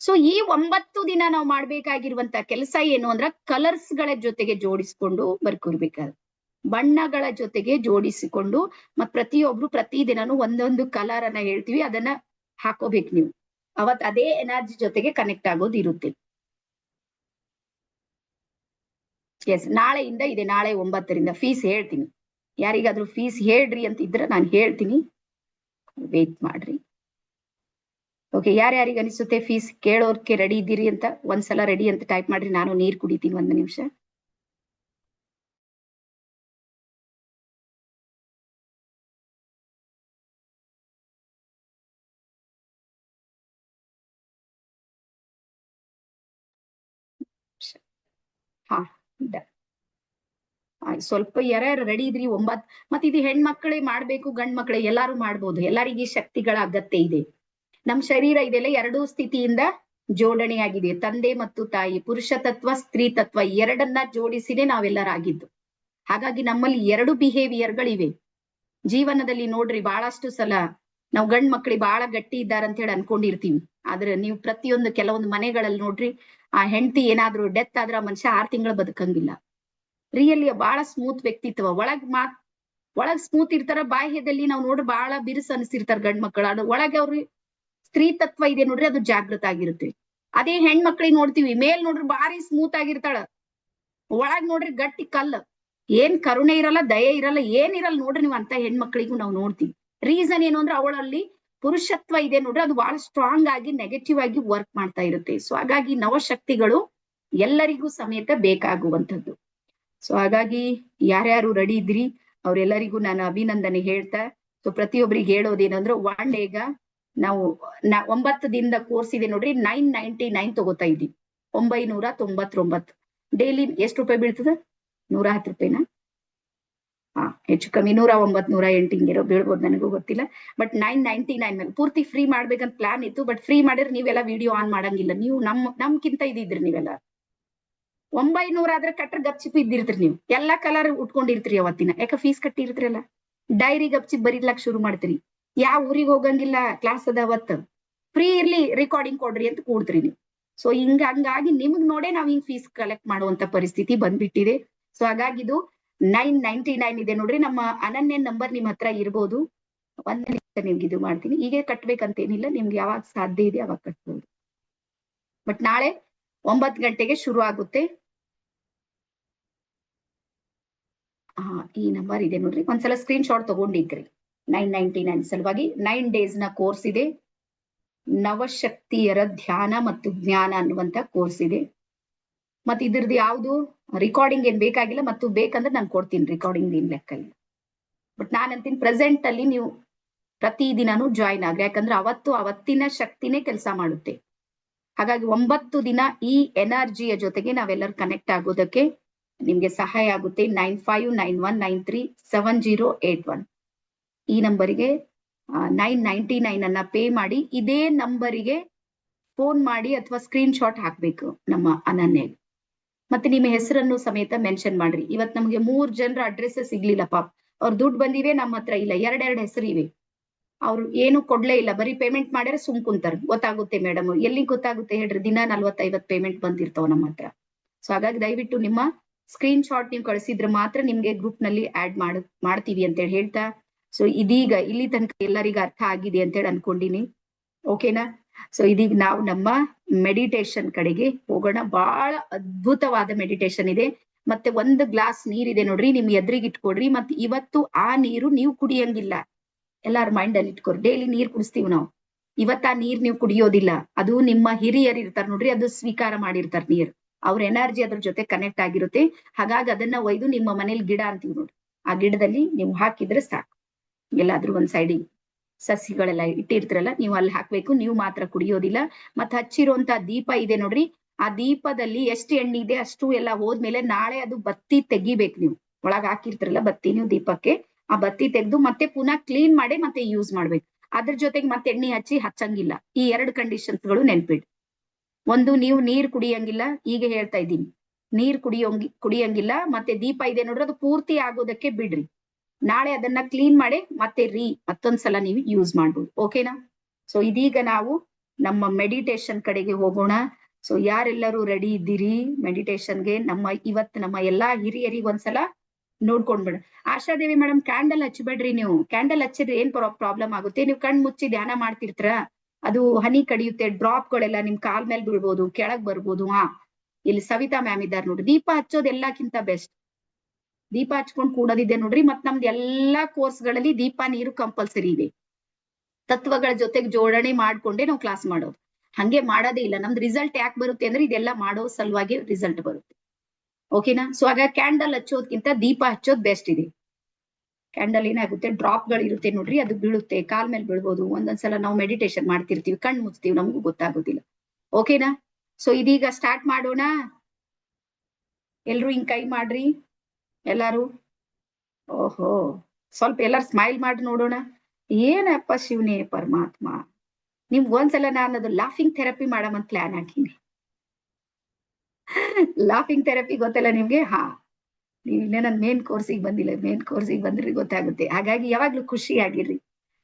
ಸೊ ಈ 9 ದಿನ ನಾವು ಮಾಡ್ಬೇಕಾಗಿರುವಂತ ಕೆಲಸ ಏನು ಅಂದ್ರ, ಕಲರ್ಸ್ ಗಳ ಜೊತೆಗೆ ಜೋಡಿಸ್ಕೊಂಡು ಬರ್ಕೊರ್ಬೇಕಾದ್ರೆ, ಬಣ್ಣಗಳ ಜೊತೆಗೆ ಜೋಡಿಸಿಕೊಂಡು, ಮತ್ ಪ್ರತಿಯೊಬ್ರು ಪ್ರತಿದಿನನು ಒಂದೊಂದು ಕಲರ್ ಅನ್ನ ಹೇಳ್ತೀವಿ, ಅದನ್ನ ಹಾಕೋಬೇಕು ನೀವು. ಅವತ್ ಅದೇ ಎನರ್ಜಿ ಜೊತೆಗೆ ಕನೆಕ್ಟ್ ಆಗೋದು ಇರುತ್ತೆ. ಎಸ್, ನಾಳೆಯಿಂದ ಇದೆ, ನಾಳೆ 9ರಿಂದ ಫೀಸ್ ಹೇಳ್ತೀನಿ. ಯಾರಿಗಾದ್ರೂ ಫೀಸ್ ಹೇಳ್ರಿ ಅಂತ ಇದ್ರೆ ನಾನು ಹೇಳ್ತೀನಿ, ವೇಟ್ ಮಾಡ್ರಿ. ಓಕೆ, ಯಾರ್ಯಾರಿಗೆ ಅನಿಸುತ್ತೆ ಫೀಸ್ ಕೇಳೋರ್ಕೆ ರೆಡಿ ಇದ್ದೀರಿ ಅಂತ ಒಂದ್ಸಲ ರೆಡಿ ಅಂತ ಟೈಪ್ ಮಾಡ್ರಿ. ನಾನು ನೀರ್ ಕುಡಿತೀನಿ 1 ನಿಮಿಷ. ಹಾ, ಸ್ವಲ್ಪ ಯಾರ್ಯಾರು ರೆಡಿ ಇದ್ರಿ 9. ಮತ್ ಇದು ಹೆಣ್ಮಕ್ಳೇ ಮಾಡ್ಬೇಕು, ಗಂಡ್ ಮಕ್ಳೇ ಎಲ್ಲಾರು ಮಾಡ್ಬೋದು, ಎಲ್ಲರಿಗೂ ಈ ಶಕ್ತಿಗಳ ಅಗತ್ಯ ಇದೆ. ನಮ್ ಶರೀರ ಇದೆಲ್ಲ 2 ಸ್ಥಿತಿಯಿಂದ ಜೋಡಣೆಯಾಗಿದೆ, ತಂದೆ ಮತ್ತು ತಾಯಿ, ಪುರುಷ ತತ್ವ ಸ್ತ್ರೀ ತತ್ವ ಎರಡನ್ನ ಜೋಡಿಸಿನೇ ನಾವೆಲ್ಲರಾಗಿದ್ದು. ಹಾಗಾಗಿ ನಮ್ಮಲ್ಲಿ 2 ಬಿಹೇವಿಯರ್ಗಳಿವೆ ಜೀವನದಲ್ಲಿ. ನೋಡ್ರಿ, ಬಹಳಷ್ಟು ಸಲ ನಾವು ಗಂಡ್ ಮಕ್ಳಿಗೆ ಬಹಳ ಗಟ್ಟಿ ಇದ್ದಾರಂತ ಹೇಳಿ ಅನ್ಕೊಂಡಿರ್ತೀವಿ. ಆದ್ರೆ ನೀವು ಪ್ರತಿಯೊಂದು ಕೆಲವೊಂದು ಮನೆಗಳಲ್ಲಿ ನೋಡ್ರಿ, ಆ ಹೆಂಡತಿ ಏನಾದ್ರೂ ಡೆತ್ ಆದ್ರ ಮನುಷ್ಯ 6 ತಿಂಗಳು ಬದುಕಂಗಿಲ್ಲ. ರಿಯಲಿ ಬಹಳ ಸ್ಮೂತ್ ವ್ಯಕ್ತಿತ್ವ, ಒಳಗ್ ಸ್ಮೂತ್ ಇರ್ತಾರ, ಬಾಹ್ಯದಲ್ಲಿ ನಾವು ನೋಡ್ರಿ ಬಹಳ ಬಿರುಸು ಅನ್ಸಿರ್ತಾರ ಗಂಡ್ ಮಕ್ಕಳು. ಒಳಗೆ ಅವ್ರಿ ಸ್ತ್ರೀ ತತ್ವ ಇದೆ ನೋಡ್ರಿ, ಅದು ಜಾಗೃತ ಆಗಿರುತ್ತೆ. ಅದೇ ಹೆಣ್ಮಕ್ಳಿಗೆ ನೋಡ್ತೀವಿ, ಮೇಲ್ ನೋಡ್ರಿ ಬಾರಿ ಸ್ಮೂತ್ ಆಗಿರ್ತಾಳ, ಒಳಗ್ ನೋಡ್ರಿ ಗಟ್ಟಿ ಕಲ್ಲು, ಏನ್ ಕರುಣೆ ಇರಲ್ಲ, ದಯೆ ಇರಲ್ಲ, ಏನಿರಲ್ಲ ನೋಡ್ರಿ. ನೀವು ಅಂತ ಹೆಣ್ಮಕ್ಳಿಗೂ ನಾವು ನೋಡ್ತೀವಿ. ರೀಸನ್ ಏನು ಅಂದ್ರೆ ಅವಳಲ್ಲಿ ಪುರುಷತ್ವ ಇದೆ ನೋಡ್ರಿ, ಅದು ಬಹಳ ಸ್ಟ್ರಾಂಗ್ ಆಗಿ ನೆಗೆಟಿವ್ ಆಗಿ ವರ್ಕ್ ಮಾಡ್ತಾ ಇರುತ್ತೆ. ಸೊ ಹಾಗಾಗಿ ನವಶಕ್ತಿಗಳು ಎಲ್ಲರಿಗೂ ಸಮೇತ ಬೇಕಾಗುವಂಥದ್ದು. ಸೊ ಹಾಗಾಗಿ ಯಾರ್ಯಾರು ರೆಡಿ ಇದ್ರಿ ಅವ್ರೆಲ್ಲರಿಗೂ ನಾನು ಅಭಿನಂದನೆ ಹೇಳ್ತಾ, ಸೊ ಪ್ರತಿಯೊಬ್ಬರಿಗೆ ಹೇಳೋದೇನಂದ್ರೆ, 1 ಡೇಗ ನಾವು 9 ದಿನದ ಕೋರ್ಸ್ ಇದೆ ನೋಡ್ರಿ, 999 ತಗೋತಾ ಇದ್ದೀವಿ, 999. ಡೈಲಿ ಎಷ್ಟು ರೂಪಾಯಿ ಬೀಳ್ತದ? 110 ರೂಪಾಯಿನ? ಹಾ, ಹೆಚ್ಚು ಕಮ್ಮಿ 109, 108 ಹಿಂಗಿರೋ ಬೀಳ್ಬೋದು, ನನಗೂ ಗೊತ್ತಿಲ್ಲ. ಬಟ್ 999 ಮೇಲೆ ಪೂರ್ತಿ ಫ್ರೀ ಮಾಡ್ಬೇಕಂತ ಪ್ಲಾನ್ ಇತ್ತು. ಬಟ್ ಫ್ರೀ ಮಾಡಿದ್ರೆ ನೀವೆಲ್ಲ ವಿಡಿಯೋ ಆನ್ ಮಾಡಂಗಿಲ್ಲ, ನೀವು ನಮ್ಕಿಂತ ಇದಿದ್ರಿ ನೀವೆಲ್ಲ. 900 ಆದ್ರೆ ಕಟ್ರ ಗಪ್ಚಿಪ್ ಇದ್ದಿರ್ತೀರಿ, ನೀವು ಎಲ್ಲಾ ಕಲರ್ ಉಟ್ಕೊಂಡಿರ್ತೀರಿ ಅವತ್ತಿನ, ಯಾಕ ಫೀಸ್ ಕಟ್ಟಿರ್ತೀರಲ್ಲ. ಡೈರಿ ಗಪ್ಚಿಪ್ ಬರೀಲಾಕ್ ಶುರು ಮಾಡ್ತೀರಿ, ಯಾವ ಊರಿಗೆ ಹೋಗಂಗಿಲ್ಲ, ಕ್ಲಾಸ್ ಅದ ಅವತ್ತು, ಫ್ರೀ ಇರ್ಲಿ ರೆಕಾರ್ಡಿಂಗ್ ಕೊಡ್ರಿ ಅಂತ ಕೂಡ್ತೀರಿ ನೀವು. ಸೊ ಹಂಗಾಗಿ ನಿಮಗ್ ನೋಡೇ ನಾವ್ ಹಿಂಗ್ ಫೀಸ್ ಕಲೆಕ್ಟ್ ಮಾಡುವಂತ ಪರಿಸ್ಥಿತಿ ಬಂದ್ಬಿಟ್ಟಿದೆ. ಸೊ ಹಾಗಾಗಿ ಇದು 999 ಇದೆ ನೋಡ್ರಿ. ನಮ್ಮ ಅನನ್ಯ ನಂಬರ್ ನಿಮ್ ಹತ್ರ ಇರ್ಬೋದು, 1 ನಿಮಿಷ ನಿಮ್ಗೆ ಇದು ಮಾಡ್ತೀನಿ. ಈಗ ಕಟ್ಬೇಕಂತೇನಿಲ್ಲ, ನಿಮ್ಗೆ ಯಾವಾಗ ಸಾಧ್ಯ ಇದೆ ಅವಾಗ ಕಟ್ಬೋದು. ಬಟ್ ನಾಳೆ 9 ಗಂಟೆಗೆ ಶುರು ಆಗುತ್ತೆ. ಈ ನಂಬರ್ ಇದೆ ನೋಡ್ರಿ, ಒಂದ್ಸಲ ಸ್ಕ್ರೀನ್ ಶಾಟ್ ತಗೊಂಡಿದ್ರಿ. 999 ಸಲುವಾಗಿ 9 ಡೇಸ್ ನ ಕೋರ್ಸ್ ಇದೆ. ನವಶಕ್ತಿಯರ ಧ್ಯಾನ ಮತ್ತು ಜ್ಞಾನ ಅನ್ನುವಂತ ಕೋರ್ಸ್ ಇದೆ. ಮತ್ ಇದ್ರದ್ದು ಯಾವ್ದು ರೆಕಾರ್ಡಿಂಗ್ ಏನ್ ಬೇಕಾಗಿಲ್ಲ, ಮತ್ತು ಬೇಕಂದ್ರೆ ನಾನು ಕೊಡ್ತೀನಿ, ರೆಕಾರ್ಡಿಂಗ್ ಏನ್ ಲೆಕ್ಕ ಇಲ್ಲ. ಬಟ್ ನಾನ್ ಅಂತೀನಿ ಪ್ರೆಸೆಂಟ್ ಅಲ್ಲಿ ನೀವು ಪ್ರತಿದಿನಾನು ಜಾಯಿನ್ ಆಗ್ರಿ, ಯಾಕಂದ್ರೆ ಅವತ್ತಿನ ಶಕ್ತಿನೇ ಕೆಲಸ ಮಾಡುತ್ತೆ. ಹಾಗಾಗಿ 9 ದಿನ ಈ ಎನರ್ಜಿಯ ಜೊತೆಗೆ ನಾವೆಲ್ಲರೂ ಕನೆಕ್ಟ್ ಆಗೋದಕ್ಕೆ ನಿಮ್ಗೆ ಸಹಾಯ ಆಗುತ್ತೆ. 9591937081 ಈ ನಂಬರಿಗೆ 999 ಅನ್ನ ಪೇ ಮಾಡಿ, ಇದೇ ನಂಬರಿಗೆ ಫೋನ್ ಮಾಡಿ ಅಥವಾ ಸ್ಕ್ರೀನ್ ಶಾಟ್ ಹಾಕ್ಬೇಕು ನಮ್ಮ ಅನನ್ಯ. ಮತ್ತೆ ನಿಮ್ಮ ಹೆಸರನ್ನು ಸಮೇತ ಮೆನ್ಷನ್ ಮಾಡ್ರಿ. ಇವತ್ ನಮ್ಗೆ 3 ಜನರ ಅಡ್ರೆಸ್ ಸಿಗ್ಲಿಲ್ಲ ಪಾಪ, ಅವ್ರ ದುಡ್ಡು ಬಂದಿವೆ, ನಮ್ಮ ಹತ್ರ ಇಲ್ಲ, 2 ಹೆಸರು ಇವೆ. ಅವ್ರು ಏನು ಕೊಡ್ಲೇ ಇಲ್ಲ, ಬರೀ ಪೇಮೆಂಟ್ ಮಾಡ್ಯಾರ ಸುಮ್ ಕುಂತಾರ. ಗೊತ್ತಾಗುತ್ತೆ ಮೇಡಮ್, ಎಲ್ಲಿ ಗೊತ್ತಾಗುತ್ತೆ ಹೇಳ್ರಿ, ದಿನ 40-50 ಪೇಮೆಂಟ್ ಬಂದಿರ್ತಾವ ನಮ್ಮ ಹತ್ರ. ಸೊ ಹಾಗಾಗಿ ದಯವಿಟ್ಟು ನಿಮ್ಮ ಸ್ಕ್ರೀನ್ ಶಾಟ್ ನೀವು ಕಳಿಸಿದ್ರೆ ಮಾತ್ರ ನಿಮ್ಗೆ ಗ್ರೂಪ್ ನಲ್ಲಿ ಆಡ್ ಮಾಡ್ತೀವಿ ಅಂತೇಳಿ ಹೇಳ್ತಾ, ಸೊ ಇದೀಗ ಇಲ್ಲಿ ತನಕ ಎಲ್ಲರಿಗೂ ಅರ್ಥ ಆಗಿದೆ ಅಂತೇಳಿ ಅನ್ಕೊಂಡಿನಿ. ಓಕೆನಾ? ಸೊ ಇದೀಗ ನಾವು ನಮ್ಮ ಮೆಡಿಟೇಷನ್ ಕಡೆಗೆ ಹೋಗೋಣ. ಬಹಳ ಅದ್ಭುತವಾದ ಮೆಡಿಟೇಷನ್ ಇದೆ. ಮತ್ತೆ ಒಂದು ಗ್ಲಾಸ್ ನೀರಿದೆ ನೋಡ್ರಿ, ನಿಮ್ ಎದುರಿಗೆ ಇಟ್ಕೊಡ್ರಿ. ಮತ್ತೆ ಇವತ್ತು ಆ ನೀರು ನೀವು ಕುಡಿಯಂಗಿಲ್ಲ. ಎಲ್ಲಾರು ಮೈಂಡ್ ಅಲ್ಲಿ ಇಟ್ಕೊರಿ. ಡೈಲಿ ನೀರ್ ಕುಡಿಸ್ತೀವಿ ನಾವು. ಇವತ್ತ ಆ ನೀರ್ ನೀವು ಕುಡಿಯೋದಿಲ್ಲ. ಅದು ನಿಮ್ಮ ಹಿರಿಯರು ಇರ್ತಾರ ನೋಡ್ರಿ, ಅದು ಸ್ವೀಕಾರ ಮಾಡಿರ್ತಾರ ನೀರ್. ಅವ್ರ ಎನರ್ಜಿ ಅದ್ರ ಜೊತೆ ಕನೆಕ್ಟ್ ಆಗಿರುತ್ತೆ. ಹಾಗಾಗಿ ಅದನ್ನ ಒಯ್ದು ನಿಮ್ಮ ಮನೇಲಿ ಗಿಡ ಅಂತೀವಿ ನೋಡ್ರಿ, ಆ ಗಿಡದಲ್ಲಿ ನೀವು ಹಾಕಿದ್ರೆ ಸಾಕು. ಎಲ್ಲಾದ್ರೂ ಒಂದ್ ಸೈಡಿಗೆ ಸಸಿಗಳೆಲ್ಲ ಇಟ್ಟಿರ್ತಿರಲ್ಲ, ನೀವು ಅಲ್ಲಿ ಹಾಕ್ಬೇಕು. ನೀವು ಮಾತ್ರ ಕುಡಿಯೋದಿಲ್ಲ. ಮತ್ ಹಚ್ಚಿರುವಂತ ದೀಪ ಇದೆ ನೋಡ್ರಿ, ಆ ದೀಪದಲ್ಲಿ ಎಷ್ಟು ಎಣ್ಣೆ ಇದೆ ಅಷ್ಟು ಎಲ್ಲ ಹೋದ್ಮೇಲೆ ನಾಳೆ ಅದು ಬತ್ತಿ ತೆಗಿಬೇಕು. ನೀವು ಒಳಗ್ ಹಾಕಿರ್ತಿರಲ್ಲ ಬತ್ತಿ, ನೀವು ದೀಪಕ್ಕೆ ಆ ಬತ್ತಿ ತೆಗೆದು ಮತ್ತೆ ಪುನಃ ಕ್ಲೀನ್ ಮಾಡಿ ಮತ್ತೆ ಯೂಸ್ ಮಾಡ್ಬೇಕು. ಅದ್ರ ಜೊತೆಗೆ ಮತ್ತೆ ಎಣ್ಣೆ ಹಚ್ಚಂಗಿಲ್ಲ. ಈ ಎರಡು ಕಂಡೀಷನ್ಸ್ ಗಳು ನೆನ್ಪಿಡಿ. ಒಂದು, ನೀವು ನೀರ್ ಕುಡಿಯಂಗಿಲ್ಲ. ಈಗ ಹೇಳ್ತಾ ಇದ್ದೀನಿ, ನೀರ್ ಕುಡಿಯಂಗಿಲ್ಲ. ಮತ್ತೆ ದೀಪ ಇದೆ ನೋಡ್ರಿ, ಅದು ಪೂರ್ತಿ ಆಗೋದಕ್ಕೆ ಬಿಡ್ರಿ. ನಾಳೆ ಅದನ್ನ ಕ್ಲೀನ್ ಮಾಡಿ ಮತ್ತೆ ಮತ್ತೊಂದ್ಸಲ ನೀವು ಯೂಸ್ ಮಾಡ್ಬೋದು. ಓಕೆನಾ? ಸೊ ಇದೀಗ ನಾವು ನಮ್ಮ ಮೆಡಿಟೇಷನ್ ಕಡೆಗೆ ಹೋಗೋಣ. ಸೊ ಯಾರೆಲ್ಲರೂ ರೆಡಿ ಇದ್ದೀರಿ ಮೆಡಿಟೇಷನ್ಗೆ? ಇವತ್ತು ನಮ್ಮ ಎಲ್ಲಾ ಹಿರಿಯರಿಗೆ ಒಂದ್ಸಲ ನೋಡ್ಕೊಂಡ್ಬಿಡ. ಆಶಾದೇವಿ ಮೇಡಮ್, ಕ್ಯಾಂಡಲ್ ಹಚ್ಚಬೇಡ್ರಿ. ನೀವು ಕ್ಯಾಂಡಲ್ ಹಚ್ಚಿದ್ರೆ ಏನ್ ಪ್ರಾಬ್ಲಮ್ ಆಗುತ್ತೆ? ನೀವು ಕಣ್ ಮುಚ್ಚಿ ಧ್ಯಾನ ಮಾಡ್ತಿರ್ತೀರ, ಅದು ಹನಿ ಕಡಿಯುತ್ತೆ. ಡ್ರಾಪ್ ಗಳೆಲ್ಲ ನಿಮ್ ಕಾಲ್ ಮೇಲೆ ಬೀಳ್ಬೋದು, ಕೆಳಗ್ ಬರ್ಬೋದು. ಇಲ್ಲಿ ಸವಿತಾ ಮ್ಯಾಮ್ ಇದ್ದಾರೆ ನೋಡ್ರಿ. ದೀಪ ಹಚ್ಚೋದು ಎಲ್ಲಕ್ಕಿಂತ ಬೆಸ್ಟ್. ದೀಪ ಹಚ್ಕೊಂಡ್ ಕೂಡೋದಿದೆ ನೋಡ್ರಿ. ಮತ್ ನಮ್ದು ಎಲ್ಲಾ ಕೋರ್ಸ್ ಗಳಲ್ಲಿ ದೀಪ ನೀರು ಕಂಪಲ್ಸರಿ ಇದೆ. ತತ್ವಗಳ ಜೊತೆಗೆ ಜೋಡಣೆ ಮಾಡ್ಕೊಂಡೆ ನಾವು ಕ್ಲಾಸ್ ಮಾಡೋದು. ಹಂಗೆ ಮಾಡೋದೇ ಇಲ್ಲ. ನಮ್ದು ರಿಸಲ್ಟ್ ಯಾಕೆ ಬರುತ್ತೆ ಅಂದ್ರೆ ಇದೆಲ್ಲ ಮಾಡೋ ಸಲುವಾಗಿ ರಿಸಲ್ಟ್ ಬರುತ್ತೆ. ಓಕೆನಾ? ಸೊ ಆಗ ಕ್ಯಾಂಡಲ್ ಹಚ್ಚೋದ್ಕಿಂತ ದೀಪ ಹಚ್ಚೋದ್ ಬೆಸ್ಟ್ ಇದೆ. ಕ್ಯಾಂಡಲ್ ಏನಾಗುತ್ತೆ, ಡ್ರಾಪ್ ಗಳು ಇರುತ್ತೆ ನೋಡ್ರಿ, ಅದು ಬೀಳುತ್ತೆ, ಕಾಲ್ ಮೇಲೆ ಬೀಳ್ಬೋದು. ಒಂದೊಂದ್ಸಲ ನಾವು ಮೆಡಿಟೇಷನ್ ಮಾಡ್ತಿರ್ತೀವಿ, ಕಣ್ ಮುಚ್ತೀವಿ, ನಮಗೂ ಗೊತ್ತಾಗೋದಿಲ್ಲ. ಓಕೆನಾ? ಸೊ ಇದೀಗ ಸ್ಟಾರ್ಟ್ ಮಾಡೋಣ. ಎಲ್ರು ಹಿಂಗ್ ಕೈ ಮಾಡ್ರಿ ಎಲ್ಲಾರು. ಓಹೋ, ಸ್ವಲ್ಪ ಎಲ್ಲಾರು ಸ್ಮೈಲ್ ಮಾಡಿ ನೋಡೋಣ. ಏನಪ್ಪ ಶಿವನೇ ಪರಮಾತ್ಮ, ನಿಮ್ಗೆ ಒಂದ್ಸಲ ನಾನು ಅದು ಲಾಫಿಂಗ್ ಥೆರಪಿ ಮಾಡಮಂತ ಪ್ಲಾನ್ ಹಾಕೀನಿ. ಲಾಫಿಂಗ್ ಥೆರಪಿ ಗೊತ್ತಲ್ಲ ನಿಮ್ಗೆ? ನೀವು ಇನ್ನೇ ನನ್ ಮೇನ್ ಕೋರ್ಸಿಗೆ ಬಂದಿಲ್ಲ. ಮೇನ್ ಕೋರ್ಸಿಗೆ ಬಂದ್ರಿ ಗೊತ್ತಾಗುತ್ತೆ. ಹಾಗಾಗಿ ಯಾವಾಗ್ಲೂ ಖುಷಿ ಆಗಿರ್ರಿ,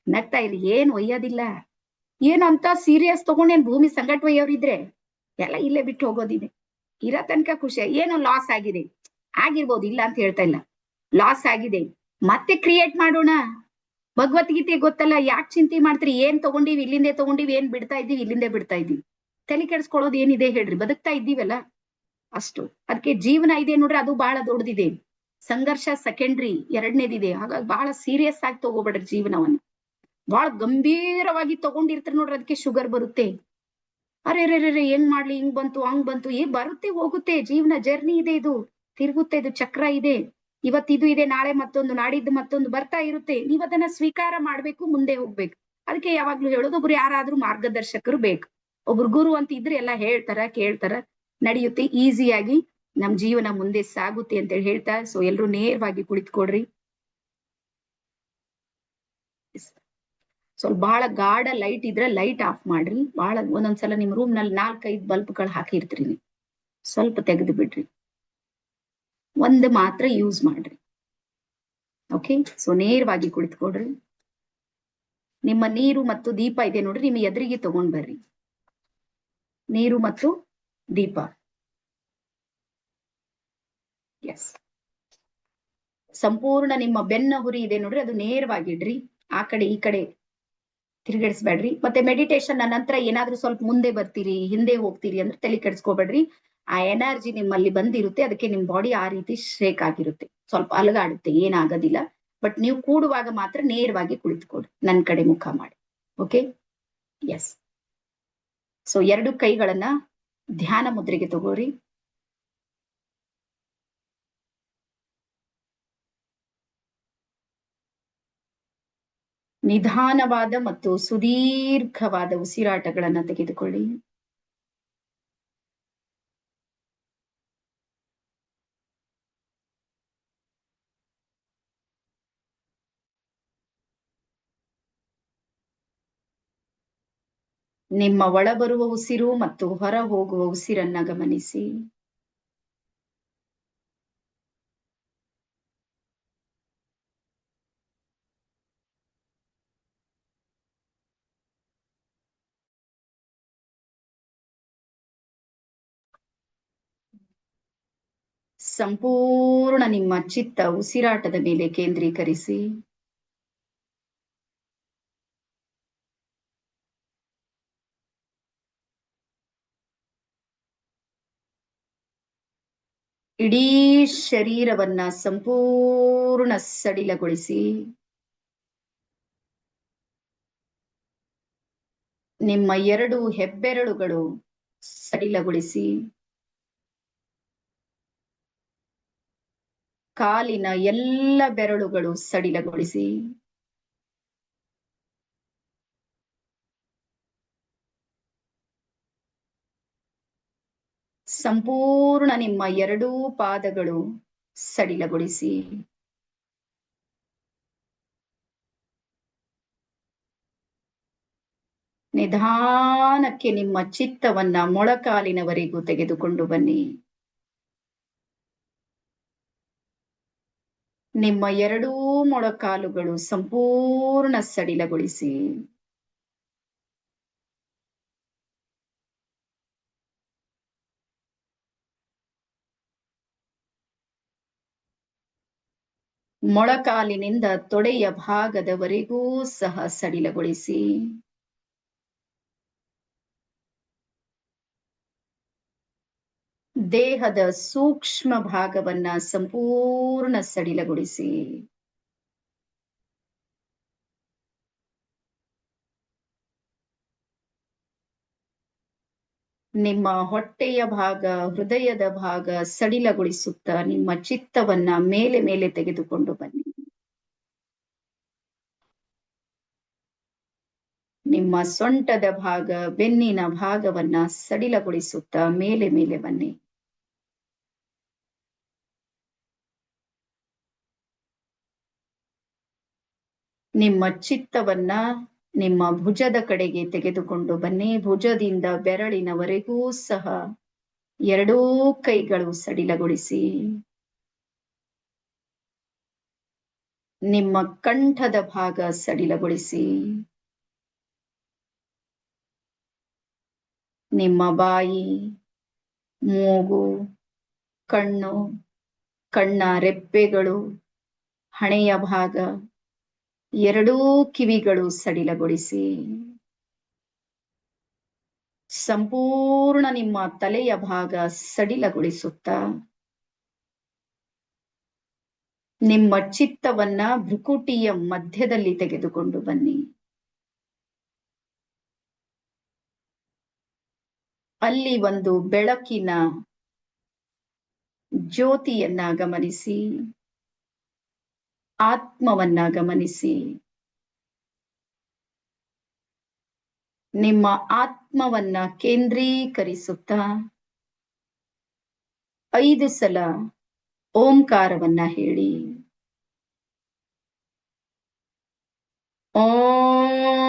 ನಗ್ತಾ ಇರಿ. ಏನ್ ಒಯ್ಯೋದಿಲ್ಲ. ಏನು ಅಂತ ಸೀರಿಯಸ್ ತಗೊಂಡೇನ್ ಭೂಮಿ ಸಂಗಟ ಒಯ್ಯೋರಿದ್ರೆ ಎಲ್ಲ ಇಲ್ಲೇ ಬಿಟ್ಟು ಹೋಗೋದಿದೆ. ಇರೋ ತನಕ ಖುಷಿ. ಏನೋ ಲಾಸ್ ಆಗಿದೆ, ಆಗಿರ್ಬೋದು, ಇಲ್ಲ ಅಂತ ಹೇಳ್ತಾ ಇಲ್ಲ. ಲಾಸ್ ಆಗಿದೆ, ಮತ್ತೆ ಕ್ರಿಯೇಟ್ ಮಾಡೋಣ. ಭಗವದ್ಗೀತೆ ಗೊತ್ತಲ್ಲ, ಯಾಕೆ ಚಿಂತೆ ಮಾಡ್ತೀರಿ? ಏನ್ ತಗೊಂಡಿವಿ ಇಲ್ಲಿಂದೇ ತಗೊಂಡಿವಿ, ಏನ್ ಬಿಡ್ತಾ ಇದ್ದೀವಿ ಇಲ್ಲಿಂದೇ ಬಿಡ್ತಾ ಇದ್ದೀವಿ. ತಲೆ ಕೆಡಿಸ್ಕೊಳ್ಳೋದು ಏನಿದೆ ಹೇಳ್ರಿ? ಬದುಕ್ತಾ ಇದ್ದೀವಲ್ಲ ಅಷ್ಟು. ಅದಕ್ಕೆ ಜೀವನ ಇದೆ ನೋಡ್ರಿ, ಅದು ಬಹಳ ದೊಡ್ಡದಿದೆ. ಸಂಘರ್ಷ ಸೆಕೆಂಡ್ರಿ, ಎರಡನೇದಿದೆ. ಹಾಗಾಗಿ ಬಹಳ ಸೀರಿಯಸ್ ಆಗಿ ತಗೋಬೇಡ್ರಿ ಜೀವನವನ್ನ. ಬಹಳ ಗಂಭೀರವಾಗಿ ತಗೊಂಡಿರ್ತಾರೆ ನೋಡ್ರಿ, ಅದಕ್ಕೆ ಶುಗರ್ ಬರುತ್ತೆ. ಅರೆ ಹೆಂಗ್ ಮಾಡ್ಲಿ, ಹಿಂಗ್ ಬಂತು ಹಂಗ್ ಬಂತು. ಬರುತ್ತೆ ಹೋಗುತ್ತೆ. ಜೀವನ ಜರ್ನಿ ಇದೆ, ಇದು ತಿರುಗುತ್ತೆ, ಇದು ಚಕ್ರ ಇದೆ. ಇವತ್ತಿದು ಇದೆ, ನಾಳೆ ಮತ್ತೊಂದು, ನಾಡಿದ್ದು ಮತ್ತೊಂದು ಬರ್ತಾ ಇರುತ್ತೆ. ನೀವ್ ಅದನ್ನ ಸ್ವೀಕಾರ ಮಾಡ್ಬೇಕು, ಮುಂದೆ ಹೋಗ್ಬೇಕು. ಅದಕ್ಕೆ ಯಾವಾಗ್ಲೂ ಹೇಳೋದು, ಒಬ್ರು ಯಾರಾದ್ರೂ ಮಾರ್ಗದರ್ಶಕರು ಬೇಕು. ಒಬ್ರು ಗುರು ಅಂತ ಇದ್ರೆ ಎಲ್ಲ ಹೇಳ್ತಾರ, ಕೇಳ್ತಾರ, ನಡೆಯುತ್ತೆ, ಈಸಿಯಾಗಿ ನಮ್ ಜೀವನ ಮುಂದೆ ಸಾಗುತ್ತೆ ಅಂತೇಳಿ ಹೇಳ್ತಾ, ಸೊ ಎಲ್ರು ನೇರವಾಗಿ ಕುಳಿತುಕೊಡ್ರಿ. ಸ್ವಲ್ಪ ಬಹಳ ಗಾಢ ಲೈಟ್ ಇದ್ರೆ ಲೈಟ್ ಆಫ್ ಮಾಡ್ರಿ. ಬಹಳ ಒಂದೊಂದ್ಸಲ ನಿಮ್ ರೂಮ್ ನಲ್ಲಿ 4-5 ಬಲ್ಬ್ಗಳು ಹಾಕಿರ್ತೀರಿ, ನೀವು ಸ್ವಲ್ಪ ತೆಗೆದು ಬಿಡ್ರಿ. ಒಂದು ಮಾತ್ರ ಯೂಸ್ ಮಾಡ್ರಿ. ಓಕೆ? ಸೊ ನೇರವಾಗಿ ಕುಳಿತುಕೊಡ್ರಿ. ನಿಮ್ಮ ನೀರು ಮತ್ತು ದೀಪ ಇದೆ ನೋಡ್ರಿ, ನಿಮ್ಮ ಎದುರಿಗೆ ತಗೊಂಡ್ ಬರ್ರಿ. ನೀರು ಮತ್ತು ದೀಪ. ಎಸ್. ಸಂಪೂರ್ಣ ನಿಮ್ಮ ಬೆನ್ನ ಹುರಿ ಇದೆ ನೋಡ್ರಿ, ಅದು ನೇರವಾಗಿಡ್ರಿ. ಆ ಕಡೆ ಈ ಕಡೆ ತಿರುಗಿಡಿಸ್ಬೇಡ್ರಿ. ಮತ್ತೆ ಮೆಡಿಟೇಷನ್ ನಂತರ ಏನಾದ್ರೂ ಸ್ವಲ್ಪ ಮುಂದೆ ಬರ್ತೀರಿ, ಹಿಂದೆ ಹೋಗ್ತೀರಿ ಅಂದ್ರೆ ತಲೆ ಕೆಡಿಸ್ಕೋಬೇಡ್ರಿ. ಆ ಎನರ್ಜಿ ನಿಮ್ಮಲ್ಲಿ ಬಂದಿರುತ್ತೆ, ಅದಕ್ಕೆ ನಿಮ್ ಬಾಡಿ ಆ ರೀತಿ ಶೇಕ್ ಆಗಿರುತ್ತೆ, ಸ್ವಲ್ಪ ಅಲಗಾಡುತ್ತೆ, ಏನಾಗೋದಿಲ್ಲ. ಬಟ್ ನೀವು ಕೂಡುವಾಗ ಮಾತ್ರ ನೇರವಾಗಿ ಕುಳಿತುಕೊಡ್ರಿ, ನನ್ ಕಡೆ ಮುಖ ಮಾಡಿ. ಓಕೆ? ಎಸ್. ಸೊ 2 ಕೈಗಳನ್ನ ಧ್ಯಾನ ಮುದ್ರೆಗೆ ತಗೋರಿ. ನಿಧಾನವಾದ ಮತ್ತು ಸುದೀರ್ಘವಾದ ಉಸಿರಾಟಗಳನ್ನ ತೆಗೆದುಕೊಳ್ಳಿ. ನಿಮ್ಮ ಒಳ ಬರುವ ಉಸಿರು ಮತ್ತು ಹೊರ ಹೋಗುವ ಉಸಿರನ್ನ ಗಮನಿಸಿ. ಸಂಪೂರ್ಣ ನಿಮ್ಮ ಚಿತ್ತ ಉಸಿರಾಟದ ಮೇಲೆ ಕೇಂದ್ರೀಕರಿಸಿ. ಇಡೀ ಶರೀರವನ್ನ ಸಂಪೂರ್ಣ ಸಡಿಲಗೊಳಿಸಿ. ನಿಮ್ಮ 2 ಹೆಬ್ಬೆರಳುಗಳು ಸಡಿಲಗೊಳಿಸಿ. ಕಾಲಿನ ಎಲ್ಲ ಬೆರಳುಗಳು ಸಡಿಲಗೊಳಿಸಿ. ಸಂಪೂರ್ಣ ನಿಮ್ಮ 2 ಪಾದಗಳು ಸಡಿಲಗೊಳಿಸಿ. ನಿಧಾನಕ್ಕೆ ನಿಮ್ಮ ಚಿತ್ತವನ್ನ ಮೊಳಕಾಲಿನವರೆಗೂ ತೆಗೆದುಕೊಂಡು ಬನ್ನಿ. ನಿಮ್ಮ 2 ಮೊಳಕಾಲುಗಳು ಸಂಪೂರ್ಣ ಸಡಿಲಗೊಳಿಸಿ. ಮೊಳಕಾಲಿನಿಂದ ತೊಡೆಯ ಭಾಗದವರೆಗೂ ಸಹ ಸಡಿಲಗೊಳಿಸಿ. ದೇಹದ ಸೂಕ್ಷ್ಮ ಭಾಗವನ್ನ ಸಂಪೂರ್ಣ ಸಡಿಲಗೊಳಿಸಿ. ನಿಮ್ಮ ಹೊಟ್ಟೆಯ ಭಾಗ, ಹೃದಯದ ಭಾಗ ಸಡಿಲಗೊಳಿಸುತ್ತಾ ನಿಮ್ಮ ಚಿತ್ತವನ್ನ ಮೇಲೆ ಮೇಲೆ ತೆಗೆದುಕೊಂಡು ಬನ್ನಿ. ನಿಮ್ಮ ಸೊಂಟದ ಭಾಗ, ಬೆನ್ನಿನ ಭಾಗವನ್ನ ಸಡಿಲಗೊಳಿಸುತ್ತಾ ಮೇಲೆ ಮೇಲೆ ಬನ್ನಿ. ನಿಮ್ಮ ಚಿತ್ತವನ್ನ ನಿಮ್ಮ ಭುಜದ ಕಡೆಗೆ ತೆಗೆದುಕೊಂಡು ಬನ್ನಿ. ಭುಜದಿಂದ ಬೆರಳಿನವರೆಗೂ ಸಹ 2 ಕೈಗಳು ಸಡಿಲಗೊಳಿಸಿ. ನಿಮ್ಮ ಕಂಠದ ಭಾಗ ಸಡಿಲಗೊಳಿಸಿ. ನಿಮ್ಮ ಬಾಯಿ, ಮೂಗು, ಕಣ್ಣು, ಕಣ್ಣ ರೆಪ್ಪೆಗಳು, ಹಣೆಯ ಭಾಗ, 2 ಕಿವಿಗಳು ಸಡಿಲಗೊಳಿಸಿ. ಸಂಪೂರ್ಣ ನಿಮ್ಮ ತಲೆಯ ಭಾಗ ಸಡಿಲಗೊಳಿಸುತ್ತಾ ನಿಮ್ಮ ಚಿತ್ತವನ್ನ ಭ್ರುಕುಟಿಯ ಮಧ್ಯದಲ್ಲಿ ತೆಗೆದುಕೊಂಡು ಬನ್ನಿ. ಅಲ್ಲಿ ಒಂದು ಬೆಳಕಿನ ಜ್ಯೋತಿಯನ್ನ ಗಮನಿಸಿ. ಆತ್ಮವನ್ನ ಗಮನಿಸಿ. ನಿಮ್ಮ ಆತ್ಮವನ್ನ ಕೇಂದ್ರೀಕರಿಸುತ್ತಾ 5 ಸಲ ಓಂಕಾರವನ್ನ ಹೇಳಿ. ಓಂ.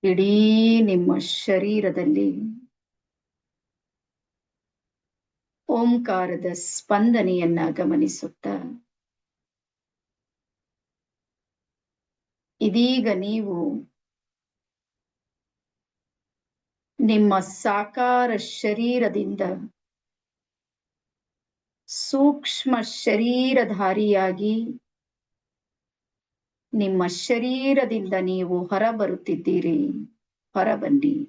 ಇಡೀ ನಿಮ್ಮ ಶರೀರದಲ್ಲಿ ಓಂಕಾರದ ಸ್ಪಂದನೆಯನ್ನ ಗಮನಿಸುತ್ತಾ ಇದೀಗ ನೀವು ನಿಮ್ಮ ಸಾಕಾರ ಶರೀರದಿಂದ ಸೂಕ್ಷ್ಮ ಶರೀರಧಾರಿಯಾಗಿ ನಿಮ್ಮ ಶರೀರದಿಂದ ನೀವು ಹೊರಬರುತ್ತಿದ್ದೀರಿ. ಹೊರಬನ್ನಿ.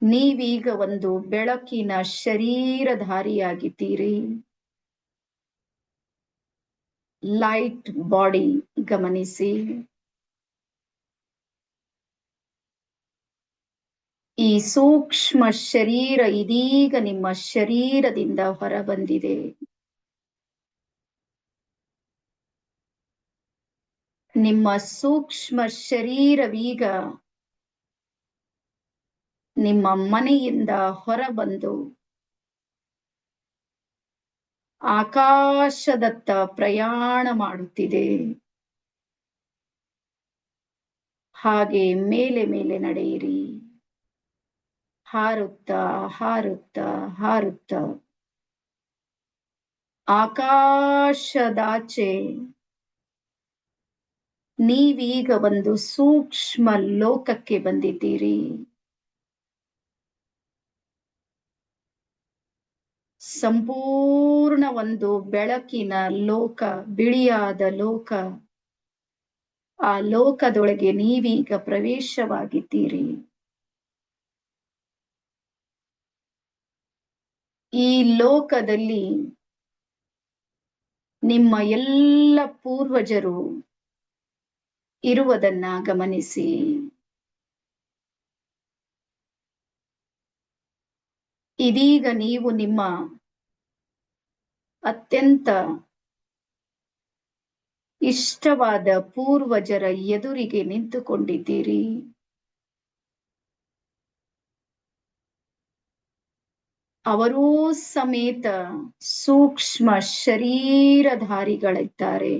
ನೀವೀಗ ಒಂದು ಬೆಳಕಿನ ಶರೀರಧಾರಿಯಾಗಿದ್ದೀರಿ. ಲೈಟ್ ಬಾಡಿ ಗಮನಿಸಿ. ಈ ಸೂಕ್ಷ್ಮ ಶರೀರ ಇದೀಗ ನಿಮ್ಮ ಶರೀರದಿಂದ ಹೊರಬಂದಿದೆ. ನಿಮ್ಮ ಸೂಕ್ಷ್ಮ ಶರೀರವೀಗ ನಿಮ್ಮ ಮನೆಯಿಂದ ಹೊರಬಂದು ಆಕಾಶದತ್ತ ಪ್ರಯಾಣ ಮಾಡುತ್ತಿದೆ. ಹಾಗೆ ಮೇಲೆ ಮೇಲೆ ನಡೆಯಿರಿ. ಹಾರುತ್ತಾ ಹಾರುತ್ತಾ ಹಾರುತ್ತಾ ಆಕಾಶದಾಚೆ ನೀವೀಗ ಒಂದು ಸೂಕ್ಷ್ಮ ಲೋಕಕ್ಕೆ ಬಂದಿದ್ದೀರಿ. ಸಂಪೂರ್ಣ ಒಂದು ಬೆಳಕಿನ ಲೋಕ, ಬಿಳಿಯಾದ ಲೋಕ. ಆ ಲೋಕದೊಳಗೆ ನೀವೀಗ ಪ್ರವೇಶವಾಗಿದ್ದೀರಿ. ಈ ಲೋಕದಲ್ಲಿ ನಿಮ್ಮ ಎಲ್ಲ ಪೂರ್ವಜರು ಇರುವುದನ್ನ ಗಮನಿಸಿ. ಇದೀಗ ನೀವು ನಿಮ್ಮ ಅತ್ಯಂತ ಇಷ್ಟವಾದ ಪೂರ್ವಜರ ಎದುರಿಗೆ ನಿಂತುಕೊಂಡಿದ್ದೀರಿ. ಅವರೂ ಸಮೇತ ಸೂಕ್ಷ್ಮ ಶರೀರಧಾರಿಗಳಿದ್ದಾರೆ.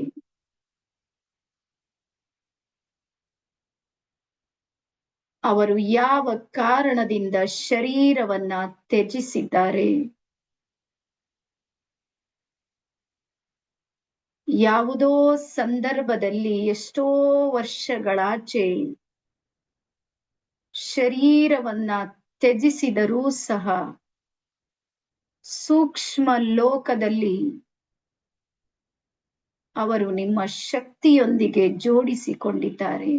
ಅವರು ಯಾವ ಕಾರಣದಿಂದ ಶರೀರವನ್ನ ತ್ಯಜಿಸಿದ್ದಾರೆ, ಯಾವುದೋ ಸಂದರ್ಭದಲ್ಲಿ ಎಷ್ಟೋ ವರ್ಷಗಳಾಚೆ ಶರೀರವನ್ನ ತ್ಯಜಿಸಿದರೂ ಸಹ ಸೂಕ್ಷ್ಮ ಲೋಕದಲ್ಲಿ ಅವರು ನಿಮ್ಮ ಶಕ್ತಿಯೊಂದಿಗೆ ಜೋಡಿಸಿಕೊಂಡಿದ್ದಾರೆ.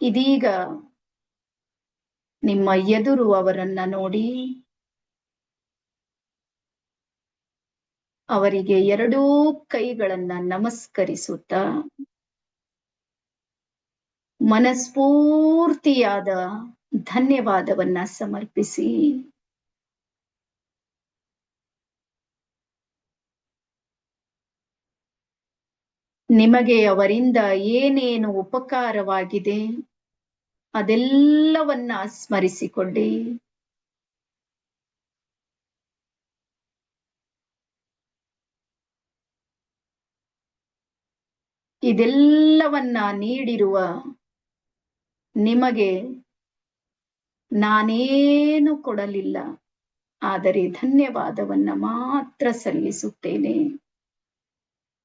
ಇದೀಗ ನಿಮ್ಮ ಎದುರು ಅವರನ್ನ ನೋಡಿ ಅವರಿಗೆ ಎರಡೂ ಕೈಗಳನ್ನ ನಮಸ್ಕರಿಸುತ್ತಾ ಮನಸ್ಫೂರ್ತಿಯಾದ ಧನ್ಯವಾದವನ್ನ ಸಮರ್ಪಿಸಿ. ನಿಮಗೆ ಅವರಿಂದ ಏನೇನು ಉಪಕಾರವಾಗಿದೆ ಅದೆಲ್ಲವನ್ನ ಸ್ಮರಿಸಿಕೊಳ್ಳಿ. ಇದೆಲ್ಲವನ್ನ ನೀಡಿರುವ ನಿಮಗೆ ನಾನೇನು ಕೊಡಲಿಲ್ಲ, ಆದರೆ ಧನ್ಯವಾದವನ್ನ ಮಾತ್ರ ಸಲ್ಲಿಸುತ್ತೇನೆ.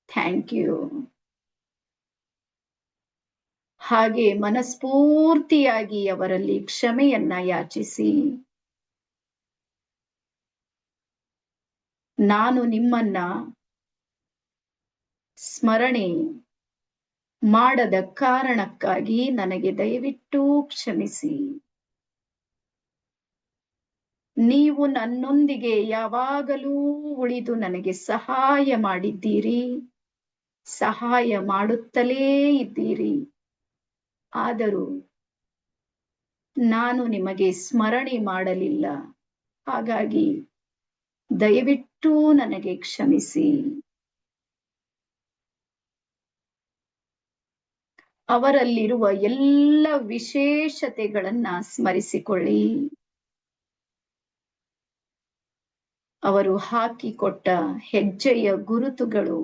Thank you. ಹಾಗೆ ಮನಸ್ಫೂರ್ತಿಯಾಗಿ ಅವರಲ್ಲಿ ಕ್ಷಮೆಯನ್ನ ಯಾಚಿಸಿ. ನಾನು ನಿಮ್ಮನ್ನ ಸ್ಮರಣೆ ಮಾಡದ ಕಾರಣಕ್ಕಾಗಿ ನನಗೆ ದಯವಿಟ್ಟು ಕ್ಷಮಿಸಿ. ನೀವು ನನ್ನೊಂದಿಗೆ ಯಾವಾಗಲೂ ಉಳಿದು ನನಗೆ ಸಹಾಯ ಮಾಡಿದ್ದೀರಿ, ಸಹಾಯ ಮಾಡುತ್ತಲೇ ಇದ್ದೀರಿ. ಆದರೂ ನಾನು ನಿಮಗೆ ಸ್ಮರಣೆ ಮಾಡಲಿಲ್ಲ. ಹಾಗಾಗಿ ದಯವಿಟ್ಟು ನನಗೆ ಕ್ಷಮಿಸಿ. ಅವರಲ್ಲಿರುವ ಎಲ್ಲ ವಿಶೇಷತೆಗಳನ್ನ ಸ್ಮರಿಸಿಕೊಳ್ಳಿ. ಅವರು ಹಾಕಿಕೊಟ್ಟ ಹೆಜ್ಜೆಯ ಗುರುತುಗಳು,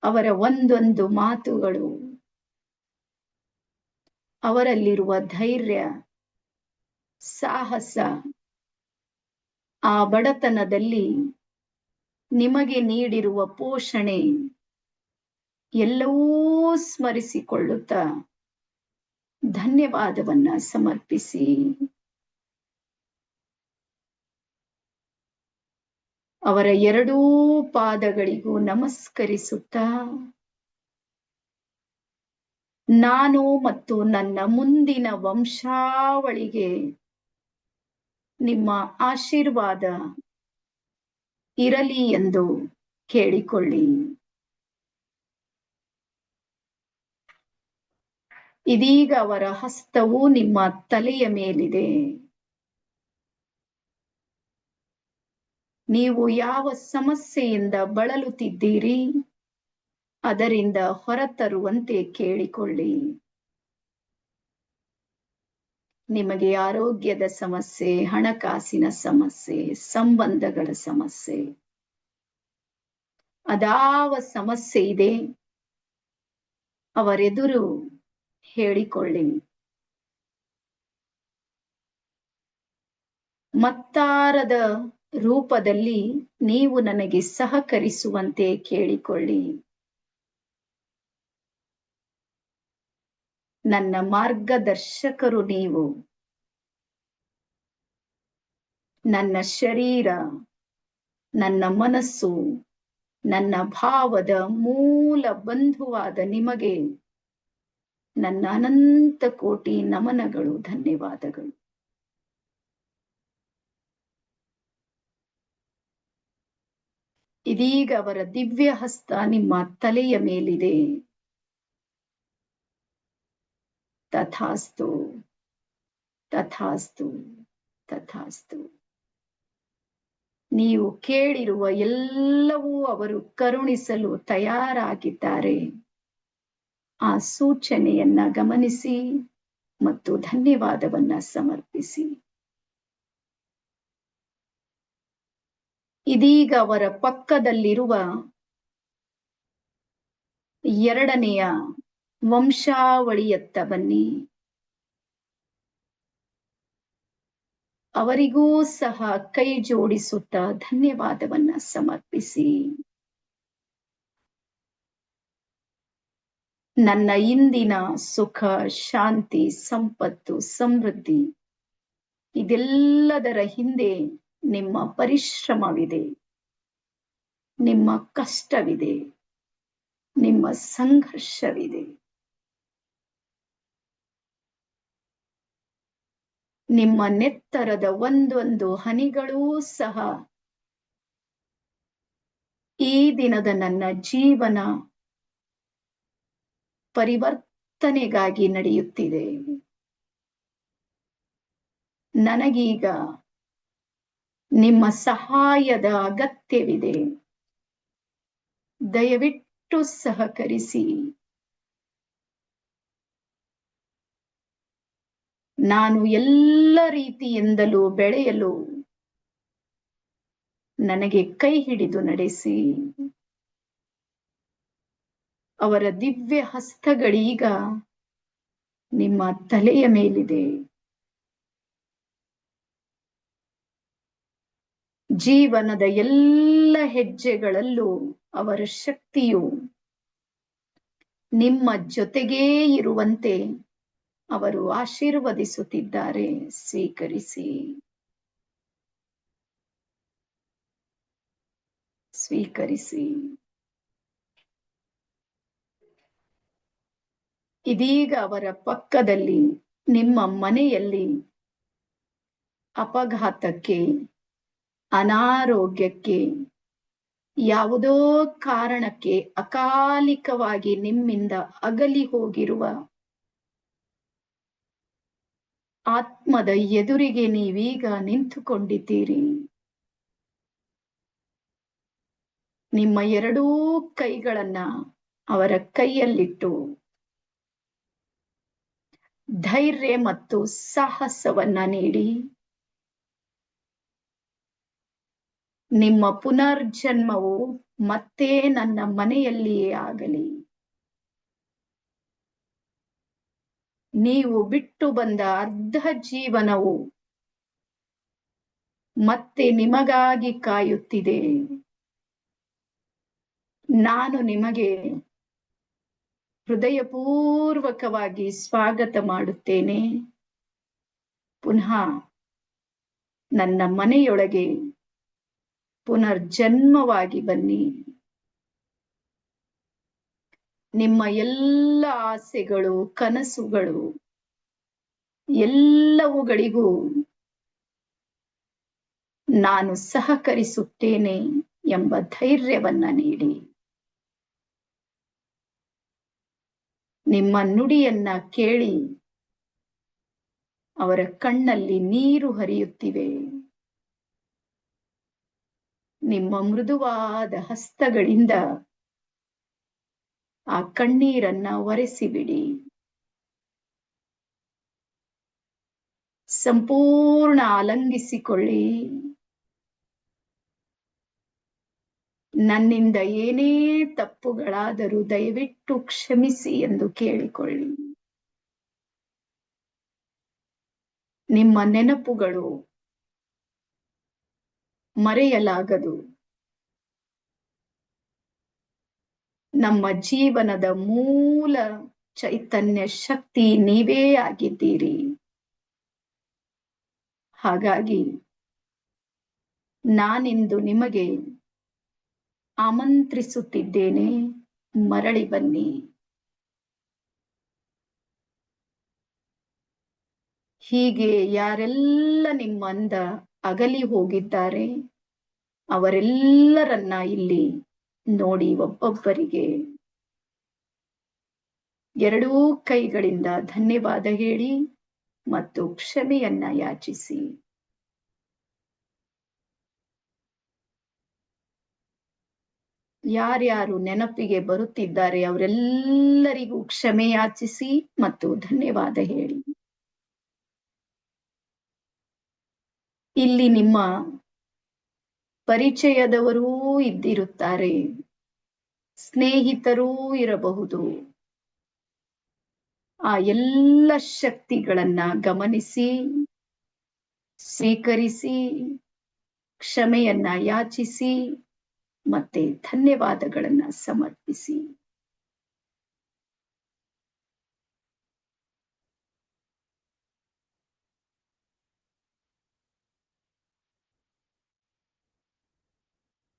ಅವರ ಒಂದೊಂದು ಮಾತುಗಳು, ಅವರಲ್ಲಿರುವ ಧೈರ್ಯ, ಸಾಹಸ, ಆ ಬಡತನದಲ್ಲಿ ನಿಮಗೆ ನೀಡಿರುವ ಪೋಷಣೆ ಎಲ್ಲವೂ ಸ್ಮರಿಸಿಕೊಳ್ಳುತ್ತಾ ಧನ್ಯವಾದವನ್ನ ಸಮರ್ಪಿಸಿ. ಅವರ ಎರಡೂ ಪಾದಗಳಿಗೂ ನಮಸ್ಕರಿಸುತ್ತಾ ನಾನು ಮತ್ತು ನನ್ನ ಮುಂದಿನ ವಂಶಾವಳಿಗೆ ನಿಮ್ಮ ಆಶೀರ್ವಾದ ಇರಲಿ ಎಂದು ಕೇಳಿಕೊಳ್ಳಿ. ಇದೀಗ ಅವರ ಹಸ್ತವು ನಿಮ್ಮ ತಲೆಯ ಮೇಲಿದೆ. ನೀವು ಯಾವ ಸಮಸ್ಯೆಯಿಂದ ಬಳಲುತ್ತಿದ್ದೀರಿ ಅದರಿಂದ ಹೊರತರುವಂತೆ ಕೇಳಿಕೊಳ್ಳಿ. ನಿಮಗೆ ಆರೋಗ್ಯದ ಸಮಸ್ಯೆ, ಹಣಕಾಸಿನ ಸಮಸ್ಯೆ, ಸಂಬಂಧಗಳ ಸಮಸ್ಯೆ, ಅದಾವ ಸಮಸ್ಯೆ ಇದೆ ಅವರೆದುರು ಹೇಳಿಕೊಳ್ಳಿ. ಮತ್ತಾರದ ರೂಪದಲ್ಲಿ ನೀವು ನನಗೆ ಸಹಕರಿಸುವಂತೆ ಕೇಳಿಕೊಳ್ಳಿ. ನನ್ನ ಮಾರ್ಗದರ್ಶಕರು ನೀವು. ನನ್ನ ಶರೀರ, ನನ್ನ ಮನಸ್ಸು, ನನ್ನ ಭಾವದ ಮೂಲ ಬಂಧುವಾದ ನಿಮಗೆ ನನ್ನ ಅನಂತ ಕೋಟಿ ನಮನಗಳು, ಧನ್ಯವಾದಗಳು. ಇದೀಗ ಅವರ ದಿವ್ಯ ಹಸ್ತ ನಿಮ್ಮ ತಲೆಯ ಮೇಲಿದೆ. ತಥಾಸ್ತು, ತಥಾಸ್ತು, ತಥಾಸ್ತು. ನೀವು ಕೇಳಿರುವ ಎಲ್ಲವೂ ಅವರು ಕರುಣಿಸಲು ತಯಾರಾಗಿದ್ದಾರೆ. ಆ ಸೂಚನೆಯನ್ನ ಗಮನಿಸಿ ಮತ್ತು ಧನ್ಯವಾದವನ್ನ ಸಮರ್ಪಿಸಿ. ಇದೀಗ ಅವರ ಪಕ್ಕದಲ್ಲಿರುವ ಎರಡನೆಯ ವಂಶಾವಳಿಯತ್ತ ಬನ್ನಿ. ಅವರಿಗೂ ಸಹ ಕೈ ಜೋಡಿಸುತ್ತಾ ಧನ್ಯವಾದವನ್ನ ಸಮರ್ಪಿಸಿ. ನನ್ನ ಇಂದಿನ ಸುಖ, ಶಾಂತಿ, ಸಂಪತ್ತು, ಸಮೃದ್ಧಿ ಇದೆಲ್ಲದರ ಹಿಂದೆ ನಿಮ್ಮ ಪರಿಶ್ರಮವಿದೆ, ನಿಮ್ಮ ಕಷ್ಟವಿದೆ, ನಿಮ್ಮ ಸಂಘರ್ಷವಿದೆ. ನಿಮ್ಮ ನೆತ್ತರದ ಒಂದೊಂದು ಹನಿಗಳೂ ಸಹ ಈ ದಿನದ ನನ್ನ ಜೀವನ ಪರಿವರ್ತನೆಗಾಗಿ ನಡೆಯುತ್ತಿದೆ. ನನಗೀಗ ನಿಮ್ಮ ಸಹಾಯದ ಅಗತ್ಯವಿದೆ. ದಯವಿಟ್ಟು ಸಹಕರಿಸಿ. ನಾನು ಎಲ್ಲ ರೀತಿಯಿಂದಲೂ ಬೆಳೆಯಲು ನನಗೆ ಕೈ ಹಿಡಿದು ನಡೆಸಿ. ಅವರ ದಿವ್ಯ ಹಸ್ತಗಳೀಗ ನಿಮ್ಮ ತಲೆಯ ಮೇಲಿದೆ. ಜೀವನದ ಎಲ್ಲ ಹೆಜ್ಜೆಗಳಲ್ಲೂ ಅವರ ಶಕ್ತಿಯು ನಿಮ್ಮ ಜೊತೆಗೇ ಇರುವಂತೆ ಅವರು ಆಶೀರ್ವದಿಸುತ್ತಿದ್ದಾರೆ. ಸ್ವೀಕರಿಸಿ, ಸ್ವೀಕರಿಸಿ. ಇದೀಗ ಅವರ ಪಕ್ಕದಲ್ಲಿ ನಿಮ್ಮ ಮನೆಯಲ್ಲಿ ಅಪಘಾತಕ್ಕೆ, ಅನಾರೋಗ್ಯಕ್ಕೆ, ಯಾವುದೋ ಕಾರಣಕ್ಕೆ ಅಕಾಲಿಕವಾಗಿ ನಿಮ್ಮಿಂದ ಅಗಲಿ ಹೋಗಿರುವ ಆತ್ಮದ ಎದುರಿಗೆ ನೀವೀಗ ನಿಂತುಕೊಂಡಿದ್ದೀರಿ. ನಿಮ್ಮ ಎರಡೂ ಕೈಗಳನ್ನ ಅವರ ಕೈಯಲ್ಲಿಟ್ಟು ಧೈರ್ಯ ಮತ್ತು ಸಾಹಸವನ್ನ ನೀಡಿ. ನಿಮ್ಮ ಪುನರ್ಜನ್ಮವು ಮತ್ತೆ ನನ್ನ ಮನೆಯಲ್ಲಿಯೇ ಆಗಲಿ. ನೀವು ಬಿಟ್ಟು ಬಂದ ಅರ್ಧ ಜೀವನವು ಮತ್ತೆ ನಿಮಗಾಗಿ ಕಾಯುತ್ತಿದೆ. ನಾನು ನಿಮಗೆ ಹೃದಯಪೂರ್ವಕವಾಗಿ ಸ್ವಾಗತ ಮಾಡುತ್ತೇನೆ. ಪುನಃ ನನ್ನ ಮನೆಯೊಳಗೆ ಪುನರ್ಜನ್ಮವಾಗಿ ಬನ್ನಿ. ನಿಮ್ಮ ಎಲ್ಲ ಆಸೆಗಳು, ಕನಸುಗಳು ಎಲ್ಲವುಗಳಿಗೂ ನಾನು ಸಹಕರಿಸುತ್ತೇನೆ ಎಂಬ ಧೈರ್ಯವನ್ನ ನೀಡಿ. ನಿಮ್ಮ ನುಡಿಯನ್ನ ಕೇಳಿ ಅವರ ಕಣ್ಣಲ್ಲಿ ನೀರು ಹರಿಯುತ್ತಿವೆ. ನಿಮ್ಮ ಮೃದುವಾದ ಹಸ್ತಗಳಿಂದ ಆ ಕಣ್ಣೀರನ್ನ ಒರೆಸಿಬಿಡಿ. ಸಂಪೂರ್ಣ ಆಲಂಗಿಸಿಕೊಳ್ಳಿ. ನನ್ನಿಂದ ಏನೇ ತಪ್ಪುಗಳಾದರೂ ದಯವಿಟ್ಟು ಕ್ಷಮಿಸಿ ಎಂದು ಕೇಳಿಕೊಳ್ಳಿ. ನಿಮ್ಮ ನೆನಪುಗಳು ಮರೆಯಲಾಗದು. ನಮ್ಮ ಜೀವನದ ಮೂಲ ಚೈತನ್ಯ ಶಕ್ತಿ ನೀವೇ ಆಗಿದ್ದೀರಿ. ಹಾಗಾಗಿ ನಾನಿಂದು ನಿಮಗೆ ಆಮಂತ್ರಿಸುತ್ತಿದ್ದೇನೆ, ಮರಳಿ ಬನ್ನಿ. ಹೀಗೆ ಯಾರೆಲ್ಲ ನಿಮ್ಮಿಂದ ಅಗಲಿ ಹೋಗಿದ್ದಾರೆ ಅವರೆಲ್ಲರನ್ನ ಇಲ್ಲಿ ನೋಡಿ ಒಬ್ಬೊಬ್ಬರಿಗೆ ಎರಡೂ ಕೈಗಳಿಂದ ಧನ್ಯವಾದ ಹೇಳಿ ಮತ್ತು ಕ್ಷಮೆಯನ್ನ ಯಾಚಿಸಿ. ಯಾರ್ಯಾರು ನೆನಪಿಗೆ ಬರುತ್ತಿದ್ದಾರೆ ಅವರೆಲ್ಲರಿಗೂ ಕ್ಷಮೆ ಯಾಚಿಸಿ ಮತ್ತು ಧನ್ಯವಾದ ಹೇಳಿ. ಇಲ್ಲಿ ನಿಮ್ಮ ಪರಿಚಯದವರೂ ಇದ್ದಿರುತ್ತಾರೆ, ಸ್ನೇಹಿತರೂ ಇರಬಹುದು. ಆ ಎಲ್ಲ ಶಕ್ತಿಗಳನ್ನ ಗಮನಿಸಿ, ಸ್ವೀಕರಿಸಿ, ಕ್ಷಮೆಯನ್ನ ಯಾಚಿಸಿ ಮತ್ತೆ ಧನ್ಯವಾದಗಳನ್ನ ಸಮರ್ಪಿಸಿ.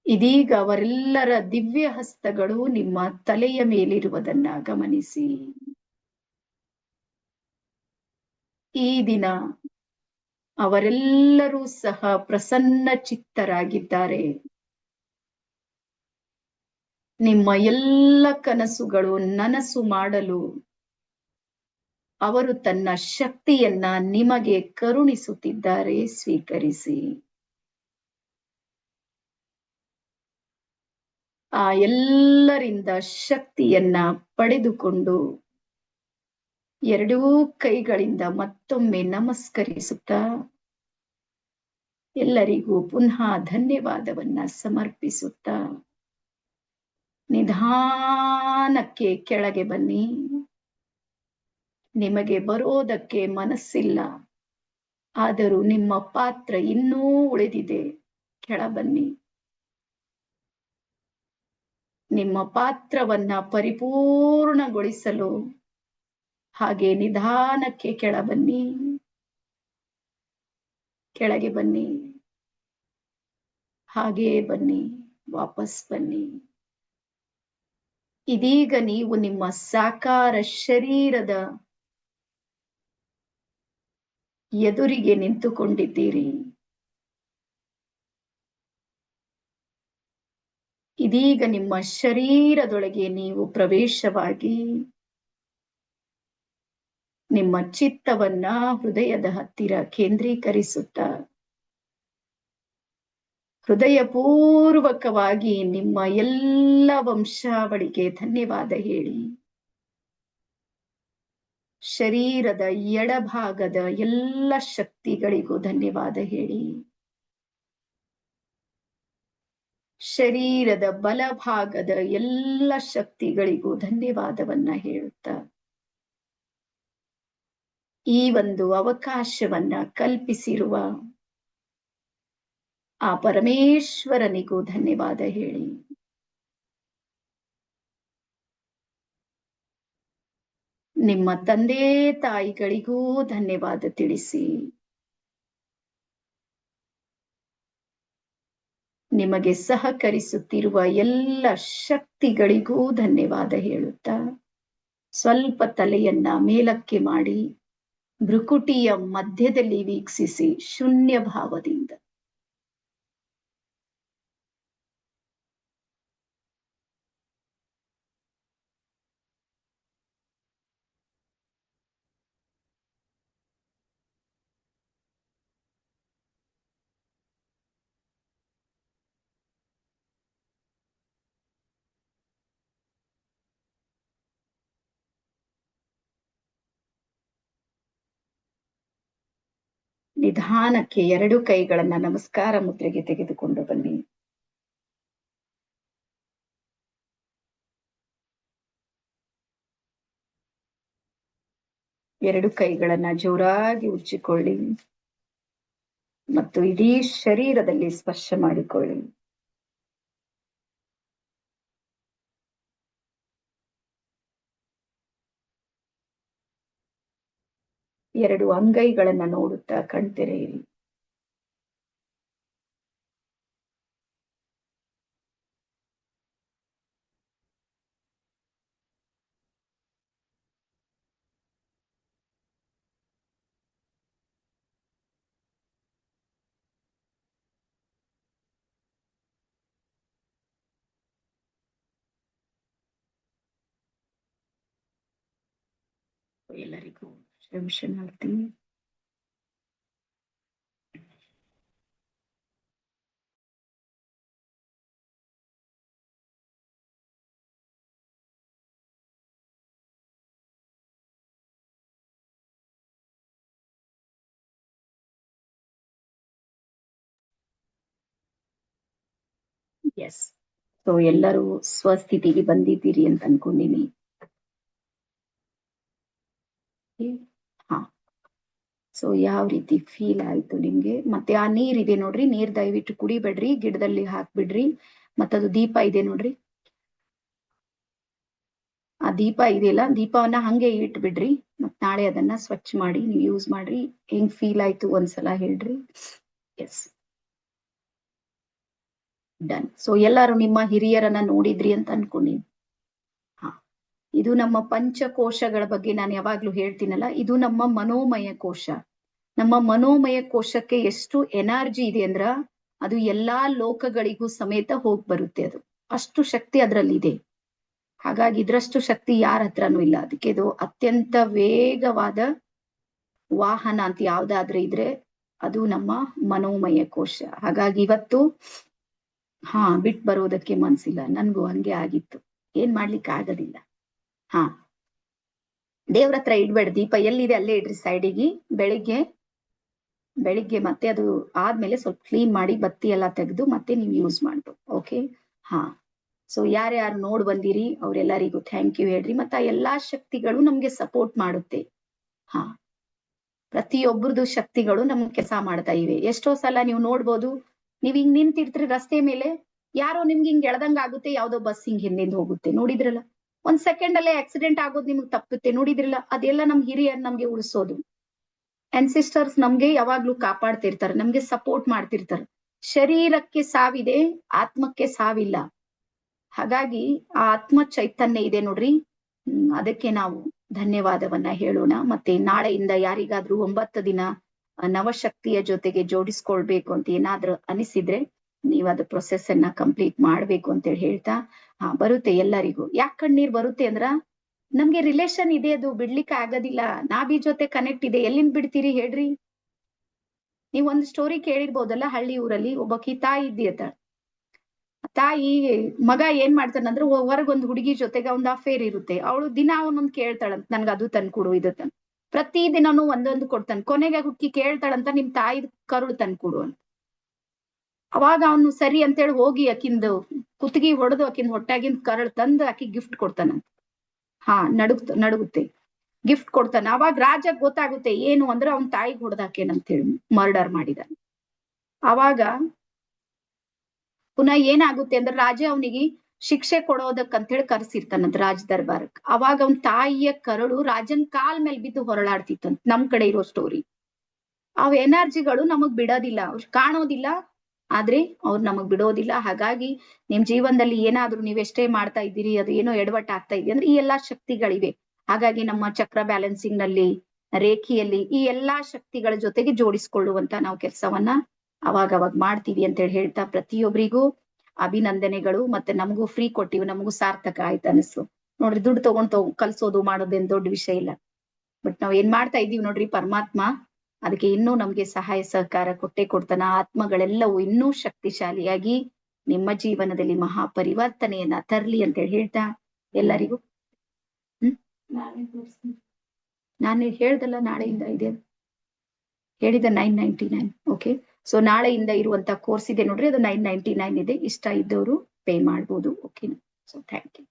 ಇದೀಗ ಅವರೆಲ್ಲರ ದಿವ್ಯ ಹಸ್ತಗಳು ನಿಮ್ಮ ತಲೆಯ ಮೇಲಿರುವುದನ್ನ ಗಮನಿಸಿ. ಈ ದಿನ ಅವರೆಲ್ಲರೂ ಸಹ ಪ್ರಸನ್ನ ಚಿತ್ತರಾಗಿದ್ದಾರೆ. ನಿಮ್ಮ ಎಲ್ಲ ಕನಸುಗಳು ನನಸು ಮಾಡಲು ಅವರು ತನ್ನ ಶಕ್ತಿಯನ್ನ ನಿಮಗೆ ಕರುಣಿಸುತ್ತಿದ್ದಾರೆ. ಸ್ವೀಕರಿಸಿ. ಆ ಎಲ್ಲರಿಂದ ಶಕ್ತಿಯನ್ನ ಪಡೆದುಕೊಂಡು ಎರಡೂ ಕೈಗಳಿಂದ ಮತ್ತೊಮ್ಮೆ ನಮಸ್ಕರಿಸುತ್ತಾ ಎಲ್ಲರಿಗೂ ಪುನಃ ಧನ್ಯವಾದವನ್ನ ಸಮರ್ಪಿಸುತ್ತಾ ನಿಧಾನಕ್ಕೆ ಕೆಳಗೆ ಬನ್ನಿ. ನಿಮಗೆ ಬರೋದಕ್ಕೆ ಮನಸ್ಸಿಲ್ಲ, ಆದರೂ ನಿಮ್ಮ ಪಾತ್ರ ಇನ್ನೂ ಉಳಿದಿದೆ. ಕೆಳ ಬನ್ನಿ. ನಿಮ್ಮ ಪಾತ್ರವನ್ನ ಪರಿಪೂರ್ಣಗೊಳಿಸಲು ಹಾಗೆ ನಿಧಾನಕ್ಕೆ ಕೆಳ ಬನ್ನಿ. ಕೆಳಗೆ ಬನ್ನಿ, ಹಾಗೇ ಬನ್ನಿ, ವಾಪಸ್ ಬನ್ನಿ. ಇದೀಗ ನೀವು ನಿಮ್ಮ ಸಾಕಾರ ಶರೀರದ ಎದುರಿಗೆ ನಿಂತುಕೊಂಡಿದ್ದೀರಿ. ಇದೀಗ ನಿಮ್ಮ ಶರೀರದೊಳಗೆ ನೀವು ಪ್ರವೇಶವಾಗಿ ನಿಮ್ಮ ಚಿತ್ತವನ್ನ ಹೃದಯದ ಹತ್ತಿರ ಕೇಂದ್ರೀಕರಿಸುತ್ತಾ ಹೃದಯಪೂರ್ವಕವಾಗಿ ನಿಮ್ಮ ಎಲ್ಲ ವಂಶಾವಳಿಗೆ ಧನ್ಯವಾದ ಹೇಳಿ. ಶರೀರದ ಎಡಭಾಗದ ಎಲ್ಲ ಶಕ್ತಿಗಳಿಗೂ ಧನ್ಯವಾದ ಹೇಳಿ. ಶರೀರದ ಬಲಭಾಗದ ಎಲ್ಲ ಶಕ್ತಿಗಳಿಗೂ ಧನ್ಯವಾದವನ್ನ ಹೇಳುತ್ತಾ ಈ ಒಂದು ಅವಕಾಶವನ್ನ ಕಲ್ಪಿಸಿರುವ ಆ ಪರಮೇಶ್ವರನಿಗೂ ಧನ್ಯವಾದ ಹೇಳಿ. ನಿಮ್ಮ ತಂದೆ ತಾಯಿಗಳಿಗೂ ಧನ್ಯವಾದ ತಿಳಿಸಿ. ನಿಮಗೆ ಸಹಕರಿಸುತ್ತಿರುವ ಎಲ್ಲ ಶಕ್ತಿಗಳಿಗೂ ಧನ್ಯವಾದ ಹೇಳುತ್ತಾ ಸ್ವಲ್ಪ ತಲೆಯನ್ನ ಮೇಲಕ್ಕೆ ಮಾಡಿ ಭ್ರುಕುಟಿಯ ಮಧ್ಯದಲ್ಲಿ ವೀಕ್ಷಿಸಿ ಶೂನ್ಯ ಭಾವದಿಂದ. ನಿಧಾನಕ್ಕೆ 2 ಕೈಗಳನ್ನ ನಮಸ್ಕಾರ ಮುದ್ರೆಗೆ ತೆಗೆದುಕೊಂಡು ಬನ್ನಿ. ಎರಡು ಕೈಗಳನ್ನ ಜೋರಾಗಿ ಉಜ್ಜಿಕೊಳ್ಳಿ ಮತ್ತು ಇಡೀ ಶರೀರದಲ್ಲಿ ಸ್ಪರ್ಶ ಮಾಡಿಕೊಳ್ಳಿ. ಎರಡು ಅಂಗೈಗಳನ್ನ ನೋಡುತ್ತಾ ಕಣ್ತೆರೆಯಿರಿ. ಎಲ್ಲರಿಗೂ ಶರಣಾರ್ಥಿ. ಎಸ್, ಸೊ ಎಲ್ಲರೂ ಸ್ವಸ್ಥಿತಿಗೆ ಬಂದಿದ್ದೀರಿ ಅಂತ ಅನ್ಕೊಂಡಿನಿ. ಹಾ, ಸೊ ಯಾವ ರೀತಿ ಫೀಲ್ ಆಯ್ತು ನಿಮ್ಗೆ? ಮತ್ತೆ ಆ ನೀರಿದೆ ನೋಡ್ರಿ, ನೀರ್ ದಯವಿಟ್ಟು ಕುಡಿಬೇಡ್ರಿ, ಗಿಡದಲ್ಲಿ ಹಾಕ್ಬಿಡ್ರಿ. ಮತ್ತದು ದೀಪ ಇದೆ ನೋಡ್ರಿ, ಆ ದೀಪ ಇದೆಯಲ್ಲ, ದೀಪವನ್ನ ಹಂಗೆ ಇಟ್ಬಿಡ್ರಿ. ಮತ್ ನಾಳೆ ಅದನ್ನ ಸ್ವಚ್ಛ ಮಾಡಿ ನೀವು ಯೂಸ್ ಮಾಡ್ರಿ. ಹೆಂಗ್ ಫೀಲ್ ಆಯ್ತು ಒಂದ್ಸಲ ಹೇಳ್ರಿ. S, done. ಸೊ ಎಲ್ಲಾರು ನಿಮ್ಮ ಹಿರಿಯರನ್ನ ನೋಡಿದ್ರಿ ಅಂತ ಅನ್ಕೊಂಡಿನಿ. ಹಾ, ಇದು ನಮ್ಮ ಪಂಚಕೋಶಗಳ ಬಗ್ಗೆ ನಾನು ಯಾವಾಗ್ಲೂ ಹೇಳ್ತೀನಲ್ಲ, ಇದು ನಮ್ಮ ಮನೋಮಯ ಕೋಶ. ನಮ್ಮ ಮನೋಮಯ ಕೋಶಕ್ಕೆ ಎಷ್ಟು ಎನರ್ಜಿ ಇದೆ ಅಂದ್ರ ಅದು ಎಲ್ಲಾ ಲೋಕಗಳಿಗೂ ಸಮೇತ ಹೋಗ್ ಬರುತ್ತೆ. ಅದು ಅಷ್ಟು ಶಕ್ತಿ ಅದ್ರಲ್ಲಿದೆ. ಹಾಗಾಗಿ ಇದ್ರಷ್ಟು ಶಕ್ತಿ ಯಾರ ಹತ್ರನೂ ಇಲ್ಲ. ಅದಕ್ಕೆ ಇದು ಅತ್ಯಂತ ವೇಗವಾದ ವಾಹನ ಅಂತ ಯಾವ್ದಾದ್ರೆ ಇದ್ರೆ ಅದು ನಮ್ಮ ಮನೋಮಯ ಕೋಶ. ಹಾಗಾಗಿ ಇವತ್ತು ಬಿಟ್ ಬರೋದಕ್ಕೆ ಮನ್ಸಿಲ್ಲ. ನನ್ಗೂ ಹಂಗೆ ಆಗಿತ್ತು, ಏನ್ ಮಾಡ್ಲಿಕ್ಕೆ ಆಗೋದಿಲ್ಲ. ದೇವ್ರ ಹತ್ರ ಇಡ್ಬೇಡ ದೀಪ, ಎಲ್ಲಿದೆ ಅಲ್ಲೇ ಇಡ್ರಿ ಸೈಡಿಗೆ. ಬೆಳಿಗ್ಗೆ ಮತ್ತೆ ಅದು ಆದ್ಮೇಲೆ ಸ್ವಲ್ಪ ಕ್ಲೀನ್ ಮಾಡಿ ಬತ್ತಿ ಎಲ್ಲ ತೆಗೆದು ಮತ್ತೆ ನೀವು ಯೂಸ್ ಮಾಡ್ಬೋದು. ಓಕೆ, ಸೊ ಯಾರ್ಯಾರು ನೋಡ್ ಬಂದಿರಿ ಅವ್ರೆಲ್ಲರಿಗೂ ಥ್ಯಾಂಕ್ ಯು ಹೇಳ್ರಿ. ಮತ್ತ ಎಲ್ಲಾ ಶಕ್ತಿಗಳು ನಮ್ಗೆ ಸಪೋರ್ಟ್ ಮಾಡುತ್ತೆ. ಪ್ರತಿಯೊಬ್ಬರದು ಶಕ್ತಿಗಳು ನಮ್ಗೆ ಕೆಲಸ ಮಾಡ್ತಾ ಇವೆ. ಎಷ್ಟೋ ಸಲ ನೀವು ನೋಡ್ಬೋದು, ನೀವ್ ಹಿಂಗ್ ನಿಂತಿರ್ತೀರಿ ರಸ್ತೆ ಮೇಲೆ, ಯಾರೋ ನಿಮ್ಗೆ ಹಿಂಗ್ ಎಳ್ದಂಗ ಆಗುತ್ತೆ, ಯಾವ್ದೋ ಬಸ್ ಹಿಂಗ್ ಹಿಂದಿಂದ ಹೋಗುತ್ತೆ, ನೋಡಿದ್ರಲ್ಲ? 1 ಸೆಕೆಂಡ್ ಅಲ್ಲೇ ಆಕ್ಸಿಡೆಂಟ್ ಆಗೋದು ನಿಮ್ಗೆ ತಪ್ಪುತ್ತೆ, ನೋಡಿದ್ರಲ್ಲ? ಅದೆಲ್ಲ ನಮ್ ಹಿರಿಯರ್ ನಮ್ಗೆ ಉಳಿಸೋದು. ಅನ್ಸಿಸ್ಟರ್ಸ್ ನಮ್ಗೆ ಯಾವಾಗ್ಲೂ ಕಾಪಾಡ್ತಿರ್ತಾರೆ, ನಮ್ಗೆ ಸಪೋರ್ಟ್ ಮಾಡ್ತಿರ್ತಾರೆ. ಶರೀರಕ್ಕೆ ಸಾವಿದೆ, ಆತ್ಮಕ್ಕೆ ಸಾವಿಲ್ಲ. ಹಾಗಾಗಿ ಆ ಆತ್ಮ ಚೈತನ್ಯ ಇದೆ ನೋಡ್ರಿ, ಅದಕ್ಕೆ ನಾವು ಧನ್ಯವಾದವನ್ನ ಹೇಳೋಣ. ಮತ್ತೆ ನಾಳೆಯಿಂದ ಯಾರಿಗಾದ್ರೂ 9 ದಿನ ನವಶಕ್ತಿಯ ಜೊತೆಗೆ ಜೋಡಿಸ್ಕೊಳ್ಬೇಕು ಅಂತ ಏನಾದ್ರೂ ಅನಿಸಿದ್ರೆ ನೀವ್ ಅದು ಪ್ರೊಸೆಸ್ ಅನ್ನ ಕಂಪ್ಲೀಟ್ ಮಾಡ್ಬೇಕು ಅಂತೇಳಿ ಹೇಳ್ತಾ, ಬರುತ್ತೆ ಎಲ್ಲರಿಗೂ. ಯಾಕೆ ಕಣ್ಣೀರ್ ಬರುತ್ತೆ ಅಂದ್ರ ನಮ್ಗೆ ರಿಲೇಶನ್ ಇದೆ, ಅದು ಬಿಡ್ಲಿಕ್ಕೆ ಆಗೋದಿಲ್ಲ. ನಾಭಿ ಜೊತೆ ಕನೆಕ್ಟ್ ಇದೆ, ಎಲ್ಲಿಂದ ಬಿಡ್ತೀರಿ ಹೇಳ್ರಿ? ನೀವ್ ಒಂದು ಸ್ಟೋರಿ ಕೇಳಿರ್ಬೋದಲ್ಲ, ಹಳ್ಳಿ ಊರಲ್ಲಿ ಒಬ್ಬಕಿ ತಾಯಿ ಇದ್ದೀಯತ. ತಾಯಿ ಮಗ ಏನ್ ಮಾಡ್ತಾನಂದ್ರೆ ಹೊರಗೊಂದು ಹುಡುಗಿ ಜೊತೆಗೆ ಒಂದು ಅಫೇರ್ ಇರುತ್ತೆ. ಅವಳು ದಿನ ಅವನೊಂದ್ ಕೇಳ್ತಾಳಂತ, ನನ್ಗ ಅದು ತಂದ್ಕೊಡು ಇದು ತಂದ್. ಪ್ರತಿ ದಿನಾನು ಒಂದೊಂದು ಕೊಡ್ತಾನೆ. ಕೊನೆಗೆ ಹುಡುಕಿ ಕೇಳ್ತಾಳಂತ, ನಿಮ್ ತಾಯಿ ಕರುಳು ತಂದ್ಕೊಡು ಅಂತ. ಅವಾಗ ಅವನು ಸರಿ ಅಂತೇಳಿ ಹೋಗಿ ಆಕಿಂದು ಕುತ್ತಿಗೆ ಹೊಡೆದು ಆಕಿಂದ ಹೊಟ್ಟಾಗಿಂದ ಕರಳು ತಂದು ಆಕಿ ಗಿಫ್ಟ್ ಕೊಡ್ತಾನಂತ. ನಡುಗುತ್ತೆ, ಗಿಫ್ಟ್ ಕೊಡ್ತಾನ. ಅವಾಗ ರಾಜಗ್ ಗೊತ್ತಾಗುತ್ತೆ ಏನು ಅಂದ್ರೆ ಅವನ್ ತಾಯಿಗೆ ಹೊಡೆದಾಕೇನಂತ ಹೇಳಿ ಮರ್ಡರ್ ಮಾಡಿದ. ಅವಾಗ ಪುನಃ ಏನಾಗುತ್ತೆ ಅಂದ್ರೆ ರಾಜ ಅವನಿಗೆ ಶಿಕ್ಷೆ ಕೊಡೋದಕ್ಕಂತೇಳಿ ಕರ್ಸಿರ್ತಾನಂತ ರಾಜ ದರ್ಬಾರಕ್. ಅವಾಗ ಅವನ್ ತಾಯಿಯ ಕರಳು ರಾಜನ್ ಕಾಲ್ ಮೇಲೆ ಬಿದ್ದು ಹೊರಳಾಡ್ತಿತ್ತಂತ. ನಮ್ ಕಡೆ ಇರೋ ಸ್ಟೋರಿ. ಅವ್ ಎನರ್ಜಿಗಳು ನಮಗ್ ಬಿಡೋದಿಲ್ಲ, ಅವ್ರು ಕಾಣೋದಿಲ್ಲ, ಆದ್ರೆ ಅವ್ರು ನಮಗ್ ಬಿಡೋದಿಲ್ಲ. ಹಾಗಾಗಿ ನಿಮ್ ಜೀವನದಲ್ಲಿ ಏನಾದ್ರೂ ನೀವೆಷ್ಟೇ ಮಾಡ್ತಾ ಇದ್ದೀರಿ, ಅದು ಏನೋ ಎಡವಟ್ ಆಗ್ತಾ ಇದೆ ಅಂದ್ರೆ ಈ ಎಲ್ಲಾ ಶಕ್ತಿಗಳಿವೆ. ಹಾಗಾಗಿ ನಮ್ಮ ಚಕ್ರ ಬ್ಯಾಲೆನ್ಸಿಂಗ್ ನಲ್ಲಿ, ರೇಖೆಯಲ್ಲಿ ಈ ಎಲ್ಲಾ ಶಕ್ತಿಗಳ ಜೊತೆಗೆ ಜೋಡಿಸ್ಕೊಳ್ಳುವಂತ ನಾವು ಕೆಲಸವನ್ನ ಅವಾಗ ಮಾಡ್ತೀವಿ ಅಂತ ಹೇಳ್ತಾ ಪ್ರತಿಯೊಬ್ಬರಿಗೂ ಅಭಿನಂದನೆಗಳು. ಮತ್ತೆ ನಮಗೂ ಫ್ರೀ ಕೊಟ್ಟಿವಿ, ನಮಗೂ ಸಾರ್ಥಕ ಆಯ್ತು ಅನಿಸ್ತು ನೋಡ್ರಿ. ದುಡ್ಡು ತಗೊಂಡ್ ಕಲ್ಸೋದು ಮಾಡೋದೇನ್ ದೊಡ್ಡ ವಿಷಯ ಇಲ್ಲ. ಬಟ್ ನಾವ್ ಏನ್ ಮಾಡ್ತಾ ಇದೀವಿ ನೋಡ್ರಿ, ಪರಮಾತ್ಮ ಅದಕ್ಕೆ ಇನ್ನೂ ನಮ್ಗೆ ಸಹಾಯ ಸಹಕಾರ ಕೊಟ್ಟೆ ಕೊಡ್ತಾನ. ಆತ್ಮಗಳೆಲ್ಲವೂ ಇನ್ನೂ ಶಕ್ತಿಶಾಲಿಯಾಗಿ ನಿಮ್ಮ ಜೀವನದಲ್ಲಿ ಮಹಾ ಪರಿವರ್ತನೆಯನ್ನ ತರ್ಲಿ ಅಂತ ಹೇಳ್ತಾ ಎಲ್ಲರಿಗೂ ನಾನು ಹೇಳ್ದಲ್ಲ ನಾಳೆಯಿಂದ ಇದೆ ಹೇಳಿದ 999. ಓಕೆ, ಸೊ ನಾಳೆಯಿಂದ ಇರುವಂತ ಕೋರ್ಸ್ ಇದೆ ನೋಡ್ರಿ, ಅದು 999 ಇದೆ. ಇಷ್ಟ ಇದ್ದವರು ಪೇ ಮಾಡ್ಬೋದು. Okay, so thank you.